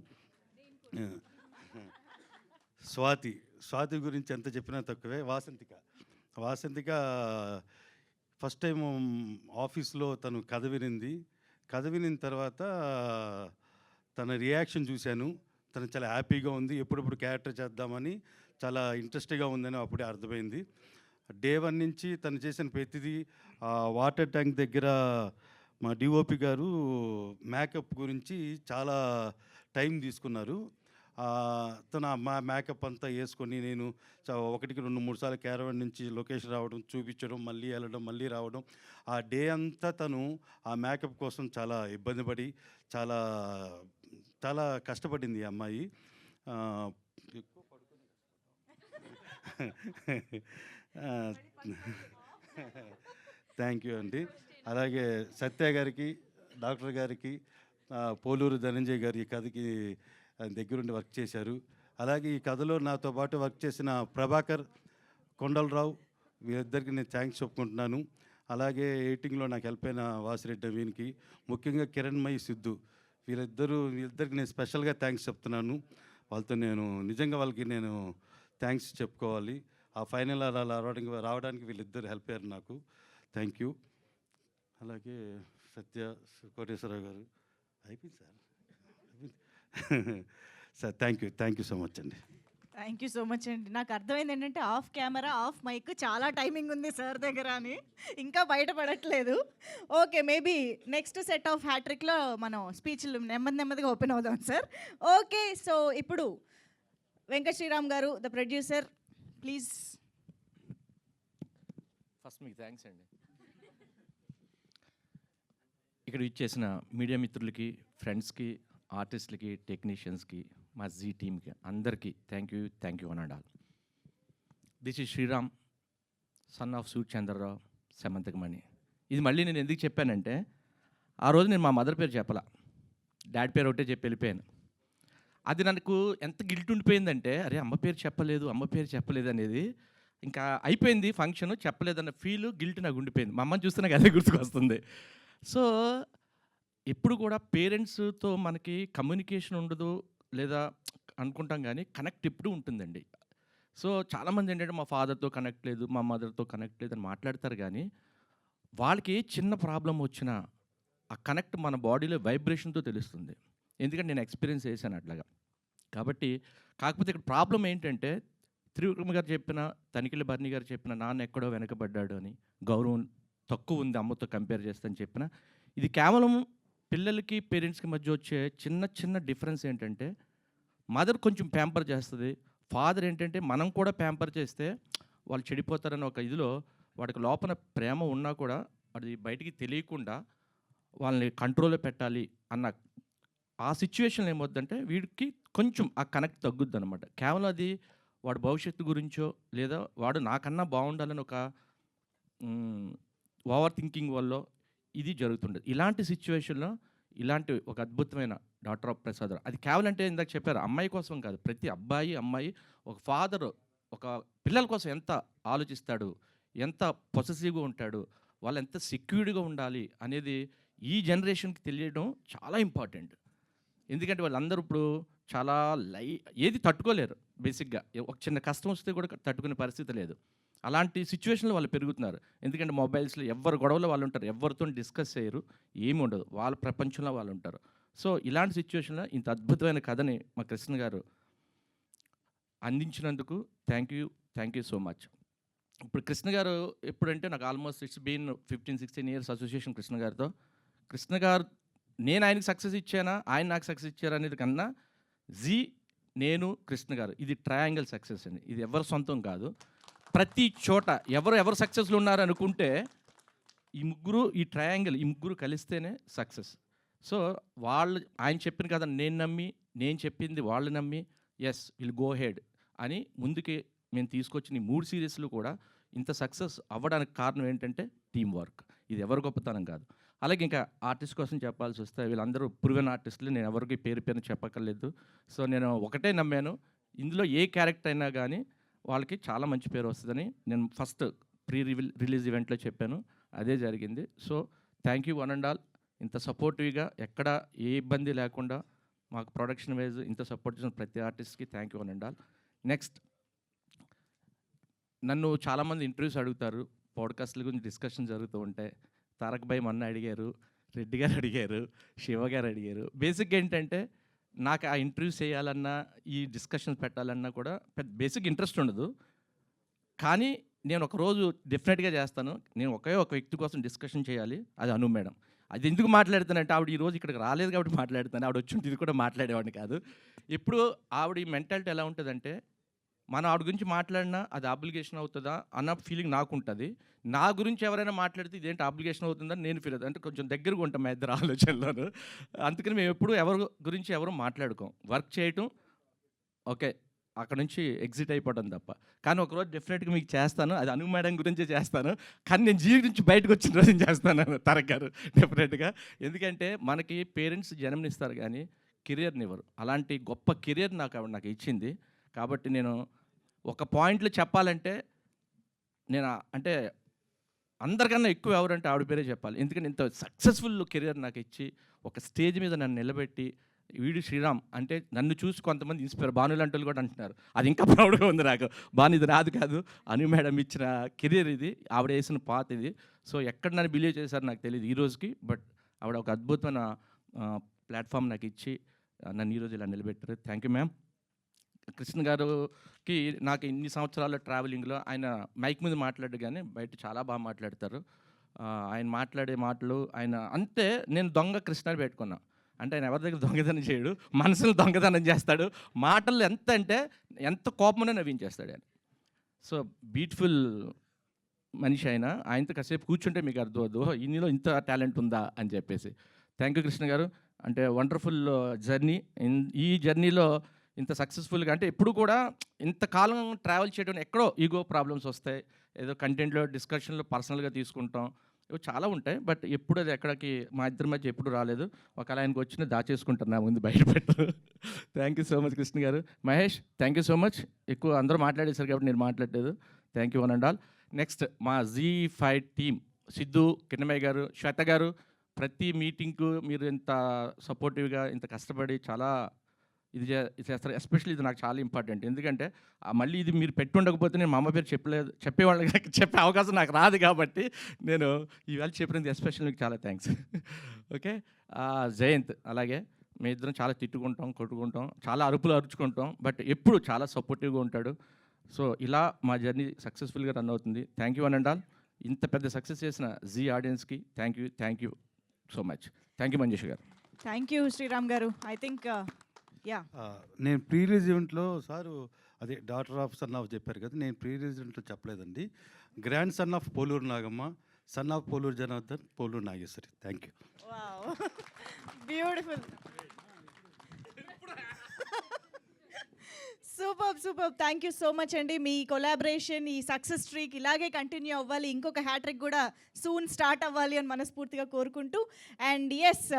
స్వాతి గురించి ఎంత చెప్పినా తక్కువే. వాసంతిక ఫస్ట్ టైం ఆఫీస్లో తను కథ వినిన తర్వాత తన రియాక్షన్ చూశాను. తను చాలా హ్యాపీగా ఉంది. ఎప్పుడెప్పుడు క్యారెక్టర్ చేద్దామని చాలా ఇంట్రెస్ట్గా ఉందని అప్పుడే అర్థమైంది. డే 1 నుంచి తను చేసిన ప్రతిదీ వాటర్ ట్యాంక్ దగ్గర మా డిఓపి గారు మేకప్ గురించి చాలా టైం తీసుకున్నారు. తను మా మేకప్ అంతా వేసుకొని నేను 1-2-3 సార్లు క్యారవాన్ నుంచి లొకేషన్ రావడం, చూపించడం, మళ్ళీ వెళ్ళడం, మళ్ళీ రావడం. ఆ డే అంతా తను ఆ మేకప్ కోసం చాలా ఇబ్బంది పడి చాలా చాలా కష్టపడింది ఈ అమ్మాయి. థ్యాంక్ యూ అండి. అలాగే సత్య గారికి, డాక్టర్ గారికి, పోలూరు ధనంజయ్ గారి ఈ కథకి దగ్గరుండి వర్క్ చేశారు. అలాగే ఈ కథలో నాతో పాటు వర్క్ చేసిన ప్రభాకర్, కొండలరావు వీరిద్దరికి నేను థ్యాంక్స్ చెప్పుకుంటున్నాను. అలాగే ఎడిటింగ్లో నాకు హెల్ప్ అయిన వాసిరెడ్డి నవీన్కి, ముఖ్యంగా కిరణ్మయి సిద్ధు వీళ్ళిద్దరికి నేను స్పెషల్గా థ్యాంక్స్ చెప్తున్నాను. వాళ్ళతో నిజంగా వాళ్ళకి నేను థ్యాంక్స్ చెప్పుకోవాలి. ఆ ఫైనల్ అలా రావడానికి వీళ్ళిద్దరు హెల్ప్ అయ్యారు నాకు. Thank you. అలాగే సత్య కోటేశ్వరరావు గారు అయిపోయింది sir. Thank you so much అండి. థ్యాంక్ యూ సో మచ్ అండి. నాకు అర్థమైంది ఏంటంటే ఆఫ్ కెమెరా, ఆఫ్ మైక్ చాలా టైమింగ్ ఉంది సార్ దగ్గర అని ఇంకా బయటపడట్లేదు. Okay, maybe next set of హ్యాట్రిక్లో మనం స్పీచ్లు నెమ్మదిగా ఓపెన్ అవుదాం సార్. ఓకే, సో ఇప్పుడు వెంకట్ శ్రీరామ్ గారు, ద ప్రొడ్యూసర్, ప్లీజ్. ఫస్ట్ మీకు థ్యాంక్స్ అండి. ఇక్కడ ఇచ్చేసిన మీడియా మిత్రులకి, ఫ్రెండ్స్కి, ఆర్టిస్టులకి, టెక్నీషియన్స్కి, మా జీ టీమ్కి అందరికీ thank you one and all. This is Sriram, son of సూట్ చంద్రరావు, సమంతకమణి. ఇది మళ్ళీ నేను ఎందుకు చెప్పానంటే, ఆ రోజు నేను మా మదర్ పేరు చెప్పాల, డాడీ పేరు ఒకటే చెప్పి వెళ్ళిపోయాను. అది నాకు ఎంత గిల్ట్ ఉండిపోయిందంటే, అరే అమ్మ పేరు చెప్పలేదు అనేది. ఇంకా అయిపోయింది ఫంక్షన్, చెప్పలేదన్న ఫీల్, గిల్ట్ నాకు ఉండిపోయింది. మా అమ్మని చూస్తే నాకు అదే గుర్తుకొస్తుంది. సో ఎప్పుడు కూడా పేరెంట్స్తో మనకి కమ్యూనికేషన్ ఉండదు లేదా అనుకుంటాం, కానీ కనెక్ట్ ఎప్పుడు ఉంటుందండి. సో చాలామంది ఏంటంటే మా ఫాదర్తో కనెక్ట్ లేదు, మా మదర్తో కనెక్ట్ లేదు అని మాట్లాడతారు, కానీ వాళ్ళకి చిన్న ప్రాబ్లం వచ్చినా ఆ కనెక్ట్ మన బాడీలో వైబ్రేషన్తో తెలుస్తుంది. ఎందుకంటే నేను ఎక్స్పీరియన్స్ చేశాను అట్లాగా. కాబట్టి కాకపోతే ఇక్కడ ప్రాబ్లం ఏంటంటే త్రివిక్రమ్ గారు చెప్పిన, తనిఖీల భరణి గారు చెప్పిన నాన్న ఎక్కడో వెనకబడ్డాడు అని, గౌరవం తక్కువ ఉంది అమ్మతో కంపేర్ చేస్తే అని చెప్పిన, ఇది కేవలం పిల్లలకి పేరెంట్స్కి మధ్య వచ్చే చిన్న చిన్న డిఫరెన్స్ ఏంటంటే మదర్ కొంచెం ప్యాంపర్ చేస్తుంది, ఫాదర్ ఏంటంటే మనం కూడా ప్యాంపర్ చేస్తే వాళ్ళు చెడిపోతారని ఒక ఇదిలో వాడికి లోపల ప్రేమ ఉన్నా కూడా అది బయటికి తెలియకుండా వాళ్ళని కంట్రోల్లో పెట్టాలి అన్న ఆ సిచ్యువేషన్ ఏమవుద్దంటే వీడికి కొంచెం ఆ కనెక్ట్ తగ్గుద్ది అనమాట. కేవలం అది వాడు భవిష్యత్తు గురించో లేదా వాడు నాకన్నా బాగుండాలని ఒక ఓవర్ థింకింగ్ వల్ల ఇది జరుగుతుండదు. ఇలాంటి సిచ్యువేషన్లో ఇలాంటి ఒక అద్భుతమైన డాటర్ ఆఫ్ ప్రసాద్ అది కేవలం అంటే ఇందాక చెప్పారు అమ్మాయి కోసం కాదు, ప్రతి అబ్బాయి అమ్మాయి ఒక ఫాదర్ ఒక పిల్లల కోసం ఎంత ఆలోచిస్తాడు, ఎంత పొసెసివ్గా ఉంటాడు, వాళ్ళు ఎంత సెక్యూర్డ్గా ఉండాలి అనేది ఈ జనరేషన్కి తెలియడం చాలా ఇంపార్టెంట్. ఎందుకంటే వాళ్ళందరూ ఇప్పుడు చాలా ఏది తట్టుకోలేరు బేసిక్గా. ఒక చిన్న కష్టం వస్తే కూడా తట్టుకునే పరిస్థితి లేదు. అలాంటి సిచ్యువేషన్లో వాళ్ళు పెరుగుతున్నారు. ఎందుకంటే మొబైల్స్లో ఎవరు గొడవలో వాళ్ళు ఉంటారు, ఎవరితో డిస్కస్ చేయరు, ఏమి ఉండదు, వాళ్ళ ప్రపంచంలో వాళ్ళు ఉంటారు. సో ఇలాంటి సిచ్యువేషన్లో ఇంత అద్భుతమైన కథని మా కృష్ణ గారు అందించినందుకు థ్యాంక్ యూ సో మచ్. ఇప్పుడు కృష్ణ గారు ఎప్పుడంటే నాకు almost it's been 15-16 years association Krishna గారితో. కృష్ణ గారు నేను ఆయనకి సక్సెస్ ఇచ్చానా, ఆయన నాకు సక్సెస్ ఇచ్చారా అనేది కన్నా నేను కృష్ణ గారు ఇది ట్రయాంగిల్ సక్సెస్ అండి. ఇది ఎవరి సొంతం కాదు. ప్రతి చోట ఎవరు సక్సెస్లు ఉన్నారు అనుకుంటే ఈ ముగ్గురు కలిస్తేనే సక్సెస్. సో ఆయన చెప్పిన కదా నేను చెప్పింది వాళ్ళు నమ్మి ఎస్ విల్ గో హెడ్ అని ముందుకి మేము తీసుకొచ్చిన ఈ 3 సిరీస్లు కూడా ఇంత సక్సెస్ అవ్వడానికి కారణం ఏంటంటే టీం వర్క్. ఇది ఎవరి గొప్పతనం కాదు. అలాగే ఇంకా ఆర్టిస్ట్ కోసం చెప్పాల్సి వస్తే వీళ్ళందరూ ప్రూవెన్ ఆర్టిస్టులు, నేను ఎవరికి పేరు చెప్పక్కర్లేదు. సో నేను ఒకటే నమ్మాను, ఇందులో ఏ క్యారెక్టర్ అయినా కానీ వాళ్ళకి చాలా మంచి పేరు వస్తుందని నేను ఫస్ట్ రిలీజ్ ఈవెంట్లో చెప్పాను, అదే జరిగింది. So thank you one and all. ఇంత సపోర్టివ్గా ఎక్కడ ఏ ఇబ్బంది లేకుండా మాకు ప్రొడక్షన్ వైజ్ ఇంత సపోర్ట్ చేసిన ప్రతి ఆర్టిస్ట్కి thank you one and all. Next నన్ను చాలామంది ఇంటర్వ్యూస్ అడుగుతారు, పాడ్కాస్ట్ల గురించి డిస్కషన్ జరుగుతూ ఉంటాయి. తారక్ భాయ్ మొన్న అడిగారు, రెడ్డి గారు అడిగారు, శివ గారు అడిగారు. బేసిక్గా ఏంటంటే నాకు ఆ ఇంటర్వ్యూస్ చేయాలన్నా ఈ డిస్కషన్స్ పెట్టాలన్నా కూడా పెద్ద బేసిక్ ఇంట్రెస్ట్ ఉండదు. కానీ నేను ఒకరోజు డెఫినెట్గా చేస్తాను. నేను ఒక వ్యక్తి కోసం డిస్కషన్ చేయాలి, అది అను మేడం. అది ఎందుకు మాట్లాడుతానంటే ఆవిడ ఈరోజు ఇక్కడికి రాలేదు కాబట్టి మాట్లాడుతాను. ఆవిడ వచ్చి ఇది కూడా మాట్లాడేవాడిని కాదు. ఇప్పుడు ఆవిడ ఈ మెంటాలిటీ ఎలా ఉంటుందంటే మనం ఆవిడ గురించి మాట్లాడినా అది అప్లికేషన్ అవుతుందా అన్న ఫీలింగ్ నాకు ఉంటుంది. నా గురించి ఎవరైనా మాట్లాడితే ఇదేంటి అప్లికేషన్ అవుతుందని నేను ఫీల్ అవుతుంది. అంటే కొంచెం దగ్గరగా ఉంటాం మా ఇద్దరు ఆలోచనలోను. అందుకని మేము ఎప్పుడు ఎవరి గురించి ఎవరు మాట్లాడుకోం. వర్క్ చేయటం ఓకే, అక్కడ నుంచి ఎగ్జిట్ అయిపోవడం తప్ప. కానీ ఒకరోజు డెఫినెట్గా మీకు చేస్తాను, అది అను మేడం గురించే చేస్తాను. కానీ నేను జీవి నుంచి బయటకు వచ్చిన రోజు చేస్తాను తారక్ గారు డెఫినెట్గా. ఎందుకంటే మనకి పేరెంట్స్ జన్మనిస్తారు కానీ కెరియర్ని ఇవ్వరు. అలాంటి గొప్ప కెరియర్ నాకు ఇచ్చింది. కాబట్టి నేను ఒక పాయింట్లో చెప్పాలంటే నేను అంటే అందరికన్నా ఎక్కువ ఎవరంటే ఆవిడ పేరే చెప్పాలి. ఎందుకంటే ఇంత సక్సెస్ఫుల్ కెరియర్ నాకు ఇచ్చి ఒక స్టేజ్ మీద నన్ను నిలబెట్టి వీడు శ్రీరామ్ అంటే నన్ను చూసి కొంతమంది ఇన్స్పైర్, భాను లాంటి వాళ్ళు కూడా అంటున్నారు. అది ఇంకా ప్రౌడ్గా ఉంది నాకు. భాను ఇది రాదు కాదు, అను మేడం ఇచ్చిన కెరియర్ ఇది, ఆవిడ వేసిన పాత ఇది. సో ఎక్కడ నన్ను బిలీవ్ చేశారు నాకు తెలియదు ఈ రోజుకి. బట్ ఆవిడ ఒక అద్భుతమైన ప్లాట్ఫామ్ నాకు ఇచ్చి నన్ను ఈరోజు ఇలా నిలబెట్టారు. Thank you ma'am. కృష్ణ గారికి నాకు ఇన్ని సంవత్సరాల ట్రావెలింగ్లో ఆయన మైక్ మీద మాట్లాడు కానీ బయట చాలా బాగా మాట్లాడతారు. ఆయన మాట్లాడే మాటలు ఆయన అంతే. నేను దొంగ కృష్ణ పెట్టుకున్నా అంటే ఆయన ఎవరి దగ్గర దొంగతనం చేయడు, మనసును దొంగతనం చేస్తాడు. మాటలు ఎంత కోపమనే నవ్వించేస్తాడు ఆయన. సో బ్యూటిఫుల్ మనిషి ఆయనతో కాసేపు కూర్చుంటే మీకు అర్థం అవుతుంది ఇన్నిలో ఇంత టాలెంట్ ఉందా అని చెప్పేసి. థ్యాంక్ యూ కృష్ణ గారు. అంటే వండర్ఫుల్ జర్నీ. ఈ జర్నీలో ఇంత సక్సెస్ఫుల్గా అంటే ఎప్పుడు కూడా ఇంతకాలం ట్రావెల్ చేయడం ఎక్కడో ఈగో ప్రాబ్లమ్స్ వస్తాయి, ఏదో కంటెంట్లో డిస్కషన్లో పర్సనల్గా తీసుకుంటాం, ఇవి చాలా ఉంటాయి. బట్ ఎప్పుడు అది ఎక్కడికి మా ఇద్దరి మధ్య ఎప్పుడు రాలేదు. ఒకవేళ ఆయనకు వచ్చిన దాచేసుకుంటారు, నా ముందు బయట పెట్టరు. Thank you so much Krishna garu. Mahesh thank you so much. ఎక్కువ అందరూ మాట్లాడేశారు కాబట్టి నేను మాట్లాడలేదు. Thank you one and all. Next మా Z5 టీమ్ సిద్ధు, కిన్నమయ్య గారు, శ్వేత గారు, ప్రతి మీటింగ్కు మీరు ఇంత సపోర్టివ్గా ఇంత కష్టపడి చాలా ఇది చేస్తారు. ఎస్పెషల్లీ ఇది నాకు చాలా ఇంపార్టెంట్. ఎందుకంటే మళ్ళీ ఇది మీరు పెట్టి ఉండకపోతే నేను మా అమ్మ పేరు చెప్పేవాళ్ళకి చెప్పే అవకాశం నాకు రాదు కాబట్టి నేను ఈవేళ చెప్పినందుకు ఎస్పెషల్ మీకు చాలా థ్యాంక్స్. ఓకే జయంత్ అలాగే మేము ఇద్దరం చాలా తిట్టుకుంటాం, కొట్టుకుంటాం, చాలా అరుపులు అరుచుకుంటాం, బట్ ఎప్పుడు చాలా సపోర్టివ్గా ఉంటాడు. సో ఇలా మా జర్నీ సక్సెస్ఫుల్గా రన్ అవుతుంది. Thank you and all. ఇంత పెద్ద సక్సెస్ చేసిన జీ ఆడియన్స్కి thank you so much. Thank you Manjesh garu. Thank you Sriram garu. I think yeah నేను ప్రీ రిలీజ్ ఈవెంట్లో సారు అదే డాటర్ ఆఫ్ సన్ ఆఫ్ చెప్పారు కదా, నేను ప్రీ రిలీజ్ ఈవెంట్లో చెప్పలేదండి. Grandson of Poluru Nagamma, son of Poluru Janardhan, Poluru Nageswari. Thank you. Beautiful. Super. Thank you so much అండి. మీ కొలాబరేషన్, ఈ సక్సెస్ స్ట్రీక్ ఇలాగే కంటిన్యూ అవ్వాలి, ఇంకొక హ్యాట్రిక్ కూడా సూన్ స్టార్ట్ అవ్వాలి అని మనస్ఫూర్తిగా కోరుకుంటూ, అండ్ ఎస్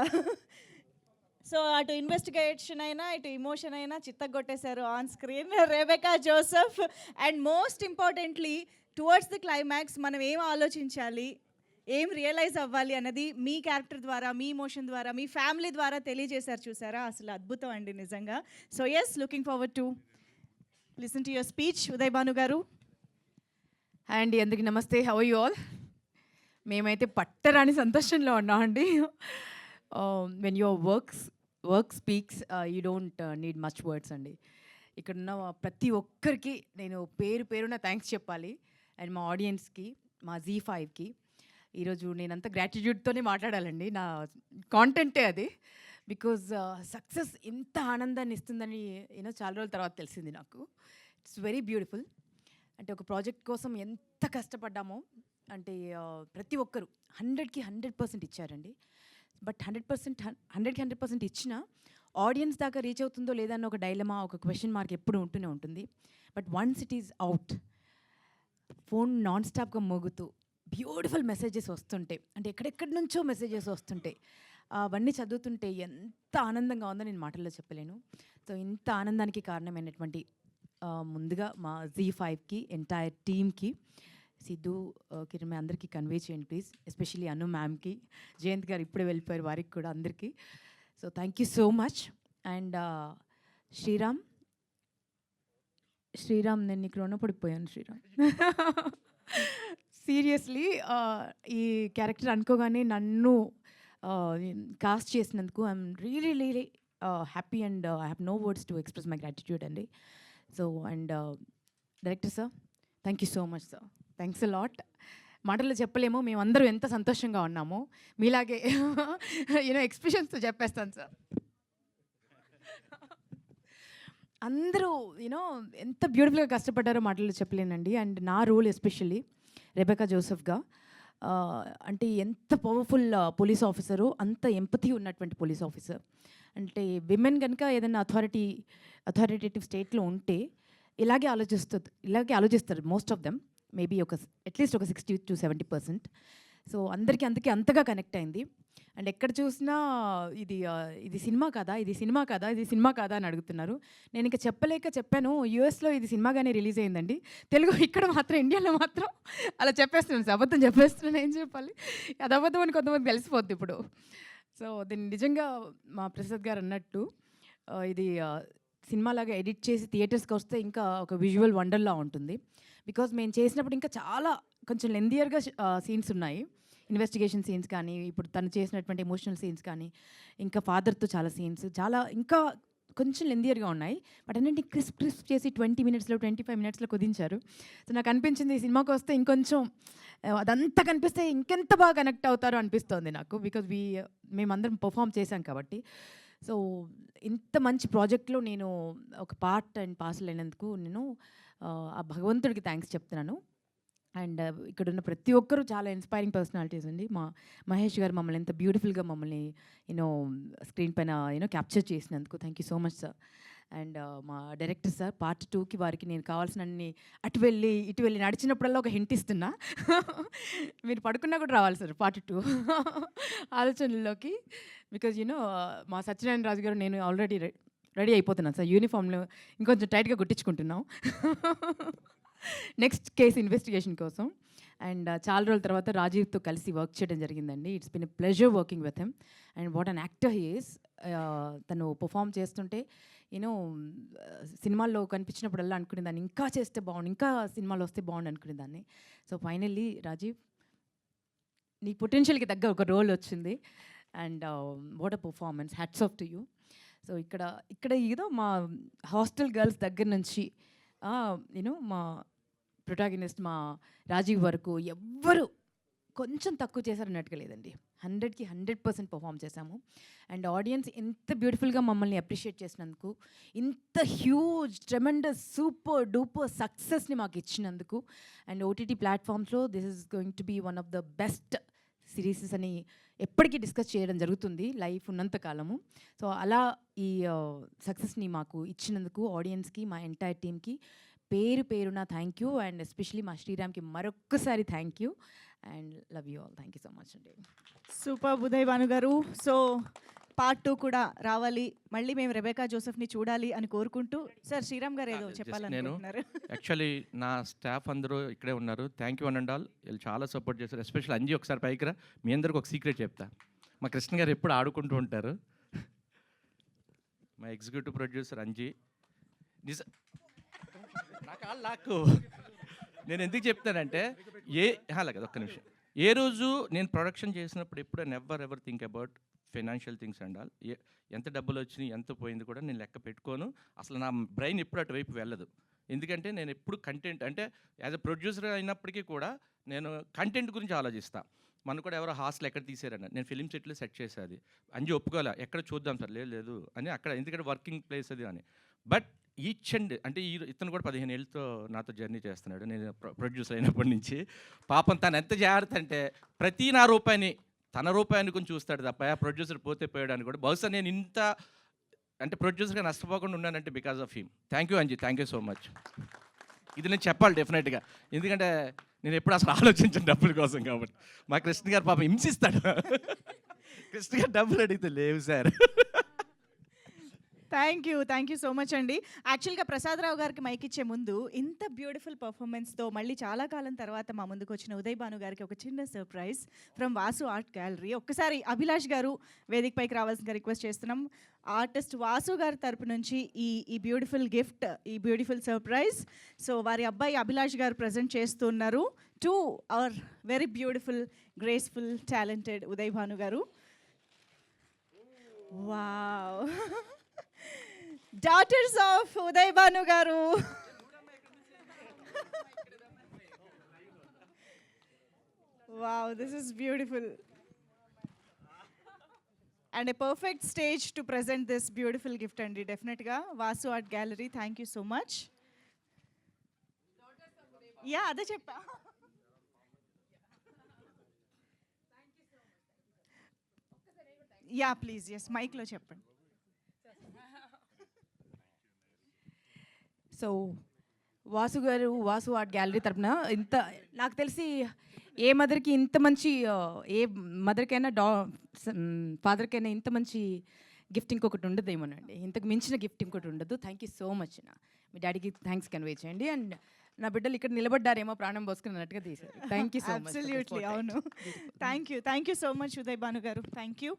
సో అటు ఇన్వెస్టిగేషన్ అయినా ఇటు ఇమోషన్ అయినా చిత్తగొట్టేశారు on screen Rebecca Joseph. And most importantly towards the climax మనం ఏం ఆలోచించాలి, ఏం రియలైజ్ అవ్వాలి అన్నది మీ క్యారెక్టర్ ద్వారా, మీ ఇమోషన్ ద్వారా, మీ ఫ్యామిలీ ద్వారా తెలియజేశారు. చూసారా, అసలు అద్భుతం అండి నిజంగా. So yes, looking forward to listen to your speech. Uday Bhanu garu. And అందరికి నమస్తే. How you all? మేమైతే పట్టరాని సంతోషంలో ఉన్నామండి. When your work speaks you don't need much words అండి. ఇక్కడ ఉన్న ప్రతి ఒక్కరికి నేను పేరున థ్యాంక్స్ చెప్పాలి. అండ్ మా ఆడియన్స్కి, మా Z5కి ఈరోజు నేనంతా గ్రాటిట్యూడ్తోనే మాట్లాడాలండి. నా కాంటెంటే అది. బికాజ్ సక్సెస్ ఇంత ఆనందాన్ని ఇస్తుందని చాలా రోజుల తర్వాత తెలిసింది నాకు. It's very beautiful. అంటే ఒక ప్రాజెక్ట్ కోసం ఎంత కష్టపడ్డామో అంటే ప్రతి ఒక్కరు 100కి 100% ఇచ్చారండి. బట్ 100% ఇచ్చినా ఆడియన్స్ దాకా రీచ్ అవుతుందో లేదా అన్న ఒక డైలమా, ఒక క్వశ్చన్ మార్క్ ఎప్పుడు ఉంటూనే ఉంటుంది. But once it is out, phone non స్టాప్గా మోగుతూ బ్యూటిఫుల్ మెసేజెస్ వస్తుంటే, అంటే ఎక్కడెక్కడి నుంచో మెసేజెస్ వస్తుంటే అవన్నీ చదువుతుంటే ఎంత ఆనందంగా ఉందో నేను మాటల్లో చెప్పలేను. సో ఇంత ఆనందానికి కారణమైనటువంటి ముందుగా మా Z5కి, ఎంటైర్ టీమ్కి, సిద్ధు, కిరణ్ అందరికీ కన్వే చేయండి ప్లీజ్. ఎస్పెషల్లీ అను మ్యామ్కి, జయంత్ గారు ఇప్పుడే వెళ్ళిపోయారు, వారికి కూడా అందరికీ. So thank you so much. And Sriram, నేను నీకు రుణపడిపోయాను శ్రీరామ్. సీరియస్లీ ఈ క్యారెక్టర్ అనుకోగానే నన్ను కాస్ట్ చేసినందుకు I'm really happy and I have no words to express my gratitude అండి. So and director sir, thank you so much sir. Thanks a lot. మాటల్లో చెప్పలేము మేమందరం ఎంత సంతోషంగా ఉన్నామో. మీలాగే ఎక్స్ప్రెషన్స్తో చెప్పేస్తాను సార్. అందరూ ఎంత బ్యూటిఫుల్గా కష్టపడ్డారో మాటల్లో చెప్పలేనండి. అండ్ నా రోల్ ఎస్పెషల్లీ రెబెకా జోసెఫ్గా, అంటే ఎంత పవర్ఫుల్ పోలీస్ ఆఫీసరో అంత ఎంపతి ఉన్నటువంటి పోలీస్ ఆఫీసర్. అంటే విమెన్ కనుక ఏదైనా అథారిటేటివ్ స్టేట్లో ఉంటే ఇలాగే ఆలోచిస్తారు most of them. Maybe at least ఒక 60 to 70%. సో అందరికీ అందుకే అంతగా కనెక్ట్ అయింది. అండ్ ఎక్కడ చూసినా ఇది సినిమా కాదా అని అడుగుతున్నారు. నేను ఇంకా చెప్పాను, యూఎస్లో ఇది సినిమాగానే రిలీజ్ అయిందండి, తెలుగు ఇక్కడ మాత్రం, ఇండియాలో మాత్రం అలా చెప్పేస్తున్నాను సార్. అబద్ధం చెప్పేస్తున్నాను, ఏం చెప్పాలి, అది అబద్ధం అని కొంతమంది తెలిసిపోద్ది ఇప్పుడు. సో దీన్ని నిజంగా మా ప్రసాద్ గారు అన్నట్టు ఇది సినిమాలాగా ఎడిట్ చేసి థియేటర్స్కి వస్తే ఇంకా ఒక విజువల్ వండర్లా ఉంటుంది. బికాజ్ మేము చేసినప్పుడు ఇంకా చాలా కొంచెం లెందియర్గా సీన్స్ ఉన్నాయి, ఇన్వెస్టిగేషన్ సీన్స్ కానీ, ఇప్పుడు తను చేసినటువంటి ఎమోషనల్ సీన్స్ కానీ, ఇంకా ఫాదర్తో చాలా సీన్స్ ఇంకా కొంచెం లెందియర్గా ఉన్నాయి. బట్ అన్నింటి క్రిస్ప్ చేసి 20 minutesలో 25 minutesలో కుదించారు. సో నాకు అనిపించింది ఈ సినిమాకి వస్తే ఇంకొంచెం అదంతా కనిపిస్తే ఇంకెంత బాగా కనెక్ట్ అవుతారో అనిపిస్తోంది నాకు. బికాజ్ మేమందరం పర్ఫామ్ చేశాం కాబట్టి. సో ఇంత మంచి ప్రాజెక్ట్లో నేను ఒక పార్ట్ అండ్ పార్సల్ అయినందుకు నేను ఆ భగవంతుడికి థ్యాంక్స్ చెప్తున్నాను. అండ్ ఇక్కడ ఉన్న ప్రతి ఒక్కరూ చాలా ఇన్స్పైరింగ్ పర్సనాలిటీస్ అండి. మా మహేష్ గారు మమ్మల్ని ఎంత బ్యూటిఫుల్గా మమ్మల్ని స్క్రీన్ పైన క్యాప్చర్ చేసినందుకు thank you so much sir. And మా డైరెక్టర్ సార్, పార్ట్ 2కి వారికి నేను కావాల్సినన్ని ఇటు వెళ్ళి నడిచినప్పుడల్లా ఒక హింట్ ఇస్తున్నా, మీరు పడుకున్నా కూడా రావాలి సార్ పార్ట్ 2 ఆలోచనల్లోకి. బికాజ్ మా సత్యనారాయణ రాజు గారు నేను ఆల్రెడీ రెడీ అయిపోతున్నాను సార్, యూనిఫామ్లో ఇంకొంచెం టైట్గా గుట్టించుకుంటున్నాం నెక్స్ట్ కేసు ఇన్వెస్టిగేషన్ కోసం. అండ్ చాలా రోజుల తర్వాత రాజీవ్తో కలిసి వర్క్ చేయడం జరిగిందండి. It's been a pleasure working with him. And what an actor he is. తను పర్ఫామ్ చేస్తుంటే సినిమాల్లో కనిపించినప్పుడల్లా అనుకునేదాన్ని ఇంకా చేస్తే బాగుండు, ఇంకా సినిమాలో వస్తే బాగుండు అనుకునేదాన్ని. సో ఫైనల్లీ రాజీవ్, నీ పొటెన్షియల్కి తగ్గ ఒక రోల్ వచ్చింది. And what a performance, hats off to you. So ఇక్కడ ఏదో మా హాస్టల్ గర్ల్స్ దగ్గర నుంచి యూనో మా ప్రొటాగనిస్ట్ మా రాజీవ్ వరకు ఎవ్వరు కొంచెం తక్కువ చేశారన్నట్టుగా లేదండి. 100కి 100% పర్ఫామ్ చేశాము. అండ్ ఆడియన్స్ ఎంత బ్యూటిఫుల్గా మమ్మల్ని అప్రిషియేట్ చేసినందుకు, ఇంత హ్యూజ్ ట్రెమెండస్ సూపర్ డూపర్ సక్సెస్ని మాకు ఇచ్చినందుకు, అండ్ ఓటీటీ ప్లాట్ఫామ్స్లో this is going to be one of the best serieses అని ఎప్పటికీ డిస్కస్ చేయడం జరుగుతుంది లైఫ్ ఉన్నంత కాలము. సో అలా ఈ సక్సెస్ని మాకు ఇచ్చినందుకు ఆడియన్స్కి, మా ఎంటైర్ టీమ్కి పేరున థ్యాంక్ యూ. అండ్ ఎస్పెషలీ మా శ్రీరామ్కి మరొక్కసారి thank you and love you all. Thank you so much అండి. సూపర్ ఉదయ్ భాను గారు. సో పార్ట్ 2 కూడా రావాలి, మళ్ళీ మేము రెబెకా జోసెఫ్ని చూడాలి అని కోరుకుంటూ, సార్ శ్రీరామ్ గారు ఏదో నేను చెప్పాలనుకుంటున్నారు. యాక్చువల్లీ నా స్టాఫ్ అందరూ ఇక్కడే ఉన్నారు. Thank you and all. వీళ్ళు చాలా సపోర్ట్ చేశారు. ఎస్పెషల్ అంజీ ఒకసారి పైకి రా. మీ అందరికి ఒక సీక్రెట్ చెప్తా. మా కృష్ణ గారు ఎప్పుడు ఆడుకుంటూ ఉంటారు. మా ఎగ్జిక్యూటివ్ ప్రొడ్యూసర్ అంజీ నాకు నేను ఎందుకు చెప్తానంటే అలాగే ఒక్క నిమిషం. ఏ రోజు నేను ప్రొడక్షన్ చేసినప్పుడు ఎప్పుడు never think about financial things and all. ఎంత డబ్బులు వచ్చినాయి ఎంత పోయింది కూడా నేను లెక్క పెట్టుకోను. అసలు నా బ్రెయిన్ ఎప్పుడు అటువైపు వెళ్ళదు. ఎందుకంటే నేను ఎప్పుడు కంటెంట్ అంటే యాజ్ అ ప్రొడ్యూసర్ అయినప్పటికీ కూడా నేను కంటెంట్ గురించి ఆలోచిస్తాను. మనకు కూడా ఎవరో హాస్టల్ ఎక్కడ తీసారన్న, నేను ఫిలిం సెట్లో సెట్ చేసేది. అంజీ ఒప్పుకోలే, ఎక్కడ చూద్దాం సార్, లేదు అని అక్కడ, ఎందుకంటే వర్కింగ్ ప్లేస్ అది అని. బట్ ఈచ్ అండ్ అంటే ఇతను కూడా 15 ఏళ్ళతో నాతో జర్నీ చేస్తున్నాడు. నేను ప్రొడ్యూసర్ అయినప్పటి నుంచి. పాపం తను ఎంత జాగ్రత్త అంటే ప్రతి నా రూపాయిని తన రూపాయిని కొంచెం చూస్తాడు తప్ప ప్రొడ్యూసర్ పోతే పోయాడని కూడా. బహుశా నేను ఇంత అంటే ప్రొడ్యూసర్గా నష్టపోకుండా ఉన్నానంటే because of him. Thank you Anji, thank you so much. ఇది నేను చెప్పాలి డెఫినెట్గా, ఎందుకంటే నేను ఎప్పుడు అసలు ఆలోచించిన డబ్బుల కోసం కాబట్టి. మా కృష్ణ గారు పాపం హింసిస్తాడు. కృష్ణ గారు డబ్బులు అడిగితే లేవు sir. Thank you so much అండి. యాక్చువల్గా ప్రసాదరావు గారికి మైక్ ఇచ్చే ముందు ఇంత బ్యూటిఫుల్ పర్ఫార్మెన్స్తో మళ్ళీ చాలా కాలం తర్వాత మా ముందుకు వచ్చిన ఉదయ్ భాను గారికి ఒక చిన్న surprise from Vasu art gallery. ఒక్కసారి అభిలాష్ గారు వేదికపైకి రావాల్సిందిగా రిక్వెస్ట్ చేస్తున్నాం. ఆర్టిస్ట్ వాసు గారి తరపు నుంచి ఈ బ్యూటిఫుల్ గిఫ్ట్, ఈ బ్యూటిఫుల్ సర్ప్రైజ్ సో వారి అబ్బాయి అభిలాష్ గారు ప్రజెంట్ చేస్తున్నారు to our very beautiful, graceful, talented Uday Bhanu garu. Wow, daughters of Uday Bhanu garu. Wow, this is beautiful and a perfect stage to present this beautiful gift అండి. Definitely Vasu art gallery, thank you so much. Yeah అదే చెప్పా. Yeah please, yes మైక్లో చెప్పండి. So Vasu గారు, Vasu art gallery తరపున ఇంత నాకు తెలిసి ఏ మదర్కి ఇంత మంచి, ఏ మదర్కైనా ఫాదర్కైనా ఇంత మంచి గిఫ్ట్ ఇంకొకటి ఉండదేమోనండి. ఇంతకు మించిన గిఫ్ట్ ఇంకొకటి ఉండదు. Thank you so much. మీ డాడీకి థ్యాంక్స్ కన్వే చేయండి. అండ్ నా బిడ్డలు ఇక్కడ నిలబడ్డారేమో ప్రాణం పోసుకున్నట్టుగా తీశారు. Thank you so much. Absolutely, అవును. Thank you so much Uday Bhanu garu, thank you.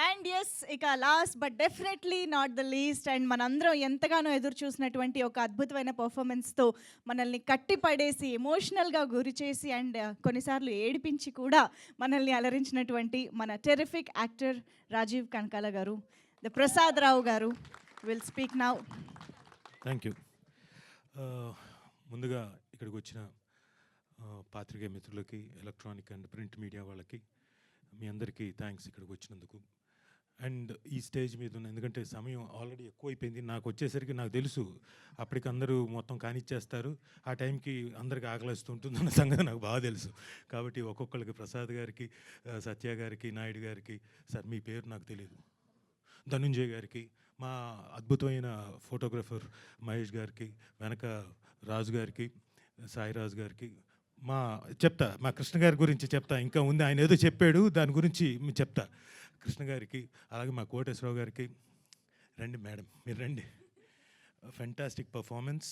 And yes, ఇక last but definitely not the least and మనందరం ఎంతగానో ఎదురు చూసినటువంటి ఒక అద్భుతమైన పర్ఫార్మెన్స్తో మనల్ని కట్టిపడేసి ఎమోషనల్గా గురి చేసి అండ్ కొన్నిసార్లు ఏడిపించి కూడా మనల్ని అలరించినటువంటి మన టెరిఫిక్ యాక్టర్ రాజీవ్ కనకాల గారు, ద ప్రసాద్ రావు గారు will speak now. Thank you. ముందుగా ఇక్కడికి వచ్చిన పాత్రికేయ మిత్రులకి, ఎలక్ట్రానిక్ అండ్ ప్రింట్ మీడియా వాళ్ళకి, మీ అందరికీ థ్యాంక్స్ ఇక్కడికి వచ్చినందుకు. అండ్ ఈ స్టేజ్ మీద ఉన్న, ఎందుకంటే సమయం ఆల్రెడీ ఎక్కువైపోయింది. నాకు వచ్చేసరికి నాకు తెలుసు అప్పటికి అందరూ మొత్తం కానిచ్చేస్తారు, ఆ టైంకి అందరికి ఆకలిస్తూ ఉంటుందన్న సంగతి నాకు బాగా తెలుసు. కాబట్టి ఒక్కొక్కరికి, ప్రసాద్ గారికి, సత్య గారికి, నాయుడు గారికి, సార్ మీ పేరు నాకు తెలియదు, ధనుంజయ్ గారికి, మా అద్భుతమైన ఫోటోగ్రఫర్ మహేష్ గారికి, వెనక రాజు గారికి, సాయిరాజు గారికి, మా కృష్ణ గారి గురించి చెప్తా. ఇంకా ఉంది, ఆయన ఏదో చెప్పాడు, దాని గురించి చెప్తా. కృష్ణ గారికి, అలాగే మా కోటేశ్వరరావు గారికి. రండి మేడం, మీరు రండి. Fantastic performance.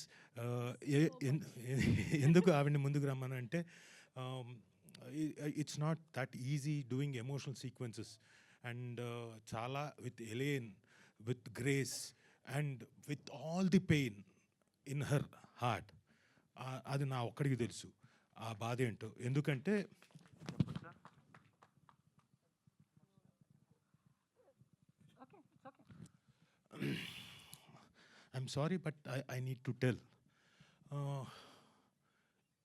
ఎందుకు ఆవిడని ముందుకు రమ్మనంటే, it's not that easy doing emotional sequences. And చాలా with elan, with grace and with all the pain in her heart. అది నా ఒక్కడికి తెలుసు ఆ బాధ ఏంటో. ఎందుకంటే I'm sorry but I need to tell.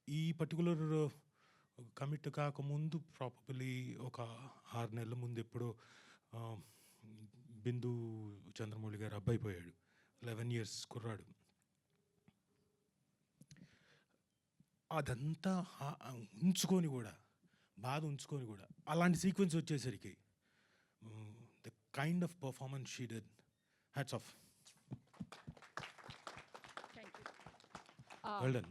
ఈ పర్టికులర్ కమిట్ కాకముందు ప్రాబబ్లీ ఒక 6 నెలల ముందు ఎప్పుడో బిందు చంద్రమౌళి గారు అబ్బాయి పోయాడు, 11 years కుర్రాడు. అదంతా ఉంచుకొని కూడా, బాధ ఉంచుకొని కూడా అలాంటి సీక్వెన్స్ వచ్చేసరికి the kind of performance she did, hats off. Well done.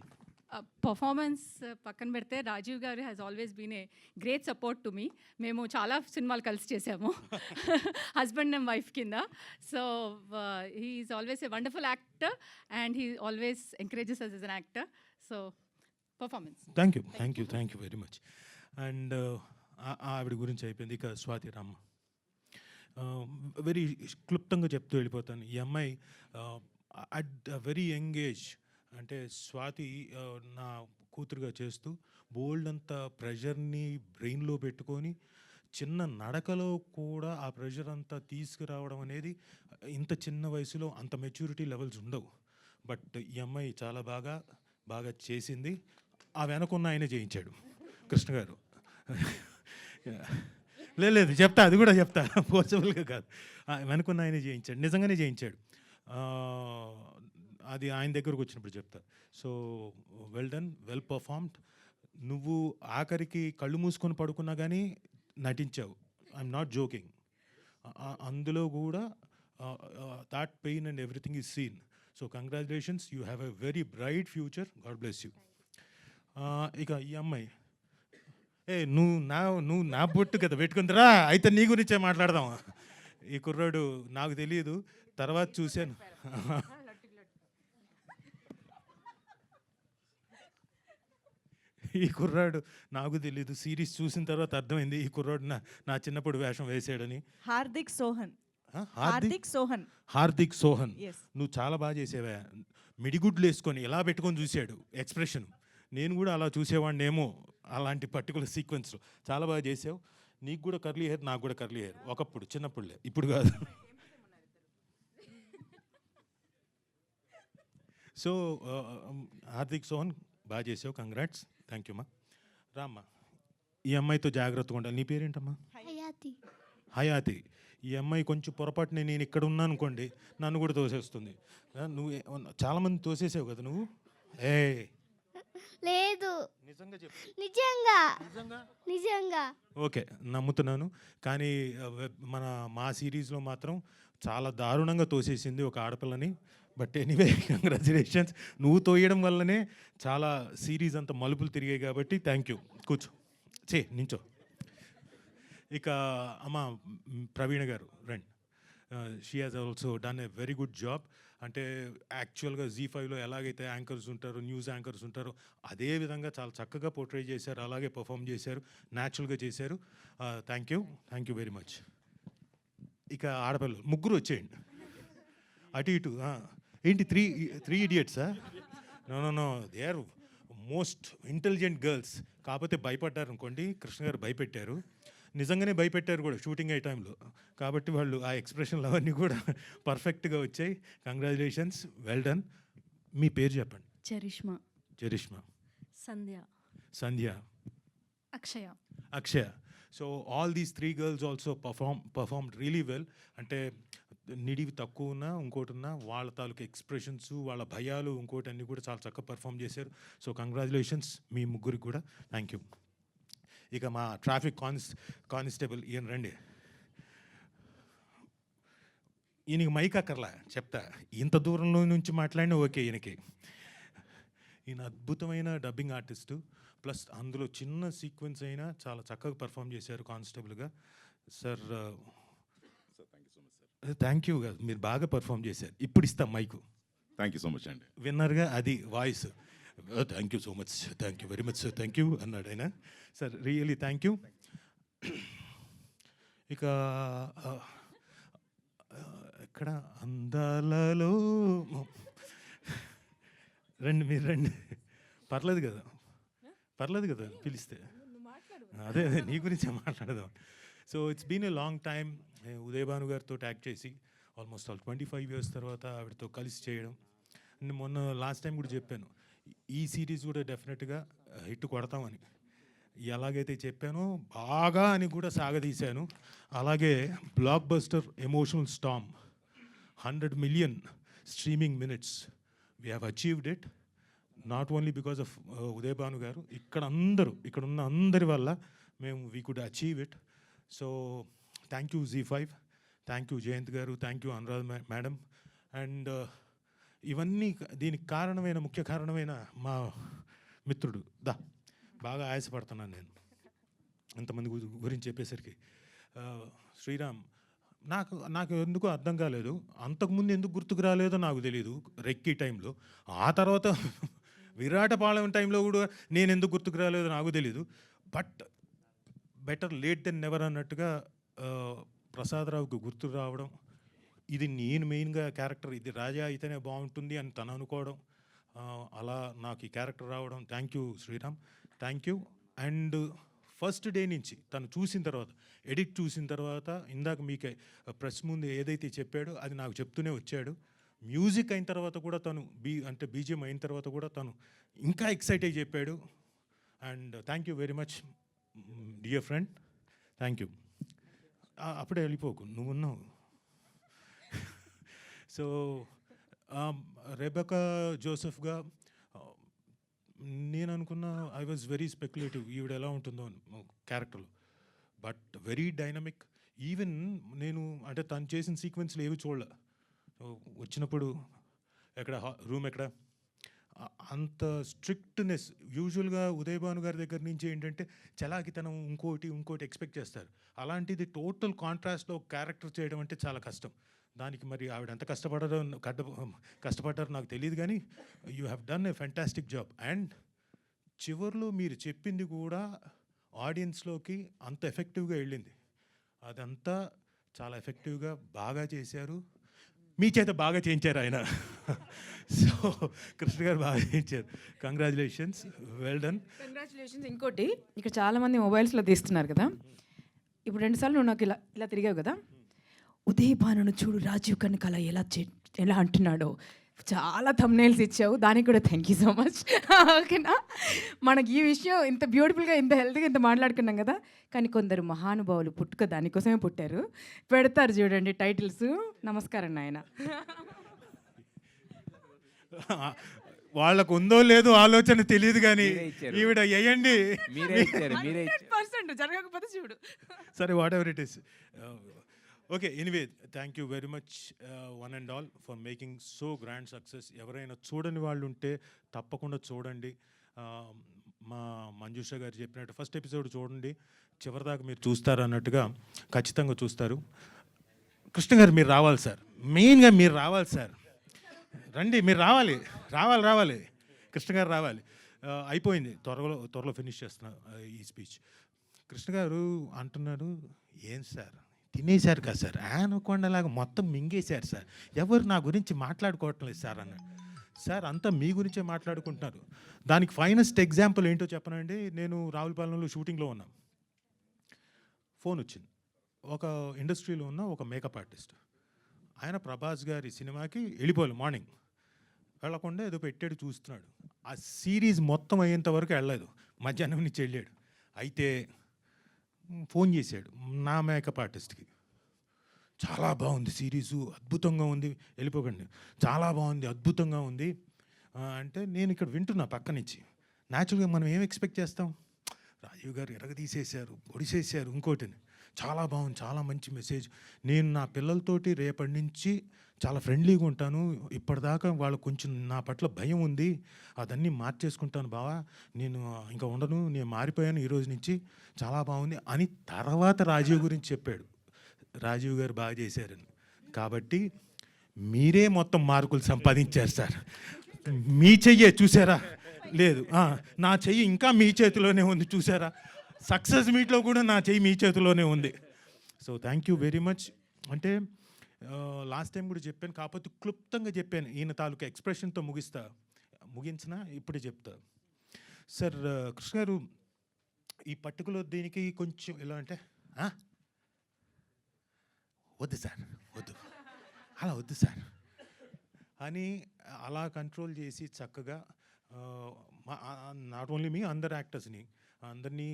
Performance పక్కన పెడితే Rajeev garu has always been a great support to me. మేము చాలా సినిమాలు కలిసి చేసాము హస్బెండ్ అండ్ వైఫ్ కింద. So he is always a wonderful actor and he always encourages us as an actor. So performance. Thank you very much. And ఆవిడ గురించి అయిపోయింది. ఇక స్వాతి రామ్మ, వెరీ క్లుప్తంగా చెప్తూ వెళ్ళిపోతాను. ఈ అమ్మాయి అట్ వెరీ యంగ్ ఏజ్, అంటే స్వాతి నా కూతురుగా చేస్తూ బోల్డ్ అంత ప్రెషర్ని బ్రెయిన్లో పెట్టుకొని చిన్న నడకలో కూడా ఆ ప్రెషర్ అంతా తీసుకురావడం అనేది ఇంత చిన్న వయసులో అంత మెచ్యూరిటీ లెవెల్స్ ఉండవు. బట్ ఈ అమ్మాయి చాలా బాగా చేసింది. ఆ వెనకున్న ఆయన చేయించాడు కృష్ణ గారు. లేదు చెప్తా, అది కూడా చెప్తా, పోసిబుల్గా కాదు. వెనకున్న ఆయన చేయించాడు, నిజంగానే చేయించాడు. అది ఆయన దగ్గరకు వచ్చినప్పుడు చెప్తా. So well done, well performed. నువ్వు ఆఖరికి కళ్ళు మూసుకొని పడుకున్నా కానీ నటించావు. I'm not joking. అందులో కూడా that pain and everything is seen. So congratulations, you have a very bright future. God bless you. ఇక ఈ అమ్మాయి, నువ్వు నా బొట్టు కదా పెట్టుకుందిరా, అయితే నీ గురించే మాట్లాడదాం. ఈ కుర్రాడు నాకు తెలియదు, తర్వాత చూశాను. ఈ కుర్రాడు నాకు తెలీదు, సిరీస్ చూసిన తర్వాత అర్థమైంది ఈ కుర్రాడు నా చిన్నప్పుడు వేషం వేసాడని. హార్దిక్ సోహన్. Yes. నువ్వు చాలా బాగా చేసేవా. మిడిగుడ్లు వేసుకొని ఇలా పెట్టుకొని చూశాడు ఎక్స్ప్రెషన్. నేను కూడా అలా చూసేవాడినేమో అలాంటి పర్టికులర్ సీక్వెన్స్లో. చాలా బాగా చేసావు. నీకు కూడా కర్లీ హెయిర్, నాకు కూడా కర్లీ హెయిర్. ఒకప్పుడు చిన్నప్పుడులే, ఇప్పుడు కాదు. సో హార్దిక్ సోహన్ బాగా చేసావు, కంగ్రాట్స్. థ్యాంక్ యూ అమ్మా. రామ్మా, ఈ అమ్మాయితో జాగ్రత్తగా ఉండాలి. నీ పేరేంటమ్మా? హయాతి. ఈ అమ్మాయి కొంచెం పొరపాటునే నేను ఇక్కడ ఉన్నాను అనుకోండి, నన్ను కూడా తోసేస్తుంది. నువ్వు చాలామంది తోసేసావు కదా నువ్వు. లేదు, నిజంగా చెప్పు. నిజంగా. ఓకే, నమ్ముతున్నాను. కానీ మా సిరీస్లో మాత్రం చాలా దారుణంగా తోసేసింది ఒక ఆడపిల్లని. But anyway, congratulations. నువ్వు తోయడం వల్లనే చాలా సిరీస్ అంతా మలుపులు తిరిగాయి కాబట్టి థ్యాంక్ యూ. కూర్చో, నించో. ఇక అమ్మ ప్రవీణ గారు రండి. She has also done a very good job. అంటే యాక్చువల్గా జీ5లో ఎలాగైతే యాంకర్స్ ఉంటారో, న్యూస్ యాంకర్స్ ఉంటారో, అదే విధంగా చాలా చక్కగా పోర్ట్రే చేశారు, అలాగే పర్ఫామ్ చేశారు, న్యాచురల్గా చేశారు. Thank you very much. ఇక ఆడపిల్లలు ముగ్గురు వచ్చేయండి అటు ఇటు. ఏంటి త్రీ ఇడియట్సా? No, they are most intelligent girls. కాకపోతే భయపడ్డారు అనుకోండి, కృష్ణ గారు భయపెట్టారు. నిజంగానే భయపెట్టారు కూడా షూటింగ్ అయ్యే టైంలో. కాబట్టి వాళ్ళు ఆ ఎక్స్ప్రెషన్లు అవన్నీ కూడా పర్ఫెక్ట్గా వచ్చాయి. Congratulations, well done. మీ పేరు చెప్పండి. Charishma. Sandhya. Akshaya. So all these 3 girls also performed really well. అంటే నిడివి తక్కువ ఉన్నా, ఇంకోటి ఉన్నా, వాళ్ళ తాలూకు ఎక్స్ప్రెషన్స్, వాళ్ళ భయాలు, ఇంకోటి అన్నీ కూడా చాలా చక్కగా పర్ఫామ్ చేశారు. సో కంగ్రాచులేషన్స్ మీ ముగ్గురికి కూడా. Thank you. ఇక మా ట్రాఫిక్ కానిస్టేబుల్ ఈయన రండి. ఈయనకి మైక్ అక్కర్లా, చెప్తా. ఇంత దూరంలో నుంచి మాట్లాడినా ఓకే ఈయనకి. ఈయన అద్భుతమైన డబ్బింగ్ ఆర్టిస్టు. ప్లస్ అందులో చిన్న సీక్వెన్స్ అయినా చాలా చక్కగా పర్ఫామ్ చేశారు కానిస్టేబుల్గా. Sir thank you. మీరు బాగా పర్ఫామ్ చేశారు. ఇప్పుడు ఇస్తాం mic. Thank you so much అండి. విన్నర్గా అది voice. Thank you so much, thank you very much sir, thank you అన్నాడు ఆయన. Sir really thank you. ఇక ఎక్కడ అందాలలో రండి, మీరు రండి. పర్లేదు కదా పిలిస్తే. అదే నీ గురించే మాట్లాడదాం. So it's been a long time. Uday Bhanu గారితో యాక్ట్ చేసి ఆల్మోస్ట్ 25 ఇయర్స్ తర్వాత ఆవిడతో కలిసి చేయడం. నేను మొన్న లాస్ట్ టైం కూడా చెప్పాను, ఈ సిరీస్ కూడా డెఫినెట్గా హిట్ కొడతామని. ఎలాగైతే చెప్పానో బాగా అని కూడా సాగదీశాను. అలాగే blockbuster emotional storm 100 million streaming minutes we have achieved it. Not only because of Uday Bhanu garu, ఇక్కడ ఉన్న అందరి వల్ల మేము we could achieve it. So thank you Z5, thank you Jayant garu, thank you Anuradha madam. And ఇవన్నీ దీనికి ముఖ్య కారణమైన మా మిత్రుడు బాగా ఆయాసపడుతున్నాను నేను ఇంతమంది గురించి చెప్పేసరికి. శ్రీరామ్ నాకు ఎందుకు అర్థం కాలేదు, అంతకుముందు ఎందుకు గుర్తుకు రాలేదో నాకు తెలియదు రెక్కీ టైంలో. ఆ తర్వాత విరాటపాలెం టైంలో కూడా నేను ఎందుకు గుర్తుకు రాలేదో నాకు తెలీదు. But better late than never అన్నట్టుగా ప్రసాదరావుకి గుర్తు రావడం, ఇది నేను మెయిన్గా క్యారెక్టర్, ఇది రాజా అయితేనే బాగుంటుంది అని తను అనుకోవడం, అలా నాకు ఈ క్యారెక్టర్ రావడం. Thank you Sriram, thank you. And first day నుంచి తను చూసిన తర్వాత, ఎడిట్ చూసిన తర్వాత, ఇందాక మీకు ప్రెస్ ముందు ఏదైతే చెప్పాడో అది నాకు చెప్తూనే వచ్చాడు. మ్యూజిక్ అయిన తర్వాత కూడా తను బీజిఎం అయిన తర్వాత కూడా తను ఇంకా ఎక్సైట్ అయ్యి చెప్పాడు. And thank you very much dear friend, thank you. అప్పుడే వెళ్ళిపోకు, నువ్వున్నావు. సో రెబెకా జోసెఫ్గా నేను అనుకున్న, ఐ వాజ్ వెరీ స్పెక్యులేటివ్ ఈవిడ ఎలా ఉంటుందో క్యారెక్టర్లో, బట్ వెరీ డైనమిక్. ఈవెన్ నేను తను చేసిన సీక్వెన్స్లు ఏవి చూడలే. వచ్చినప్పుడు రూమ్ ఎక్కడ అంత స్ట్రిక్ట్నెస్. యూజువల్గా ఉదయ్ భాను గారి దగ్గర నుంచి ఏంటంటే చలాకితనం, ఇంకోటి ఎక్స్పెక్ట్ చేస్తారు. అలాంటిది టోటల్ కాంట్రాస్ట్లో క్యారెక్టర్ చేయడం అంటే చాలా కష్టం. దానికి మరి ఆవిడ ఎంత కష్టపడ్డారో నాకు తెలియదు, కానీ you have done a fantastic job. And చివర్లో మీరు చెప్పింది కూడా ఆడియన్స్లోకి అంత ఎఫెక్టివ్గా వెళ్ళింది. అదంతా చాలా ఎఫెక్టివ్గా బాగా చేశారు. మీ చేత బాగా చేయించారు ఆయన. సో కృష్ణ గారు బాగా చేయించారు. Congratulations, well done. కంగ్రాచులేషన్స్. ఇంకోటి, ఇక్కడ చాలామంది మొబైల్స్లో తీస్తున్నారు కదా, ఇప్పుడు 2 సార్లు నువ్వు నాకు ఇలా తిరిగావు కదా, ఉదయ్ భానును చూడు రాజీవ్ కనకాల ఎలా అంటున్నాడో చాలా థంబ్నెయిల్స్ ఇచ్చావు, దానికి కూడా థ్యాంక్ యూ సో మచ్. ఓకేనా, మనకి ఈ విషయం ఇంత బ్యూటిఫుల్గా, ఇంత హెల్తీగా ఇంత మాట్లాడుకున్నాం కదా, కానీ కొందరు మహానుభావులు పుట్టుక దానికోసమే పుట్టారు. పెడతారు చూడండి టైటిల్స్. నమస్కారం నాయన. వాళ్ళకు ఉందో లేదో ఆలోచన తెలియదు, కానీ ఈవిడ వేయండి. 100% జరగకపోతే చూడు. సరే, what ever it is. Okay, anyway thank you very much one and all for making so grand success. ఎవరైనా చూడని వాళ్ళు ఉంటే తప్పకుండా చూడండి. మా మంజుష గారు చెప్పినట్టు ఫస్ట్ ఎపిసోడ్ చూడండి, చివరిదాకా మీరు చూస్తారు అన్నట్టుగా ఖచ్చితంగా చూస్తారు. కృష్ణ గారు మీరు రావాలి సార్, మెయిన్గా మీరు రావాలి సార్. రండి, మీరు రావాలి. కృష్ణ గారు రావాలి. అయిపోయింది, త్వరలో ఫినిష్ చేస్తున్నా ఈ స్పీచ్. కృష్ణ గారు అంటున్నారు, ఏం సార్ తినేశారు కదా సార్, అనుకోండలాగా మొత్తం మింగేశారు సార్, ఎవరు నా గురించి మాట్లాడుకోవటం లేదు సార్ అన్నాడు. సార్ అంతా మీ గురించే మాట్లాడుకుంటున్నారు. దానికి ఫైనెస్ట్ ఎగ్జాంపుల్ ఏంటో చెప్పనండి. నేను రావులపాలెంలో షూటింగ్లో ఉన్నాను, ఫోన్ వచ్చింది. ఒక ఇండస్ట్రీలో ఉన్న ఒక మేకప్ ఆర్టిస్ట్, ఆయన ప్రభాస్ గారి సినిమాకి వెళ్ళిపోవాలి మార్నింగ్, వెళ్ళకుండా ఏదో పెట్టాడు చూస్తున్నాడు. ఆ సిరీస్ మొత్తం అయ్యేంత వరకు వెళ్ళలేదు, మధ్యాహ్నం నుంచి వెళ్ళాడు. అయితే ఫోన్ చేశాడు నా మేకప్ ఆర్టిస్ట్కి, చాలా బాగుంది సిరీసు, అద్భుతంగా ఉంది, వెళ్ళిపోకండి, చాలా బాగుంది, అద్భుతంగా ఉంది అంటే నేను ఇక్కడ వింటున్నా పక్క నుంచి. న్యాచురల్గా మనం ఏం ఎక్స్పెక్ట్ చేస్తాం, రాజీవ్ గారు ఎరగదీసేశారు, పొడిసేశారు, ఇంకోటిని, చాలా బాగుంది, చాలా మంచి మెసేజ్, నేను నా పిల్లలతోటి రేపటి నుంచి చాలా ఫ్రెండ్లీగా ఉంటాను, ఇప్పటిదాకా వాళ్ళకు కొంచెం నా పట్ల భయం ఉంది, అదన్నీ మార్చేసుకుంటాను బావా, నేను ఇంకా ఉండను, నేను మారిపోయాను ఈరోజు నుంచి, చాలా బాగుంది అని తర్వాత రాజీవ్ గురించి చెప్పాడు. రాజీవ్ గారు బాగా చేశారని. కాబట్టి మీరే మొత్తం మార్కులు సంపాదించారు సార్. మీ చెయ్యే చూసారా, లేదు నా చెయ్యి ఇంకా మీ చేతిలోనే ఉంది చూసారా, సక్సెస్ మీట్లో కూడా నా చెయ్యి మీ చేతిలోనే ఉంది. So thank you very much. అంటే లాస్ట్ టైం కూడా చెప్పాను, కాకపోతే క్లుప్తంగా చెప్పాను, ఈయన తాలూకా ఎక్స్ప్రెషన్తో ముగించిన ఇప్పుడే చెప్తా. సార్ కృష్ణ గారు, ఈ పర్టికులర్ దీనికి కొంచెం ఎలా అంటే, వద్దు సార్ వద్దు, అలా వద్దు సార్ అని అలా కంట్రోల్ చేసి చక్కగా నాట్ ఓన్లీ మీ అందరు యాక్టర్స్ని అందరినీ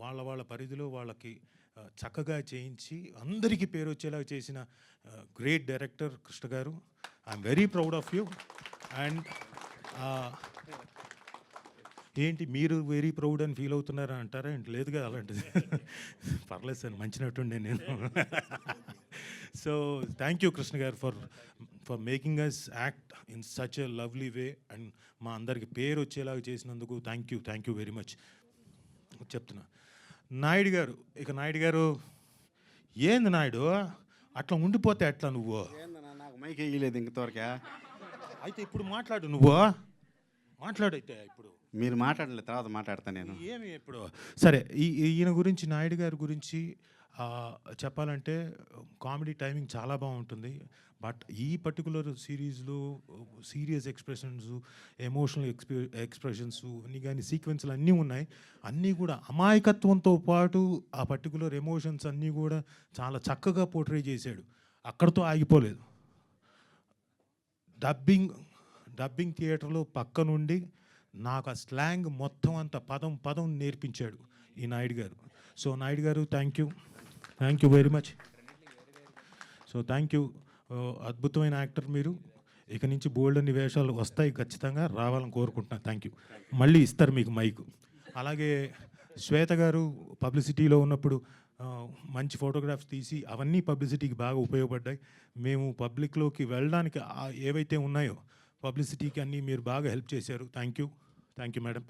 వాళ్ళ వాళ్ళ పరిధిలో వాళ్ళకి చక్కగా చేయించి అందరికీ పేరు వచ్చేలా చేసిన గ్రేట్ డైరెక్టర్ కృష్ణ గారు. I'm very proud of you. And ఏంటి మీరు వెరీ ప్రౌడ్ అని ఫీల్ అవుతున్నారా అంటారా ఏంటి? లేదు కదా అలాంటిది. పర్లేదు సార్, మంచినట్టుండే నేను. So thank you Krishna garu for making us act in such a lovely way and మా అందరికి పేరు వచ్చేలాగా చేసినందుకు థ్యాంక్ యూ వెరీ మచ్ చెప్తున్నా. నాయుడు గారు ఏంది నాయుడు అట్లా ఉండిపోతే ఎట్లా నువ్వు? నాకు మైక్ వేయలేదు ఇంతవరకే. అయితే ఇప్పుడు మాట్లాడు, నువ్వు మాట్లాడైతే ఇప్పుడు మీరు మాట్లాడలేదు, తర్వాత మాట్లాడతా నేను. ఏమి ఇప్పుడు సరే, ఈయన గురించి నాయుడు గారి గురించి చెప్పాలంటే కామెడీ టైమింగ్ చాలా బాగుంటుంది. బట్ ఈ పర్టికులర్ సిరీస్లో సీరియస్ ఎక్స్ప్రెషన్స్, ఎమోషనల్ ఎక్స్ప్రెషన్స్ అన్నీ కానీ సీక్వెన్స్లు అన్నీ ఉన్నాయి. అన్నీ కూడా అమాయకత్వంతో పాటు ఆ పర్టికులర్ ఎమోషన్స్ అన్నీ కూడా చాలా చక్కగా పోర్ట్రే చేశాడు. అక్కడితో ఆగిపోలేదు. డబ్బింగ్ థియేటర్లో పక్క నుండి నాకు ఆ స్లాంగ్ మొత్తం అంత పదం నేర్పించాడు ఈ నాయుడు గారు. సో నాయుడు గారు thank you very much. So thank you. అద్భుతమైన యాక్టర్ మీరు. ఇక నుంచి బోల్డ్ అన్ని వేషాలు వస్తాయి, ఖచ్చితంగా రావాలని కోరుకుంటున్నాను. Thank you. మళ్ళీ ఇస్తారు మీకు మైకు. అలాగే శ్వేత గారు పబ్లిసిటీలో ఉన్నప్పుడు మంచి ఫోటోగ్రాఫ్స్ తీసి అవన్నీ పబ్లిసిటీకి బాగా ఉపయోగపడ్డాయి. మేము పబ్లిక్లోకి వెళ్ళడానికి ఏవైతే ఉన్నాయో పబ్లిసిటీకి అన్నీ మీరు బాగా హెల్ప్ చేశారు. Thank you madam.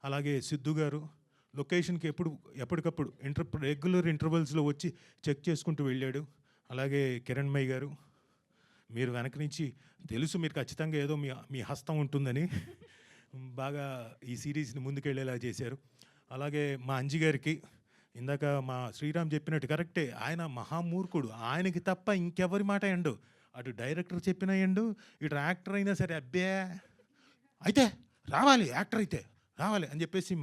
అలాగే సిద్ధు గారు లొకేషన్కి ఎప్పటికప్పుడు రెగ్యులర్ ఇంటర్వెల్స్లో వచ్చి చెక్ చేసుకుంటూ వెళ్ళాడు. అలాగే కిరణ్మయ్య గారు, మీరు వెనక నుంచి తెలుసు మీరు ఖచ్చితంగా ఏదో మీ హస్తం ఉంటుందని బాగా ఈ సిరీస్ని ముందుకెళ్ళేలా చేశారు. అలాగే మా అంజి గారికి, ఇందాక మా శ్రీరామ్ చెప్పినట్టు కరెక్టే, ఆయన మహామూర్ఖుడు. ఆయనకి తప్ప ఇంకెవరి మాట ఎండు, అటు డైరెక్టర్ చెప్పినా ఎండు, ఇటు యాక్టర్ అయినా సరే అబ్బే అయితే రావాలి, యాక్టర్ అయితే రావాలి అని చెప్పేసి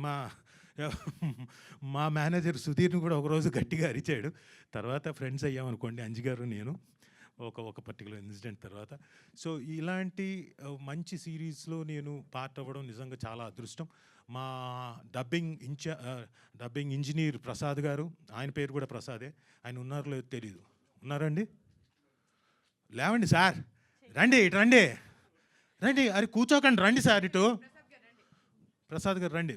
మా మేనేజర్ సుధీర్ని కూడా ఒకరోజు గట్టిగా అరిచాడు. తర్వాత ఫ్రెండ్స్ అయ్యామనుకోండి అంజి గారు నేను ఒక పర్టికులర్ ఇన్సిడెంట్ తర్వాత. సో ఇలాంటి మంచి సిరీస్లో నేను పార్ట్ అవ్వడం నిజంగా చాలా అదృష్టం. మా డబ్బింగ్ ఇంజనీర్ ప్రసాద్ గారు, ఆయన పేరు కూడా ప్రసాదే, ఆయన ఉన్నారో లేదో తెలీదు. ఉన్నారండి? లేవండి సార్, రండి ఇటు రండి అది కూర్చోకండి, రండి సార్ ఇటు. ప్రసాద్ గారు రండి.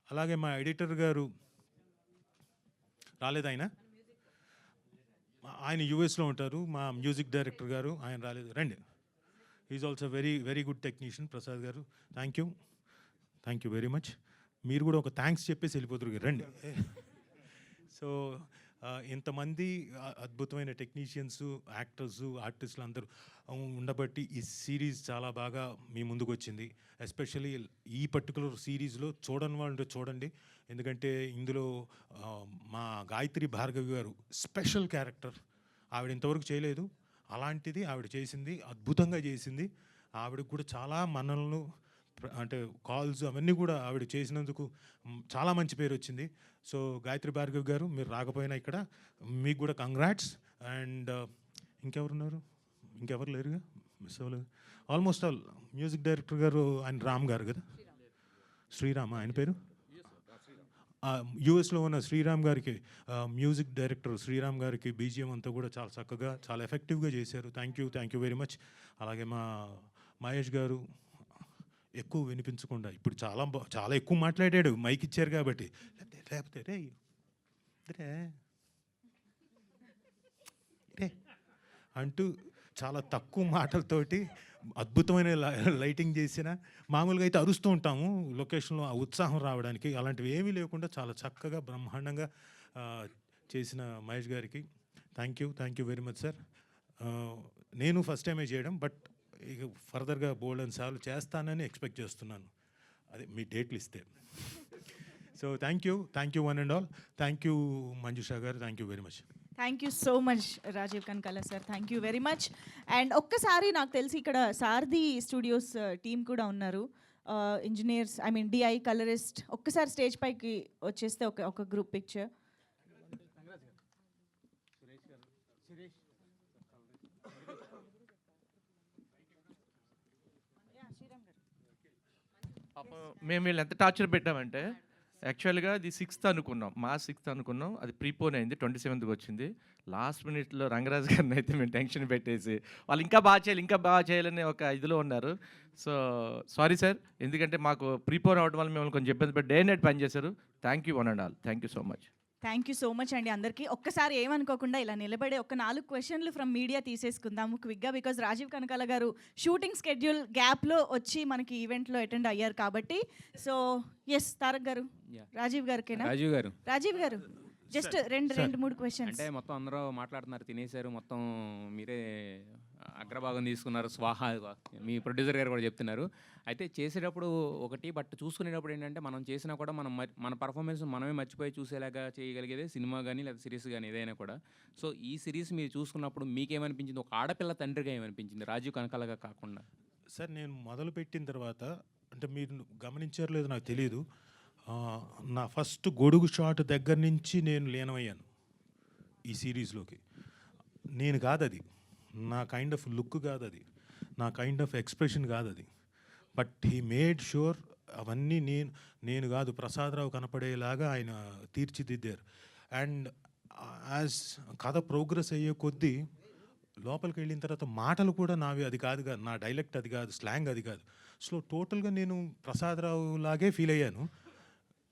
అలాగే మా ఎడిటర్ గారు రాలేదు, ఆయన యూఎస్లో ఉంటారు. మా మ్యూజిక్ డైరెక్టర్ గారు ఆయన రాలేదు, రండి. Is also very good technician Prasad garu. Thank you very much. మీరు కూడా ఒక థ్యాంక్స్ చెప్పేసి వెళ్ళిపోతారు, రండి. సో ఇంతమంది అద్భుతమైన టెక్నీషియన్స్, యాక్టర్స్, ఆర్టిస్టులు అందరూ ఉండబట్టి ఈ సిరీస్ చాలా బాగా మీ ముందుకు వచ్చింది. ఎస్పెషల్లీ ఈ పర్టికులర్ సిరీస్లో చూడని వాళ్ళు చూడండి, ఎందుకంటే ఇందులో మా గాయత్రి భార్గవి గారు స్పెషల్ క్యారెక్టర్. ఆవిడ ఇంతవరకు చేయలేదు, అలాంటిది ఆవిడ చేసింది, అద్భుతంగా చేసింది. ఆవిడకు కూడా చాలా మన్ననలు అంటే కాల్స్ అవన్నీ కూడా ఆవిడ చేసినందుకు చాలా మంచి పేరు వచ్చింది. సో గాయత్రి భార్గవి గారు, మీరు రాకపోయినా ఇక్కడ మీకు కూడా కంగ్రాట్స్. అండ్ ఇంకెవరు లేరుగా, మిస్ అవ్వలేదు. ఆల్మోస్ట్ ఆల్ మ్యూజిక్ డైరెక్టర్ గారు ఆయన రామ్ గారు కదా, శ్రీరామ్ ఆయన పేరు. యూఎస్లో ఉన్న శ్రీరామ్ గారికి, మ్యూజిక్ డైరెక్టర్ శ్రీరామ్ గారికి బీజిఎం అంతా కూడా చాలా చక్కగా, చాలా ఎఫెక్టివ్గా చేశారు. Thank you very much. అలాగే మా మహేష్ గారు ఎక్కువ వినిపించకుండా, ఇప్పుడు చాలా ఎక్కువ మాట్లాడాడు, మైక్ ఇచ్చారు కాబట్టి. లేకపోతే రే అంటూ చాలా తక్కువ మాటలతోటి అద్భుతమైన లైటింగ్ చేసిన, మామూలుగా అయితే అరుస్తూ ఉంటాము లొకేషన్లో ఆ ఉత్సాహం రావడానికి, అలాంటివి ఏమీ లేకుండా చాలా చక్కగా బ్రహ్మాండంగా చేసిన మహేష్ గారికి thank you very much sir. నేను ఫస్ట్ టైమే చేయడం, బట్ ఇక ఫర్దర్గా బోల్డ్ అని సార్లు చేస్తానని ఎక్స్పెక్ట్ చేస్తున్నాను, అదే మీ డేట్లు ఇస్తే. So thank you one and all. Thank you Manjusha garu, thank you very much. Thank you so much Rajeev Kanakala sir, thank you very much. And ఒక్కసారి నాకు తెలిసి ఇక్కడ సారథి స్టూడియోస్ టీమ్ కూడా ఉన్నారు, ఇంజనీర్స్, డిఐ కలరిస్ట్. ఒక్కసారి స్టేజ్ పైకి వచ్చేస్తే ఒక గ్రూప్ పిక్చర్. పాపం మేము వీళ్ళు ఎంత టార్చర్ పెట్టామంటే యాక్చువల్గా అది 6th అనుకున్నాం, మా 6th అనుకున్నాం, అది ప్రీపోన్ అయింది, 27th వచ్చింది. లాస్ట్ మినిట్లో రంగరాజు గారిని అయితే మేము టెన్షన్ పెట్టేసి వాళ్ళు ఇంకా బాగా చేయాలని ఒక ఇదిలో ఉన్నారు. సో సారీ సార్, ఎందుకంటే మాకు ప్రీపోన్ అవ్వడం వల్ల మిమ్మల్ని కొంచెం ఇబ్బంది పెట్టి డే నైట్ పనిచేశారు. Thank you one and all, thank you so much. Thank you so much అండి అందరికీ. ఒక్కసారి ఏమనుకోకుండా ఇలా నిలబడే ఒక 4 క్వశ్చన్లు ఫ్రమ్ మీడియా తీసేసుకుందాము క్విక్గా, బికాజ్ రాజీవ్ కనకాల గారు షూటింగ్ స్కెడ్యూల్ గ్యాప్లో వచ్చి మనకి ఈవెంట్లో అటెండ్ అయ్యారు కాబట్టి. సో ఎస్ తారక్ గారు, రాజీవ్ గారికేనా? రాజీవ్ గారు జస్ట్ రెండు మూడు క్వశ్చన్స్. అంటే మొత్తం అందరూ మాట్లాడుతున్నారు, తినేశారు, మొత్తం మీరే అగ్రభాగం తీసుకున్నారు, స్వాహా మీ ప్రొడ్యూసర్ గారు కూడా చెప్తున్నారు. అయితే చేసేటప్పుడు ఒకటి, బట్ చూసుకునేటప్పుడు ఏంటంటే మనం చేసినా కూడా మన పర్ఫార్మెన్స్ మనమే మర్చిపోయి చూసేలాగా చేయగలిగేదే సినిమా కానీ లేదా సిరీస్ కానీ ఏదైనా కూడా. సో ఈ సిరీస్ మీరు చూసుకున్నప్పుడు మీకేమనిపించింది? ఒక ఆడపిల్ల తండ్రిగా ఏమనిపించింది రాజీవ్ కనకాలగా కాకుండా? సార్ నేను మొదలుపెట్టిన తర్వాత, అంటే మీరు గమనించారో లేదో నాకు తెలియదు, నా ఫస్ట్ గొడుగు షాట్ దగ్గర నుంచి నేను లీనమయ్యాను ఈ సిరీస్లోకి. నేను కాదు అది, నా కైండ్ ఆఫ్ లుక్ కాదు అది, నా కైండ్ ఆఫ్ ఎక్స్ప్రెషన్ కాదు అది, బట్ హీ మేడ్ షూర్ అవన్నీ నేను కాదు, ప్రసాదరావు కనపడేలాగా ఆయన తీర్చిదిద్దారు. అండ్ యాజ్ కథ ప్రోగ్రెస్ అయ్యే కొద్దీ లోపలికి వెళ్ళిన తర్వాత మాటలు కూడా నావి అది కాదు, నా డైలెక్ట్ అది కాదు, స్లాంగ్ అది కాదు. సో టోటల్గా నేను ప్రసాదరావు లాగే ఫీల్ అయ్యాను.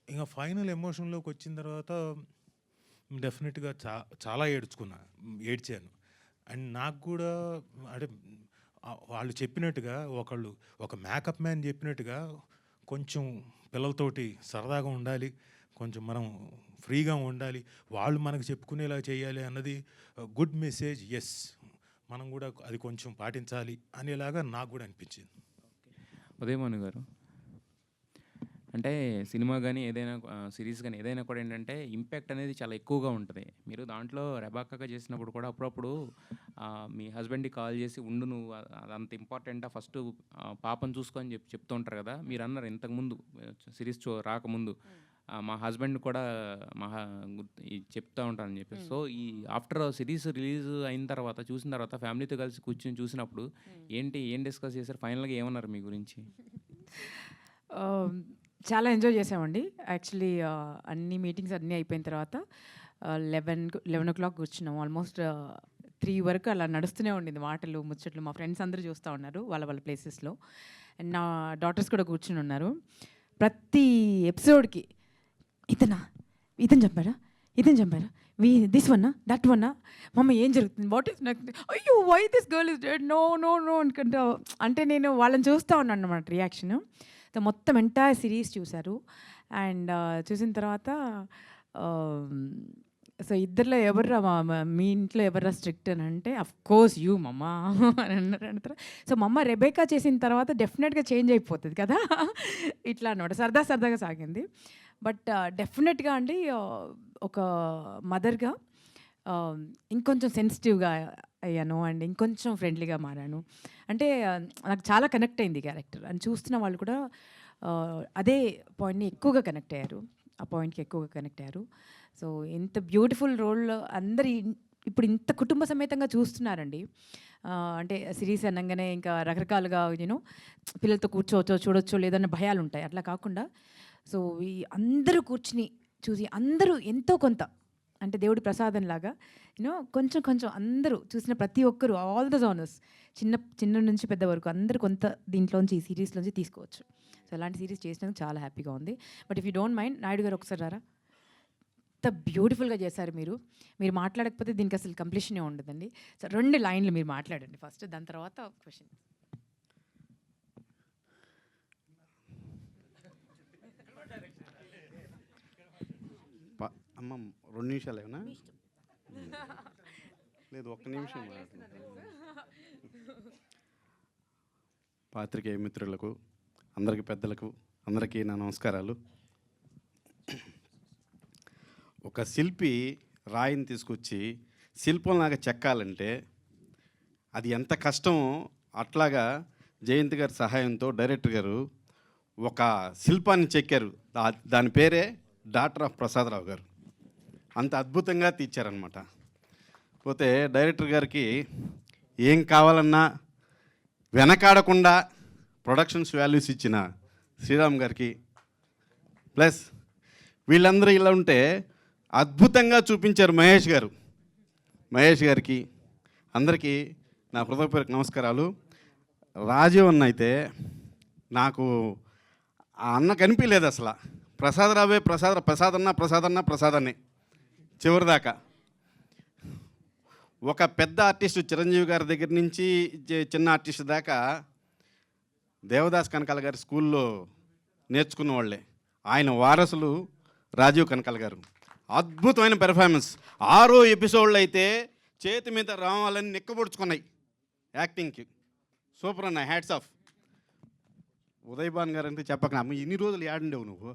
ఇంకా ఫైనల్ ఎమోషన్లోకి వచ్చిన తర్వాత డెఫినెట్గా చాలా ఏడ్చాను. అండ్ నాకు కూడా అంటే వాళ్ళు చెప్పినట్టుగా ఒక మేకప్ మ్యాన్ చెప్పినట్టుగా కొంచెం పిల్లలతోటి సరదాగా ఉండాలి, కొంచెం మనం ఫ్రీగా ఉండాలి, వాళ్ళు మనకు చెప్పుకునేలా చేయాలి అన్నది గుడ్ మెసేజ్. ఎస్, మనం కూడా అది కొంచెం పాటించాలి అనేలాగా నాకు కూడా అనిపించింది. ఉదయభాను గారు, అంటే సినిమా కానీ ఏదైనా సిరీస్ కానీ ఏదైనా కూడా ఏంటంటే ఇంపాక్ట్ అనేది చాలా ఎక్కువగా ఉంటుంది. మీరు దాంట్లో రెబాకాగా చేసినప్పుడు కూడా అప్పుడప్పుడు మీ హస్బెండ్కి కాల్ చేసి ఉండు, నువ్వు అదంత ఇంపార్టెంటా, ఫస్ట్ పాపను చూసుకొని చెప్తూ ఉంటారు కదా. మీరు అన్నారు ఇంతకుముందు సిరీస్ రాకముందు మా హస్బెండ్ కూడా చెప్తూ ఉంటానని చెప్పి. సో ఈ ఆఫ్టర్ సిరీస్ రిలీజ్ అయిన తర్వాత చూసిన తర్వాత ఫ్యామిలీతో కలిసి కూర్చొని చూసినప్పుడు ఏం డిస్కస్ చేశారు? ఫైనల్గా ఏమన్నారు మీ గురించి? చాలా ఎంజాయ్ చేసామండి. యాక్చువల్లీ అన్ని మీటింగ్స్ అన్నీ అయిపోయిన తర్వాత 11 o'clock కూర్చున్నాం. ఆల్మోస్ట్ 3 వరకు అలా నడుస్తూనే ఉండింది, మాటలు ముచ్చట్లు. మా ఫ్రెండ్స్ అందరూ చూస్తూ ఉన్నారు వాళ్ళ ప్లేసెస్లో. అండ్ నా డాటర్స్ కూడా కూర్చుని ఉన్నారు. ప్రతి ఎపిసోడ్కి ఇతను చంపారా, దిస్ వన్నా, దట్ వన్నా, మమ్మ ఏం జరుగుతుంది, వాట్ ఈస్ నాకు, అయ్యో why this girl is dead, no అనుకుంటా. అంటే నేను వాళ్ళని చూస్తూ ఉన్నాను అన్నమాట రియాక్షన్. మొత్తం ఎంటైర్ సిరీస్ చూశారు. అండ్ చూసిన తర్వాత సో ఇద్దరిలో ఎవర్రా మీ ఇంట్లో ఎవర్రా స్ట్రిక్ట్ అని అంటే, అఫ్ కోర్స్ యూ మమ్మ అని అంటారు. సో మమ్మ రెబేకా చేసిన తర్వాత డెఫినెట్గా చేంజ్ అయిపోతుంది కదా, ఇట్లా అనమాట. సరదాగా సాగింది. బట్ డెఫినెట్గా అండి ఒక మదర్గా ఇంకొంచెం సెన్సిటివ్గా అయ్యాను అండ్ ఇంకొంచెం ఫ్రెండ్లీగా మారాను. అంటే నాకు చాలా కనెక్ట్ అయింది క్యారెక్టర్ అని చూస్తున్న వాళ్ళు కూడా అదే పాయింట్ని ఎక్కువగా కనెక్ట్ అయ్యారు, ఆ పాయింట్కి ఎక్కువగా కనెక్ట్ అయ్యారు. సో ఇంత బ్యూటిఫుల్ రోల్ అందరు ఇప్పుడు ఇంత కుటుంబ సమేతంగా చూస్తున్నారండి. అంటే సిరీస్ అనగానే ఇంకా రకరకాలుగా పిల్లలతో కూర్చోవచ్చో చూడొచ్చో లేదన్న భయాలు ఉంటాయి. అట్లా కాకుండా సో ఈ అందరూ కూర్చుని చూసి అందరూ ఎంతో కొంత, అంటే దేవుడి ప్రసాదం లాగా కొంచెం అందరూ చూసిన ప్రతి ఒక్కరు, ఆల్ ద జోనర్స్, చిన్న నుంచి పెద్ద వరకు అందరూ కొంత దీంట్లోంచి, ఈ సిరీస్లోంచి తీసుకోవచ్చు. సో అలాంటి సిరీస్ చేసినందుకు చాలా హ్యాపీగా ఉంది. But if you don't mind, Naidu గారు ఒకసారి రారా. ఎంత బ్యూటిఫుల్గా చేశారు మీరు మాట్లాడకపోతే దీనికి అసలు కంప్లీషనే ఉండదండి. సో 2 లైన్లు మీరు మాట్లాడండి ఫస్ట్, దాని తర్వాత క్వశ్చన్. అమ్మ 2 నిమిషాలు ఏమన్నా లేదు, 1 నిమిషం. పాత్రికేయ మిత్రులకు, అందరికీ పెద్దలకు, అందరికీ నా నమస్కారాలు. ఒక శిల్పి రాయిని తీసుకొచ్చి శిల్పంలాగా చెక్కాలంటే అది ఎంత కష్టమో, అట్లాగా జయంత్ గారి సహాయంతో డైరెక్టర్ గారు ఒక శిల్పాన్ని చెక్కారు. దాని పేరే డాటర్ ఆఫ్ ప్రసాదరావు గారు. అంత అద్భుతంగా తీర్చారనమాట. పోతే డైరెక్టర్ గారికి ఏం కావాలన్నా వెనకాడకుండా ప్రొడక్షన్స్ వాల్యూస్ ఇచ్చిన శ్రీరామ్ గారికి, ప్లస్ వీళ్ళందరూ ఇలా ఉంటే అద్భుతంగా చూపించారు మహేష్ గారికి, అందరికీ నా హృదయపూర్వక నమస్కారాలు. రాజీవ్ అన్న అయితే నాకు ఆ అన్న కనిపించలేదు అసలు. ప్రసాదరావే ప్రసాదన్నే చివరిదాకా. ఒక పెద్ద ఆర్టిస్టు చిరంజీవి గారి దగ్గర నుంచి చిన్న ఆర్టిస్ట్ దాకా దేవదాస్ కనకాల గారి స్కూల్లో నేర్చుకున్న వాళ్ళే. ఆయన వారసులు రాజీవ్ కనకాల గారు. అద్భుతమైన పెర్ఫార్మెన్స్. 6 ఎపిసోడ్లు అయితే చేతి మీద రావాలని నిక్కబొడుచుకున్నాయి యాక్టింగ్కి. సూపర్ అన్న, హ్యాట్స్ ఆఫ్. ఉదయ్ భాన్ గారు అంటే చెప్పక, అమ్మ ఇన్ని రోజులు యాడుండేవు నువ్వు,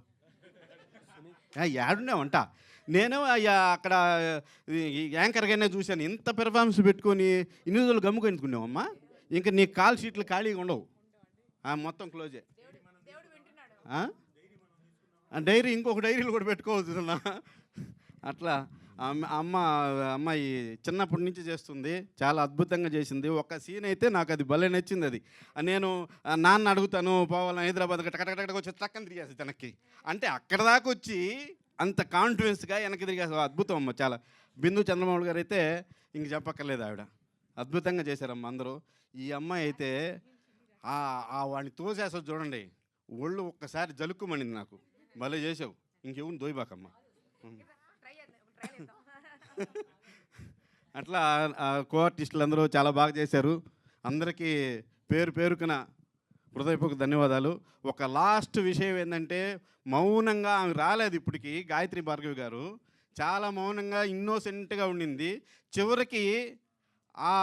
యాడుండేవంట. నేను అక్కడ యాంకర్గానే చూశాను. ఇంత పెర్ఫార్మెన్స్ పెట్టుకొని ఇన్ని రోజులు గమ్ముకొనుకున్నావమ్మా, ఇంకా నీ కాల్ షీట్లు ఖాళీగా ఉండవు, మొత్తం క్లోజే. డైరీ, ఇంకొక డైరీలు కూడా పెట్టుకోవచ్చు. అట్లా అమ్మాయి చిన్నప్పటి నుంచి చేస్తుంది, చాలా అద్భుతంగా చేసింది. ఒక సీన్ అయితే నాకు అది భలే నచ్చింది. అది నేను నాన్న అడుగుతాను, పోవాలని హైదరాబాద్ టకటకటకు వచ్చి టక్కని తిరిగేసి వెనక్కి అంటే అక్కడ దాకా వచ్చి అంత కాన్ఫిడెన్స్గా వెనక్కి తిరిగేసి అద్భుతం అమ్మ. చాలా బిందు చంద్రమౌళి గారు అయితే ఇంక చెప్పక్కర్లేదు, ఆవిడ అద్భుతంగా చేశారమ్మ అందరూ. ఈ అమ్మాయి అయితే వాడిని తోసేస్తుంది చూడండి, ఒళ్ళు ఒక్కసారి జలుక్కుమనింది నాకు. భలే చేసావు, ఇంకెవరిని దోయిబాకమ్మ. అట్లా కో ఆర్టిస్టులు అందరూ చాలా బాగా చేశారు. అందరికీ పేరుకున హృదయపూర్వక ధన్యవాదాలు. ఒక లాస్ట్ విషయం ఏంటంటే, మౌనంగా ఆమె రాలేదు ఇప్పటికి, గాయత్రి భార్గవి గారు చాలా మౌనంగా ఇన్నోసెంట్గా ఉండింది. చివరికి ఆ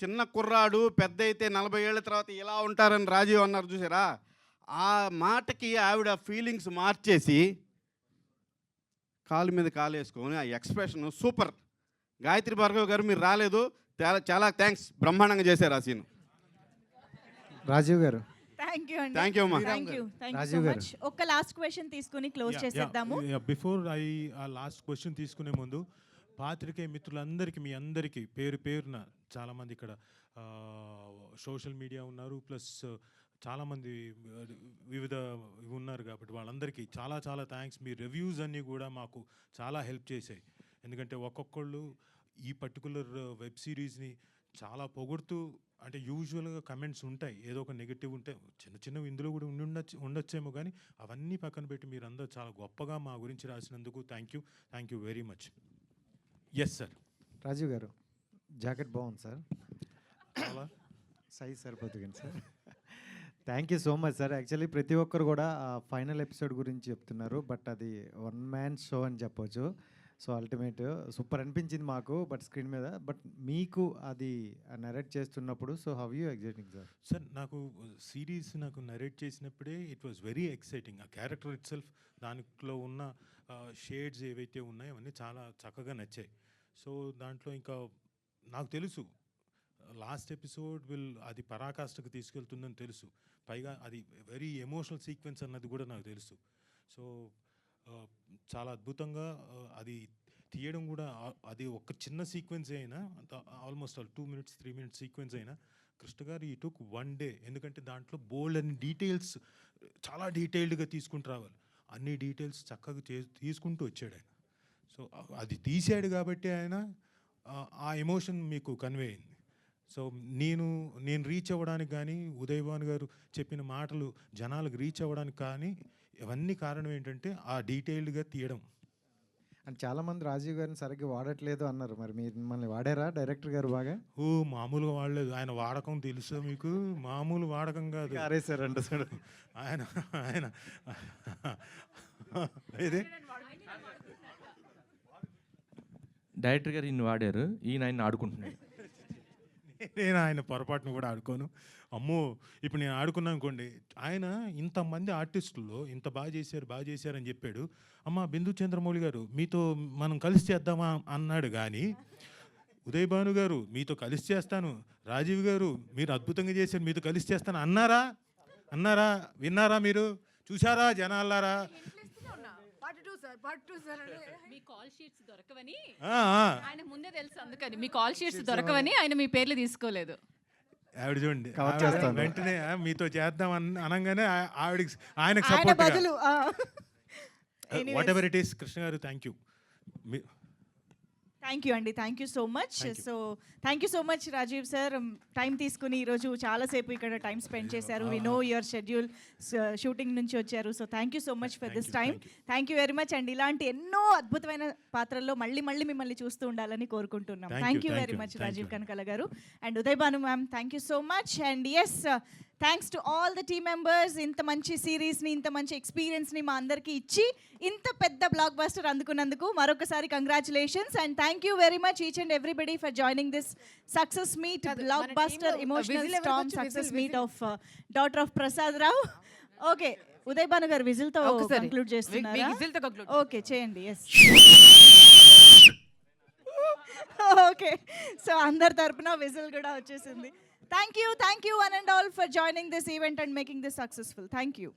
చిన్న కుర్రాడు పెద్ద అయితే 40 ఏళ్ళ తర్వాత ఇలా ఉంటారని రాజీవ్ అన్నారు చూసారా, ఆ మాటకి ఆవిడ ఫీలింగ్స్ మార్చేసి కాలు మీద కాలు వేసుకొని ఆ ఎక్స్ప్రెషన్ సూపర్. గాయత్రి భార్గవ్ గారు మీరు రాలేదు, చాలా థ్యాంక్స్, బ్రహ్మాండంగా చేశారు ఆ సీన్. రాజీవ్ గారు థ్యాంక్ యూ అమ్మా. రాజీవ్ గారు. ఒక లాస్ట్ క్వశ్చన్ తీసుకుని క్లోజ్ చేసేద్దాము. బిఫోర్ ఆ లాస్ట్ క్వశ్చన్ తీసుకునే ముందు పాత్రికేయ మిత్రులందరికీ, మీ అందరికీ పేరున, చాలామంది ఇక్కడ సోషల్ మీడియా ఉన్నారు, ప్లస్ చాలామంది వివిధ ఉన్నారు కాబట్టి వాళ్ళందరికీ చాలా థ్యాంక్స్. మీ రివ్యూస్ అన్నీ కూడా మాకు చాలా హెల్ప్ చేశాయి. ఎందుకంటే ఒక్కొక్కళ్ళు ఈ పర్టికులర్ వెబ్ సిరీస్ని చాలా పొగుడుతూ, అంటే యూజువల్గా కమెంట్స్ ఉంటాయి, ఏదో ఒక నెగిటివ్ ఉంటాయి, చిన్నవి ఇందులో కూడా ఉండొచ్చేమో, కానీ అవన్నీ పక్కన పెట్టి మీరందరూ చాలా గొప్పగా మా గురించి రాసినందుకు thank you very much. Yes sir. Rajeev garu, jacket బాగుంది సార్, చాలా సైజ్ సరిపోతుంది sir. Thank you so much sir. Actually ప్రతి ఒక్కరు కూడా ఫైనల్ ఎపిసోడ్ గురించి చెప్తున్నారు, బట్ అది 1 మ్యాన్ షో అని చెప్పొచ్చు. సో అల్టిమేట్ సూపర్ అనిపించింది మాకు, బట్ స్క్రీన్ మీద. బట్ మీకు అది నరేట్ చేస్తున్నప్పుడు, so how you exciting sir? Sir, నాకు సిరీస్ నరేట్ చేసినప్పుడే ఇట్ వాజ్ వెరీ ఎక్సైటింగ్. ఆ క్యారెక్టర్ ఇట్ సెల్ఫ్, దానిలో ఉన్న షేడ్స్ ఏవైతే ఉన్నాయో అవన్నీ చాలా చక్కగా నచ్చాయి. సో దాంట్లో ఇంకా నాకు తెలుసు లాస్ట్ ఎపిసోడ్ అది పరాకాష్ఠకు తీసుకెళ్తుందని తెలుసు. పైగా అది వెరీ ఎమోషనల్ సీక్వెన్స్ అన్నది కూడా నాకు తెలుసు. సో చాలా అద్భుతంగా అది తీయడం కూడా, అది ఒక చిన్న సీక్వెన్స్ అయినా, ఆల్మోస్ట్ 2 minutes 3 minutes సీక్వెన్స్ అయినా కృష్ణ గారు ఈ టుక్ 1 day. ఎందుకంటే దాంట్లో బోల్డ్ అని డీటెయిల్స్ చాలా డీటెయిల్డ్గా తీసుకుంటూ రావాలి. అన్ని డీటెయిల్స్ చక్కగా తీసుకుంటూ వచ్చాడు ఆయన. సో అది తీసాడు కాబట్టి ఆయన ఆ ఎమోషన్ మీకు కన్వే అయింది. సో నేను రీచ్ అవ్వడానికి కానీ, ఉదయ్ భాన్ గారు చెప్పిన మాటలు జనాలకు రీచ్ అవ్వడానికి కానీ, ఇవన్నీ కారణం ఏంటంటే ఆ డీటెయిల్డ్గా తీయడం. అండ్ చాలామంది రాజీవ్ గారిని సరిగ్గా వాడట్లేదు అన్నారు, మరి మీరు మిమ్మల్ని వాడారా డైరెక్టర్ గారు బాగా? మామూలుగా వాడలేదు. ఆయన వాడకం తెలుసా మీకు? మామూలు వాడకం కాదు. అరేసారంట సార్ ఆయన ఇదే డైరెక్టర్ గారు ఈయన వాడారు, ఈయన ఆయన ఆడుకుంటున్నాడు. నేను ఆయన పొరపాటును కూడా ఆడుకోను. అమ్మో, ఇప్పుడు నేను ఆడుకున్నాను అనుకోండి, ఆయన ఇంతమంది ఆర్టిస్టుల్లో ఇంత బాగా చేశారని చెప్పాడు. అమ్మ బిందు చంద్రమౌళి గారు మీతో మనం కలిసి చేద్దామా అన్నాడు. కానీ ఉదయ్ భాను గారు మీతో కలిసి చేస్తాను, రాజీవ్ గారు మీరు అద్భుతంగా చేశారు మీతో కలిసి చేస్తాను అన్నారా? విన్నారా? మీరు చూసారా జనాలారా? మీ కాల్ షీట్స్ దొరకవని ఆయన ముందే తెలుసు, అందుకని మీ కాల్ షీట్స్ దొరకవని ఆయన మీ పేర్లు తీసుకోలేదు. ఆవిడ చూడండి Cover ఆవిడ చేస్తాను. వెంటనే మీతో చేద్దాం అనగానే ఆవిడకి ఆయనకు ఆయన సపోర్ట్ బదులు whatever it is. Krishna garu thank you. Thank you అండి, thank you so much. Thank you. So thank you so much Rajeev sir, time తీసుకుని ఈరోజు చాలాసేపు ఇక్కడ టైం స్పెండ్ చేశారు. We know your schedule, shooting నుంచి వచ్చారు. So thank you so much for this time. Thank you very much and ఇలాంటి ఎన్నో అద్భుతమైన పాత్రల్లో మళ్ళీ మళ్ళీ మిమ్మల్ని చూస్తూ ఉండాలని కోరుకుంటున్నాం. Thank you very much Rajeev Kanakala garu and Uday Bhanu ma'am, thank you so much. And yes, thanks to all the team members. ఇంత మంచి సిరీస్ని, ఇంత మంచి ఎక్స్పీరియన్స్ని మా అందరికీ ఇచ్చి ఇంత పెద్ద బ్లాక్ బస్టర్ అందుకున్నందుకు మరొకసారి congratulations and thank you very much each and everybody for joining this success meet, blockbuster emotional storm success meet of daughter of Prasad Rao. Okay, Uday Bhanu garu విజిల్తో కంక్లూడ్ చేస్తున్నారా? ఓకే, చేయండి. Yes, okay. సో అందరి తరపున whistle కూడా వచ్చేసింది. Thank you one and all for joining this event and making this successful. Thank you.